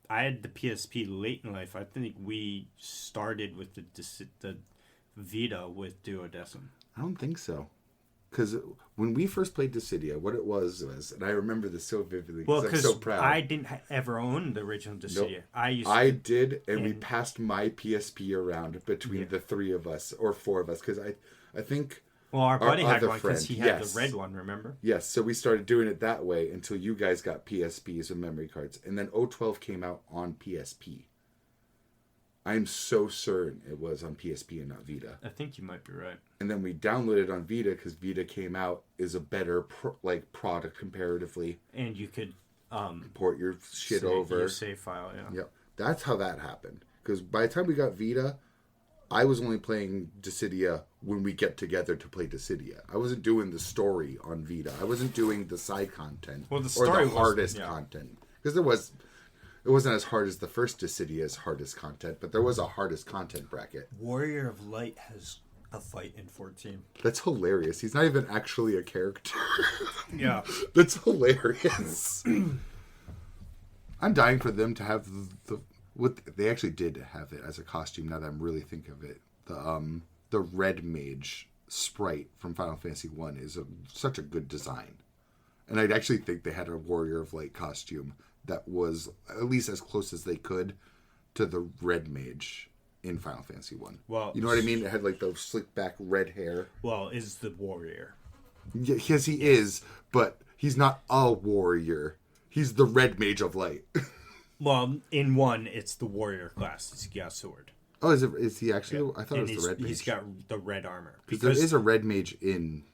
Speaker 2: I had the PSP late in life. I think we started with the Vita with Duodecim.
Speaker 1: I don't think so. Because when we first played Dissidia, what it was, and I remember this so vividly because I'm so proud.
Speaker 2: I didn't ever own the original Dissidia.
Speaker 1: Nope. I did, and we passed my PSP around between the 3 of us, or 4 of us, because I think...
Speaker 2: Well, our buddy had one because he had
Speaker 1: yes.
Speaker 2: the red one, remember?
Speaker 1: Yes, so we started doing it that way until you guys got PSPs and memory cards. And then 012 came out on PSP. I'm so certain it was on PSP and not Vita.
Speaker 2: I think you might be right.
Speaker 1: And then we downloaded it on Vita because Vita came out is a better product comparatively.
Speaker 2: And you could
Speaker 1: port your shit over.
Speaker 2: Your save file, yeah.
Speaker 1: Yep. That's how that happened. Because by the time we got Vita, I was only playing Dissidia when we get together to play Dissidia. I wasn't doing the story on Vita. I wasn't doing the side content or the hardest content. Because it wasn't as hard as the first Dissidia's hardest content, but there was a hardest content bracket.
Speaker 2: Warrior of Light has a fight in 14.
Speaker 1: That's hilarious. He's not even actually a character.
Speaker 2: Yeah.
Speaker 1: That's hilarious. I'm dying for them to have what they actually did have it as a costume. Now that I'm really thinking of it, the red mage sprite from Final Fantasy 1 is such a good design, and I'd actually think they had a Warrior of Light costume that was at least as close as they could to the red mage in Final Fantasy 1.
Speaker 2: Well,
Speaker 1: you know what I mean? It had like the slick back red hair.
Speaker 2: Well, is the warrior.
Speaker 1: Yes, he is, but He's not a warrior. He's the red mage of light.
Speaker 2: Well, in 1, it's the warrior class. He's got a sword.
Speaker 1: Oh, is he actually? I thought it was the red mage.
Speaker 2: He's got the red armor.
Speaker 1: Because there is a red mage in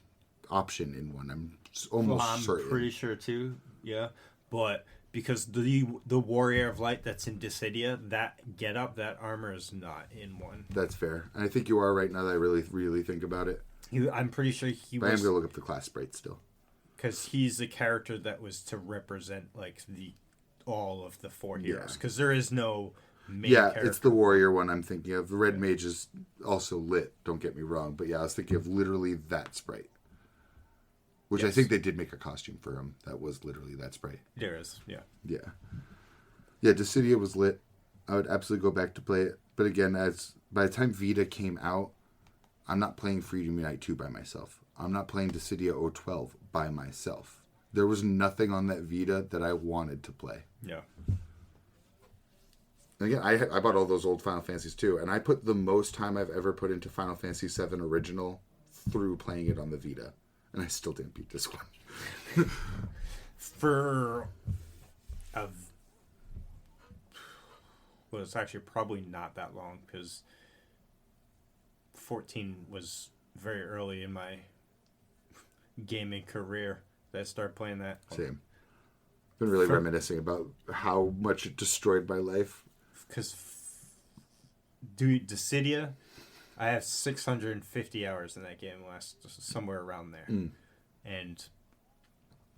Speaker 1: option in 1. I'm almost certain.
Speaker 2: I'm pretty sure too. Yeah, but because the warrior of light that's in Dissidia, that getup, that armor is not in 1.
Speaker 1: That's fair. And I think you are right now that I really think about it.
Speaker 2: I'm pretty sure he
Speaker 1: but
Speaker 2: was.
Speaker 1: I am gonna look up the class sprite still.
Speaker 2: Because he's the character that was to represent like all of the 4 heroes. Because there is no main character.
Speaker 1: It's the warrior one I'm thinking of. The red mage is also lit. Don't get me wrong, but yeah, I was thinking of literally that sprite. Which I think they did make a costume for him that was literally that sprite.
Speaker 2: There is, yeah.
Speaker 1: Yeah. Yeah, Dissidia was lit. I would absolutely go back to play it. But again, by the time Vita came out, I'm not playing Freedom Unite 2 by myself. I'm not playing Dissidia 012 by myself. There was nothing on that Vita that I wanted to play.
Speaker 2: Yeah.
Speaker 1: And again, I bought all those old Final Fantasies too, and I put the most time I've ever put into Final Fantasy VII Original through playing it on the Vita. And I still didn't beat this one.
Speaker 2: Well, it's actually probably not that long because 14 was very early in my gaming career that I started playing that.
Speaker 1: Same. Been really reminiscing about how much it destroyed my life.
Speaker 2: Because, dude, Dissidia, I have 650 hours in that game, somewhere around there. And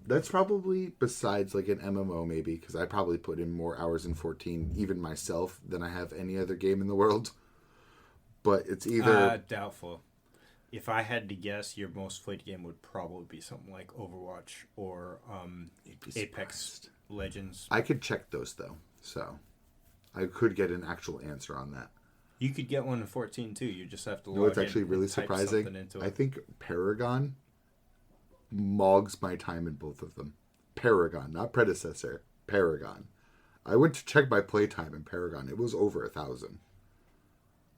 Speaker 1: that's probably, besides like an MMO maybe, because I probably put in more hours in 14, even myself, than I have any other game in the world. But it's either...
Speaker 2: doubtful. If I had to guess, your most played game would probably be something like Overwatch or Apex Legends.
Speaker 1: I could check those, though. So I could get an actual answer on that.
Speaker 2: You could get one in 14 too. You just have to.
Speaker 1: It's actually really surprising. I think Paragon mogs my time in both of them. Paragon, not predecessor. Paragon. I went to check my playtime in Paragon. It was over 1,000.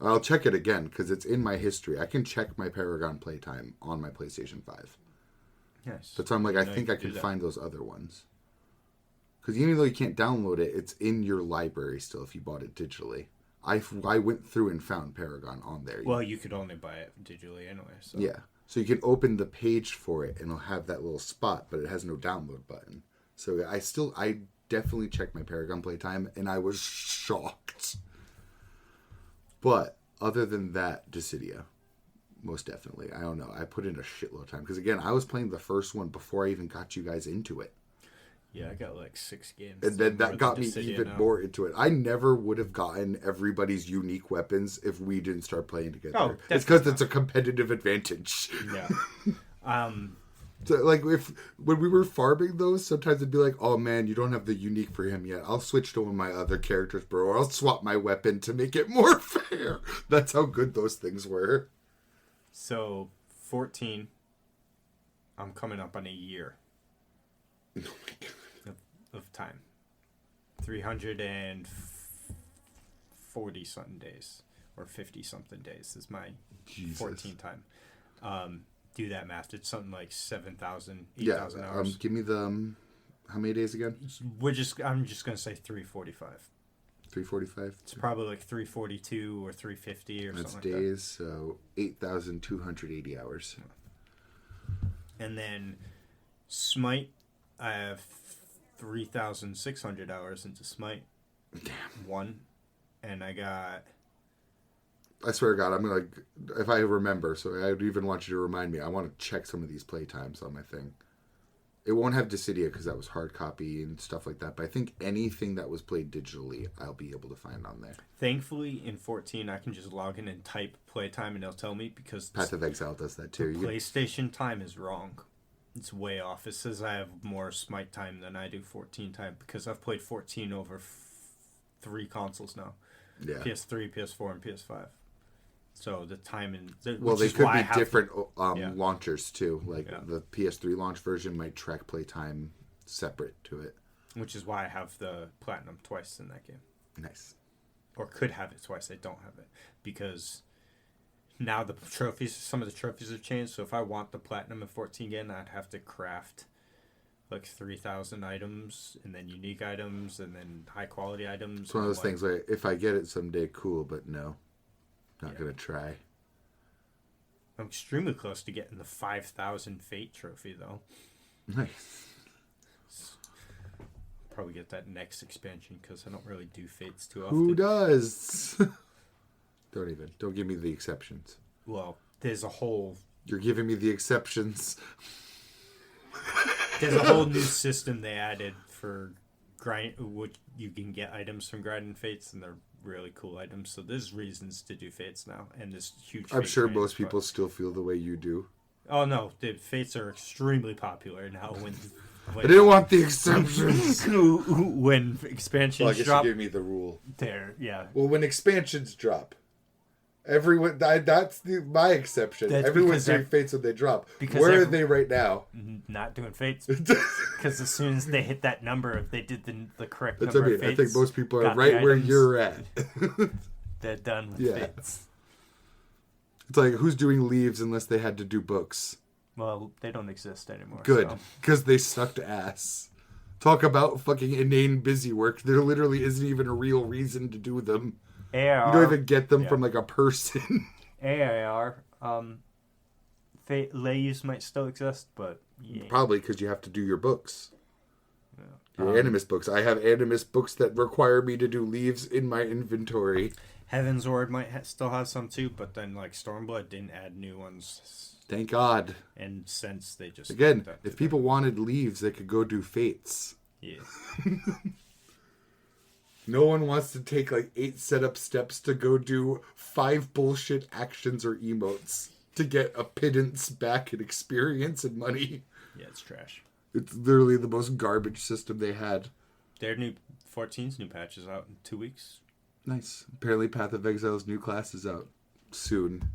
Speaker 1: I'll check it again because it's in my history. I can check my Paragon playtime on my PlayStation 5.
Speaker 2: Yes.
Speaker 1: But so I'm like, I think I can find those other ones. Because even though you can't download it, it's in your library still if you bought it digitally. I went through and found Paragon on there.
Speaker 2: Well, you could only buy it digitally anyway. So.
Speaker 1: Yeah. So you can open the page for it and it'll have that little spot, but it has no download button. So I definitely checked my Paragon playtime and I was shocked. But other than that, Dissidia, most definitely. I don't know. I put in a shitload of time. Because again, I was playing the first one before I even got you guys into it.
Speaker 2: Yeah, I got like 6 games.
Speaker 1: And then that got me even more into it. I never would have gotten everybody's unique weapons if we didn't start playing together.
Speaker 2: Oh,
Speaker 1: it's because it's a competitive advantage.
Speaker 2: Yeah.
Speaker 1: So, like, when we were farming those, sometimes it'd be like, oh man, you don't have the unique for him yet. I'll switch to one of my other characters, bro. Or I'll swap my weapon to make it more fair. That's how good those things were.
Speaker 2: So, 14, I'm coming up on a year.
Speaker 1: Oh my God.
Speaker 2: Of time. 340 something days or 50 something days is my 14 time. Do that math. It's something like 7,000, 8,000 hours.
Speaker 1: Give me the how many days again?
Speaker 2: I'm just gonna say 345.
Speaker 1: 345.
Speaker 2: It's probably like 342 or 350 or
Speaker 1: That's
Speaker 2: something
Speaker 1: days,
Speaker 2: like that.
Speaker 1: so 8,280 hours.
Speaker 2: And then Smite, I have 3,600 hours into Smite.
Speaker 1: Damn.
Speaker 2: 1. And I got...
Speaker 1: I swear to God, I'm going to... If I remember, so I would even want you to remind me. I want to check some of these playtimes on my thing. It won't have Dissidia because that was hard copy and stuff like that. But I think anything that was played digitally, I'll be able to find on there.
Speaker 2: Thankfully, in 14, I can just log in and type playtime and it'll tell me because...
Speaker 1: Path of Exile does that too.
Speaker 2: PlayStation time is wrong. It's way off. It says I have more Smite time than I do 14 time because I've played 14 over 3 consoles now.
Speaker 1: Yeah.
Speaker 2: PS3, PS4, and PS5. So the time and
Speaker 1: they could be different launchers too. Like the PS3 launch version might track playtime separate to it.
Speaker 2: Which is why I have the platinum twice in that game.
Speaker 1: Nice.
Speaker 2: Or could have it twice. I don't have it because now some of the trophies have changed. So if I want the platinum in 14 again, I'd have to craft like 3,000 items, and then unique items, and then high quality items.
Speaker 1: It's one of those things where if I get it someday, cool, but no. Not going to try.
Speaker 2: I'm extremely close to getting the 5,000 Fate trophy, though.
Speaker 1: Nice.
Speaker 2: Probably get that next expansion, because I don't really do Fates too often.
Speaker 1: Who does? Don't give me the exceptions.
Speaker 2: Well, there's a whole...
Speaker 1: You're giving me the exceptions.
Speaker 2: There's a whole new system they added for grind, which you can get items from grinding Fates, and they're really cool items. So there's reasons to do Fates now, and this huge.
Speaker 1: I'm sure most people still feel the way you do.
Speaker 2: Oh no, the Fates are extremely popular now. When
Speaker 1: I didn't want the exceptions.
Speaker 2: When expansions
Speaker 1: Well, I guess
Speaker 2: drop,
Speaker 1: you gave me the rule.
Speaker 2: there, yeah.
Speaker 1: Well, when expansions drop, everyone that's my exception.
Speaker 2: That's
Speaker 1: Everyone's doing Fates when they drop.
Speaker 2: Because
Speaker 1: where are they right now?
Speaker 2: Not doing Fates, because as soon as they hit that number, if they did the correct
Speaker 1: That's
Speaker 2: number
Speaker 1: what I
Speaker 2: of
Speaker 1: mean.
Speaker 2: Fates,
Speaker 1: I think most people are
Speaker 2: got
Speaker 1: right
Speaker 2: the
Speaker 1: where
Speaker 2: items,
Speaker 1: you're at.
Speaker 2: They're done with
Speaker 1: Yeah.
Speaker 2: Fates.
Speaker 1: It's like, who's doing leaves unless they had to do books?
Speaker 2: Well, they don't exist anymore.
Speaker 1: Good,
Speaker 2: So.
Speaker 1: because they sucked ass. Talk about fucking inane busy work. There literally isn't even a real reason to do them.
Speaker 2: AR,
Speaker 1: You don't even get them from like a person.
Speaker 2: AIR, Leaves might still exist, but yeah.
Speaker 1: Probably because you have to do your books.
Speaker 2: Yeah.
Speaker 1: Your animus books. I have animus books that require me to do leaves in my inventory.
Speaker 2: Heaven's Ward might still have some too, but then like Stormblood didn't add new ones.
Speaker 1: Thank God.
Speaker 2: And since they just
Speaker 1: Again, if people wanted leaves, they could go do fates.
Speaker 2: yeah.
Speaker 1: No one wants to take like 8 setup steps to go do 5 bullshit actions or emotes to get a pittance back in experience and money.
Speaker 2: Yeah, it's trash.
Speaker 1: It's literally the most garbage system they had.
Speaker 2: Their new 14's new patch is out in 2 weeks.
Speaker 1: Nice. Apparently Path of Exile's new class is out soon.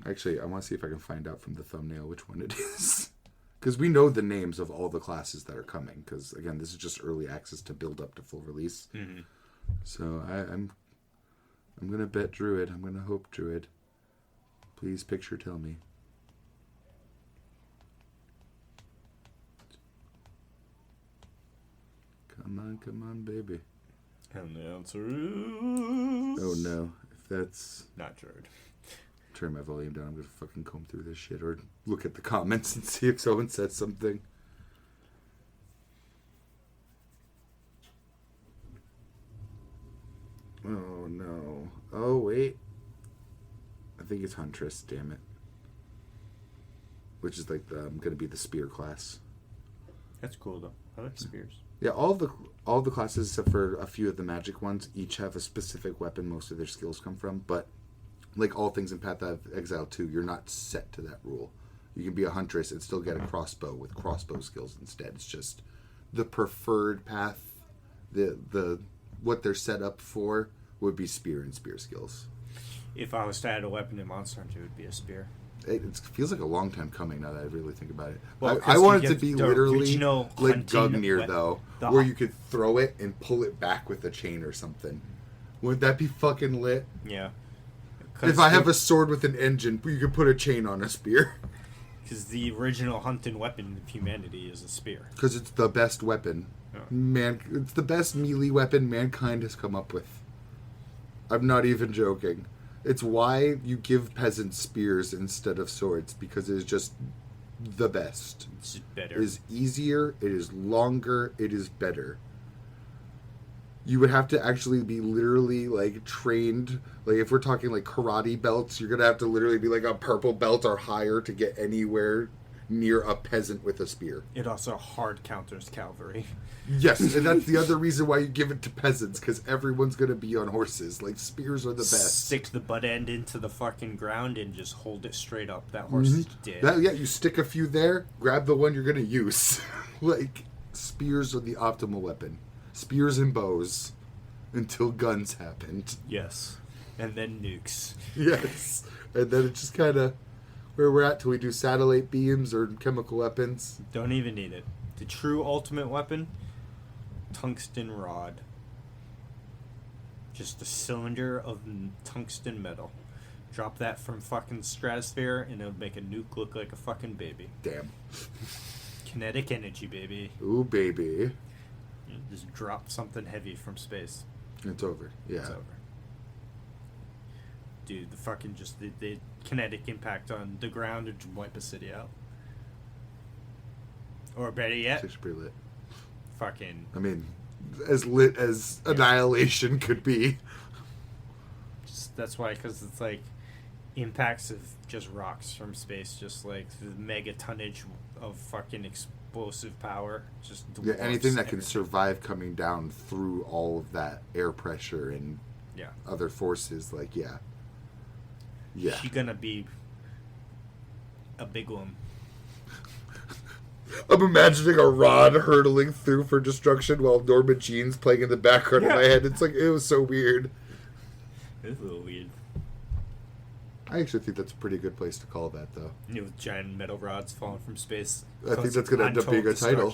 Speaker 1: Actually, I want to see if I can find out from the thumbnail which one it is. Because we know the names of all the classes that are coming. Because, again, this is just early access to build up to full release.
Speaker 2: Mm-hmm.
Speaker 1: So I'm going to bet Druid. I'm going to hope Druid. Please picture tell me. Come on, baby.
Speaker 2: And the answer is...
Speaker 1: Oh, no. If that's...
Speaker 2: Not Druid.
Speaker 1: Turn my volume down. I'm going to fucking comb through this shit. Or look at the comments and see if someone said something. Oh, no. Oh, wait. I think it's Huntress, damn it. Which is like going to be the spear class.
Speaker 2: That's cool, though. I like spears.
Speaker 1: Yeah, all the classes, except for a few of the magic ones, each have a specific weapon most of their skills come from. But like all things in Path of Exile 2, you're not set to that rule. You can be a Huntress and still get a crossbow with crossbow skills instead. It's just the preferred path. The what they're set up for would be spear and spear skills.
Speaker 2: If I was to add a weapon in Monster Hunter, it would be a spear.
Speaker 1: It feels like a long time coming now that I really think about it.
Speaker 2: Well,
Speaker 1: I want it to
Speaker 2: you
Speaker 1: be
Speaker 2: get the
Speaker 1: literally
Speaker 2: original
Speaker 1: like
Speaker 2: hunting
Speaker 1: Gungnir, though,
Speaker 2: the-
Speaker 1: where you could throw it and pull it back with a chain or something. Wouldn't that be fucking lit?
Speaker 2: Yeah.
Speaker 1: If I have a sword with an engine, you could put a chain on a spear.
Speaker 2: Because the original hunting weapon of humanity is a spear.
Speaker 1: Because it's the best weapon.
Speaker 2: Yeah.
Speaker 1: It's the best melee weapon mankind has come up with. I'm not even joking. It's why you give peasants spears instead of swords, because it is just the best.
Speaker 2: It's better.
Speaker 1: It is easier, it is longer, it is better. You would have to actually be literally like trained, like if we're talking like karate belts, you're gonna have to literally be like a purple belt or higher to get anywhere near a peasant with a spear.
Speaker 2: It also hard counters cavalry.
Speaker 1: Yes, and that's the other reason why you give it to peasants, because everyone's gonna be on horses. Like, spears are the best.
Speaker 2: Stick the butt end into the fucking ground and just hold it straight up. That horse is dead.
Speaker 1: Yeah, you stick a few there, grab the one you're gonna use. Like, spears are the optimal weapon. Spears and bows. Until guns happened.
Speaker 2: Yes. And then nukes.
Speaker 1: Yes. And then it's just kind of where we're at till we do satellite beams or chemical weapons.
Speaker 2: Don't even need it. The true ultimate weapon, tungsten rod. Just a cylinder of tungsten metal. Drop that from fucking stratosphere and it'll make a nuke look like a fucking baby.
Speaker 1: Damn.
Speaker 2: Kinetic energy, baby.
Speaker 1: Ooh, baby.
Speaker 2: You just drop something heavy from space.
Speaker 1: It's over. Yeah.
Speaker 2: It's over. Dude, the fucking just the kinetic impact on the ground would wipe a city out. Or better yet,
Speaker 1: It's pretty lit.
Speaker 2: fucking
Speaker 1: I mean, as lit as Annihilation could be.
Speaker 2: just, that's why, because it's like impacts of just rocks from space, just like the mega tonnage of fucking explosive power. Just
Speaker 1: Yeah, anything that can
Speaker 2: everything.
Speaker 1: survive coming down through all of that air pressure and
Speaker 2: Yeah.
Speaker 1: other forces, like, yeah. Yeah.
Speaker 2: She gonna be a big one.
Speaker 1: I'm imagining a rod hurtling through for destruction while Norma Jean's playing in the background of my head. It's like, it was so weird.
Speaker 2: It's a little weird.
Speaker 1: I actually think that's a pretty good place to call that, though.
Speaker 2: You know, with giant metal rods falling from space.
Speaker 1: I think that's gonna end up being a title.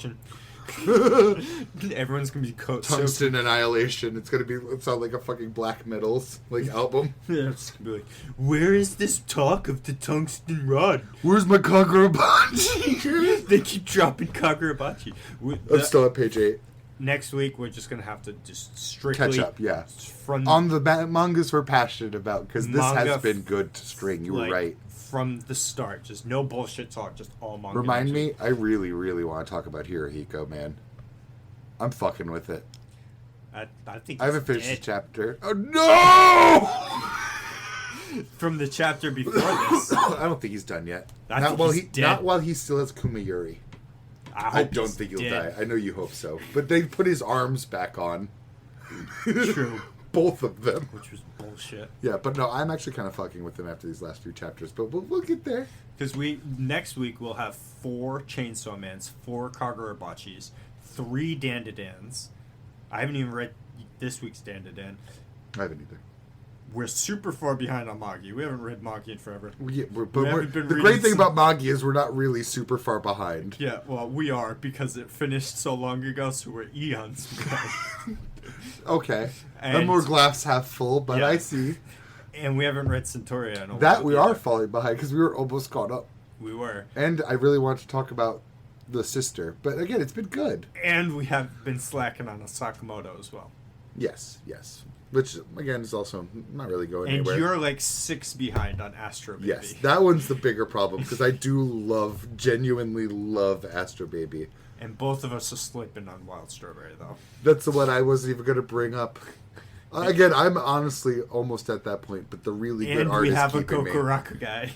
Speaker 2: Everyone's gonna be
Speaker 1: Tungsten Annihilation. It's gonna sound like a fucking black metals like album.
Speaker 2: Yeah, it's gonna be like, where is this talk of the tungsten rod?
Speaker 1: Where's my Kagurabachi?
Speaker 2: They keep dropping Kagurabachi.
Speaker 1: I'm still at page 8.
Speaker 2: Next week, we're just gonna have to just strictly
Speaker 1: Catch up, yeah.
Speaker 2: From
Speaker 1: On the mangas we're passionate about, because this
Speaker 2: Manga
Speaker 1: has been good to string. You were
Speaker 2: like,
Speaker 1: right.
Speaker 2: from the start. Just no bullshit talk. Just all manga.
Speaker 1: Remind
Speaker 2: next
Speaker 1: me, I really, really want to talk about Hirohiko, man. I'm fucking with it.
Speaker 2: week. I think
Speaker 1: I haven't
Speaker 2: he's
Speaker 1: finished
Speaker 2: dead.
Speaker 1: the chapter. Oh, no!
Speaker 2: From the chapter before this.
Speaker 1: I don't think he's done yet.
Speaker 2: I
Speaker 1: Not
Speaker 2: think
Speaker 1: while
Speaker 2: he's
Speaker 1: he
Speaker 2: dead.
Speaker 1: not while he still has Kumayuri. I
Speaker 2: hope
Speaker 1: don't
Speaker 2: he's
Speaker 1: think he'll
Speaker 2: dead.
Speaker 1: die. I know you hope so. But they put his arms back on.
Speaker 2: True.
Speaker 1: Both of them.
Speaker 2: Which was bullshit.
Speaker 1: Yeah, but no, I'm actually kind of fucking with them after these last few chapters. But we'll get there.
Speaker 2: Because next week we'll have 4 Chainsaw Mans, 4 Kagurabachis, 3 Dandadans. I haven't even read this week's Dandadan.
Speaker 1: I haven't either.
Speaker 2: We're super far behind on Magi. We haven't read Magi in forever.
Speaker 1: The
Speaker 2: been
Speaker 1: great
Speaker 2: reading
Speaker 1: thing
Speaker 2: some-
Speaker 1: about Magi is we're not really super far behind.
Speaker 2: Yeah, well, we are because it finished so long ago, so we're eons behind.
Speaker 1: Okay.
Speaker 2: And-
Speaker 1: I'm more glass half full, but
Speaker 2: Yeah.
Speaker 1: I see.
Speaker 2: And we haven't read Centauria in a
Speaker 1: That
Speaker 2: while
Speaker 1: we are
Speaker 2: either.
Speaker 1: falling behind because we were almost caught up.
Speaker 2: We were.
Speaker 1: And I really want to talk about the sister. But again, it's been good.
Speaker 2: And we have been slacking on a Sakamoto as well.
Speaker 1: Yes. Which, again, is also not really going
Speaker 2: And
Speaker 1: anywhere.
Speaker 2: you're like 6 behind on Astro Baby.
Speaker 1: Yes, that one's the bigger problem because I do genuinely love Astro Baby.
Speaker 2: And both of us are sleeping on Wild Strawberry, though.
Speaker 1: That's the one I wasn't even going to bring up. Again, I'm honestly almost at that point, but the really good
Speaker 2: And
Speaker 1: art
Speaker 2: we
Speaker 1: is
Speaker 2: have a
Speaker 1: keeping me.
Speaker 2: Kokuraku guy.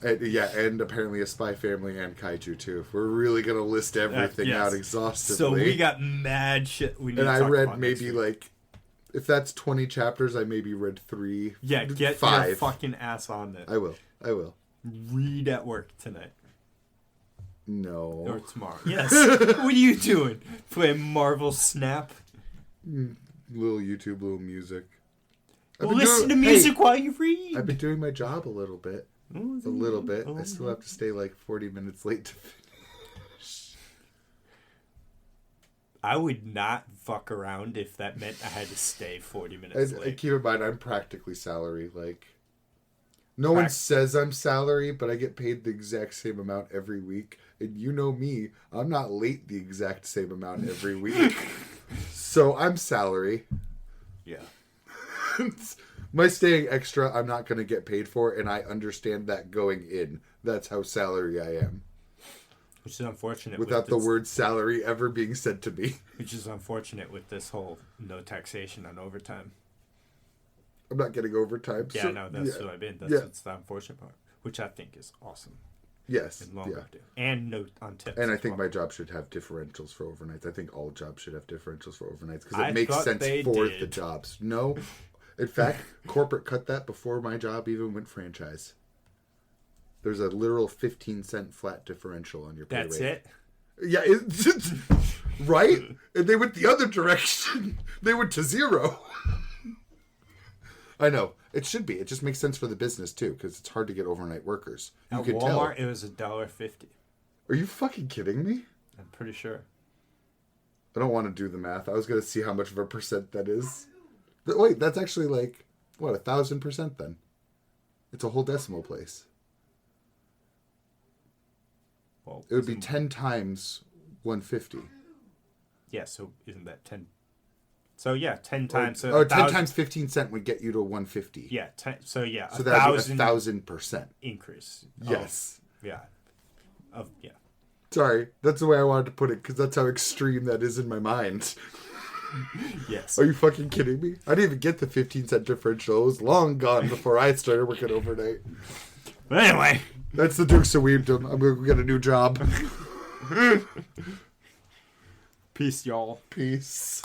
Speaker 1: And apparently a Spy Family and Kaiju too. We're really going to list everything
Speaker 2: Yes.
Speaker 1: out exhaustively.
Speaker 2: So we got mad shit we need
Speaker 1: and
Speaker 2: to
Speaker 1: I
Speaker 2: talk
Speaker 1: read
Speaker 2: about next
Speaker 1: maybe
Speaker 2: week.
Speaker 1: like, if that's 20 chapters, I maybe read 3.
Speaker 2: Yeah, get
Speaker 1: 5.
Speaker 2: your fucking ass on it.
Speaker 1: I will.
Speaker 2: Read at work tonight.
Speaker 1: No.
Speaker 2: Or tomorrow. Yes. What are you doing? Playing Marvel Snap?
Speaker 1: Little YouTube, little music.
Speaker 2: Listen to music while you read.
Speaker 1: I've been doing my job a little bit. A little bit. I still have to stay like 40 minutes late to finish.
Speaker 2: I would not fuck around if that meant I had to stay 40 minutes
Speaker 1: And
Speaker 2: late.
Speaker 1: keep in mind, I'm practically salary. Like, no one says I'm salary, but I get paid the exact same amount every week. And you know me, I'm not late the exact same amount every week. So I'm salary.
Speaker 2: Yeah.
Speaker 1: My staying extra, I'm not going to get paid for, and I understand that going in. That's how salary I am.
Speaker 2: Which is unfortunate.
Speaker 1: Without the word salary ever being said to me.
Speaker 2: Which is unfortunate with this whole no taxation on overtime.
Speaker 1: I'm not getting overtime.
Speaker 2: Yeah,
Speaker 1: so,
Speaker 2: no, that's
Speaker 1: yeah.
Speaker 2: what I mean. That's
Speaker 1: Yeah.
Speaker 2: what's the unfortunate part. Which I think is awesome.
Speaker 1: Yes.
Speaker 2: And long
Speaker 1: Yeah.
Speaker 2: overdue. And no on tips.
Speaker 1: And I
Speaker 2: as
Speaker 1: think
Speaker 2: well.
Speaker 1: my job should have differentials for overnights. I think all jobs should have differentials for overnights because
Speaker 2: I
Speaker 1: it makes
Speaker 2: thought
Speaker 1: sense
Speaker 2: they
Speaker 1: for
Speaker 2: did.
Speaker 1: the jobs. No. In fact, corporate cut that before my job even went franchise. There's a literal 15-cent flat differential on your pay
Speaker 2: That's
Speaker 1: rate.
Speaker 2: it?
Speaker 1: Yeah, right? And they went the other direction. They went to 0. I know. It should be. It just makes sense for the business, too, because it's hard to get overnight workers. You
Speaker 2: At
Speaker 1: could
Speaker 2: Walmart,
Speaker 1: tell.
Speaker 2: it was $1.50.
Speaker 1: Are you fucking kidding me?
Speaker 2: I'm pretty sure.
Speaker 1: I don't want to do the math. I was going to see how much of a percent that is. But wait, that's actually like, what, 1,000% then? It's a whole decimal place.
Speaker 2: Well,
Speaker 1: It would be 10 times 150.
Speaker 2: Yeah, so isn't that 10? So yeah, 10 times. So
Speaker 1: 10 times 15 cent would get you to 150.
Speaker 2: Yeah, so yeah,
Speaker 1: So that would be 1,000%
Speaker 2: increase.
Speaker 1: Yes.
Speaker 2: Yeah.
Speaker 1: Sorry, that's the way I wanted to put it because that's how extreme that is in my mind.
Speaker 2: Yes.
Speaker 1: Are you fucking kidding me? I didn't even get the 15-cent differential. It was long gone before I started working overnight.
Speaker 2: But anyway.
Speaker 1: That's the Dukes of Weebdom. I'm going to get a new job.
Speaker 2: Peace, y'all.
Speaker 1: Peace.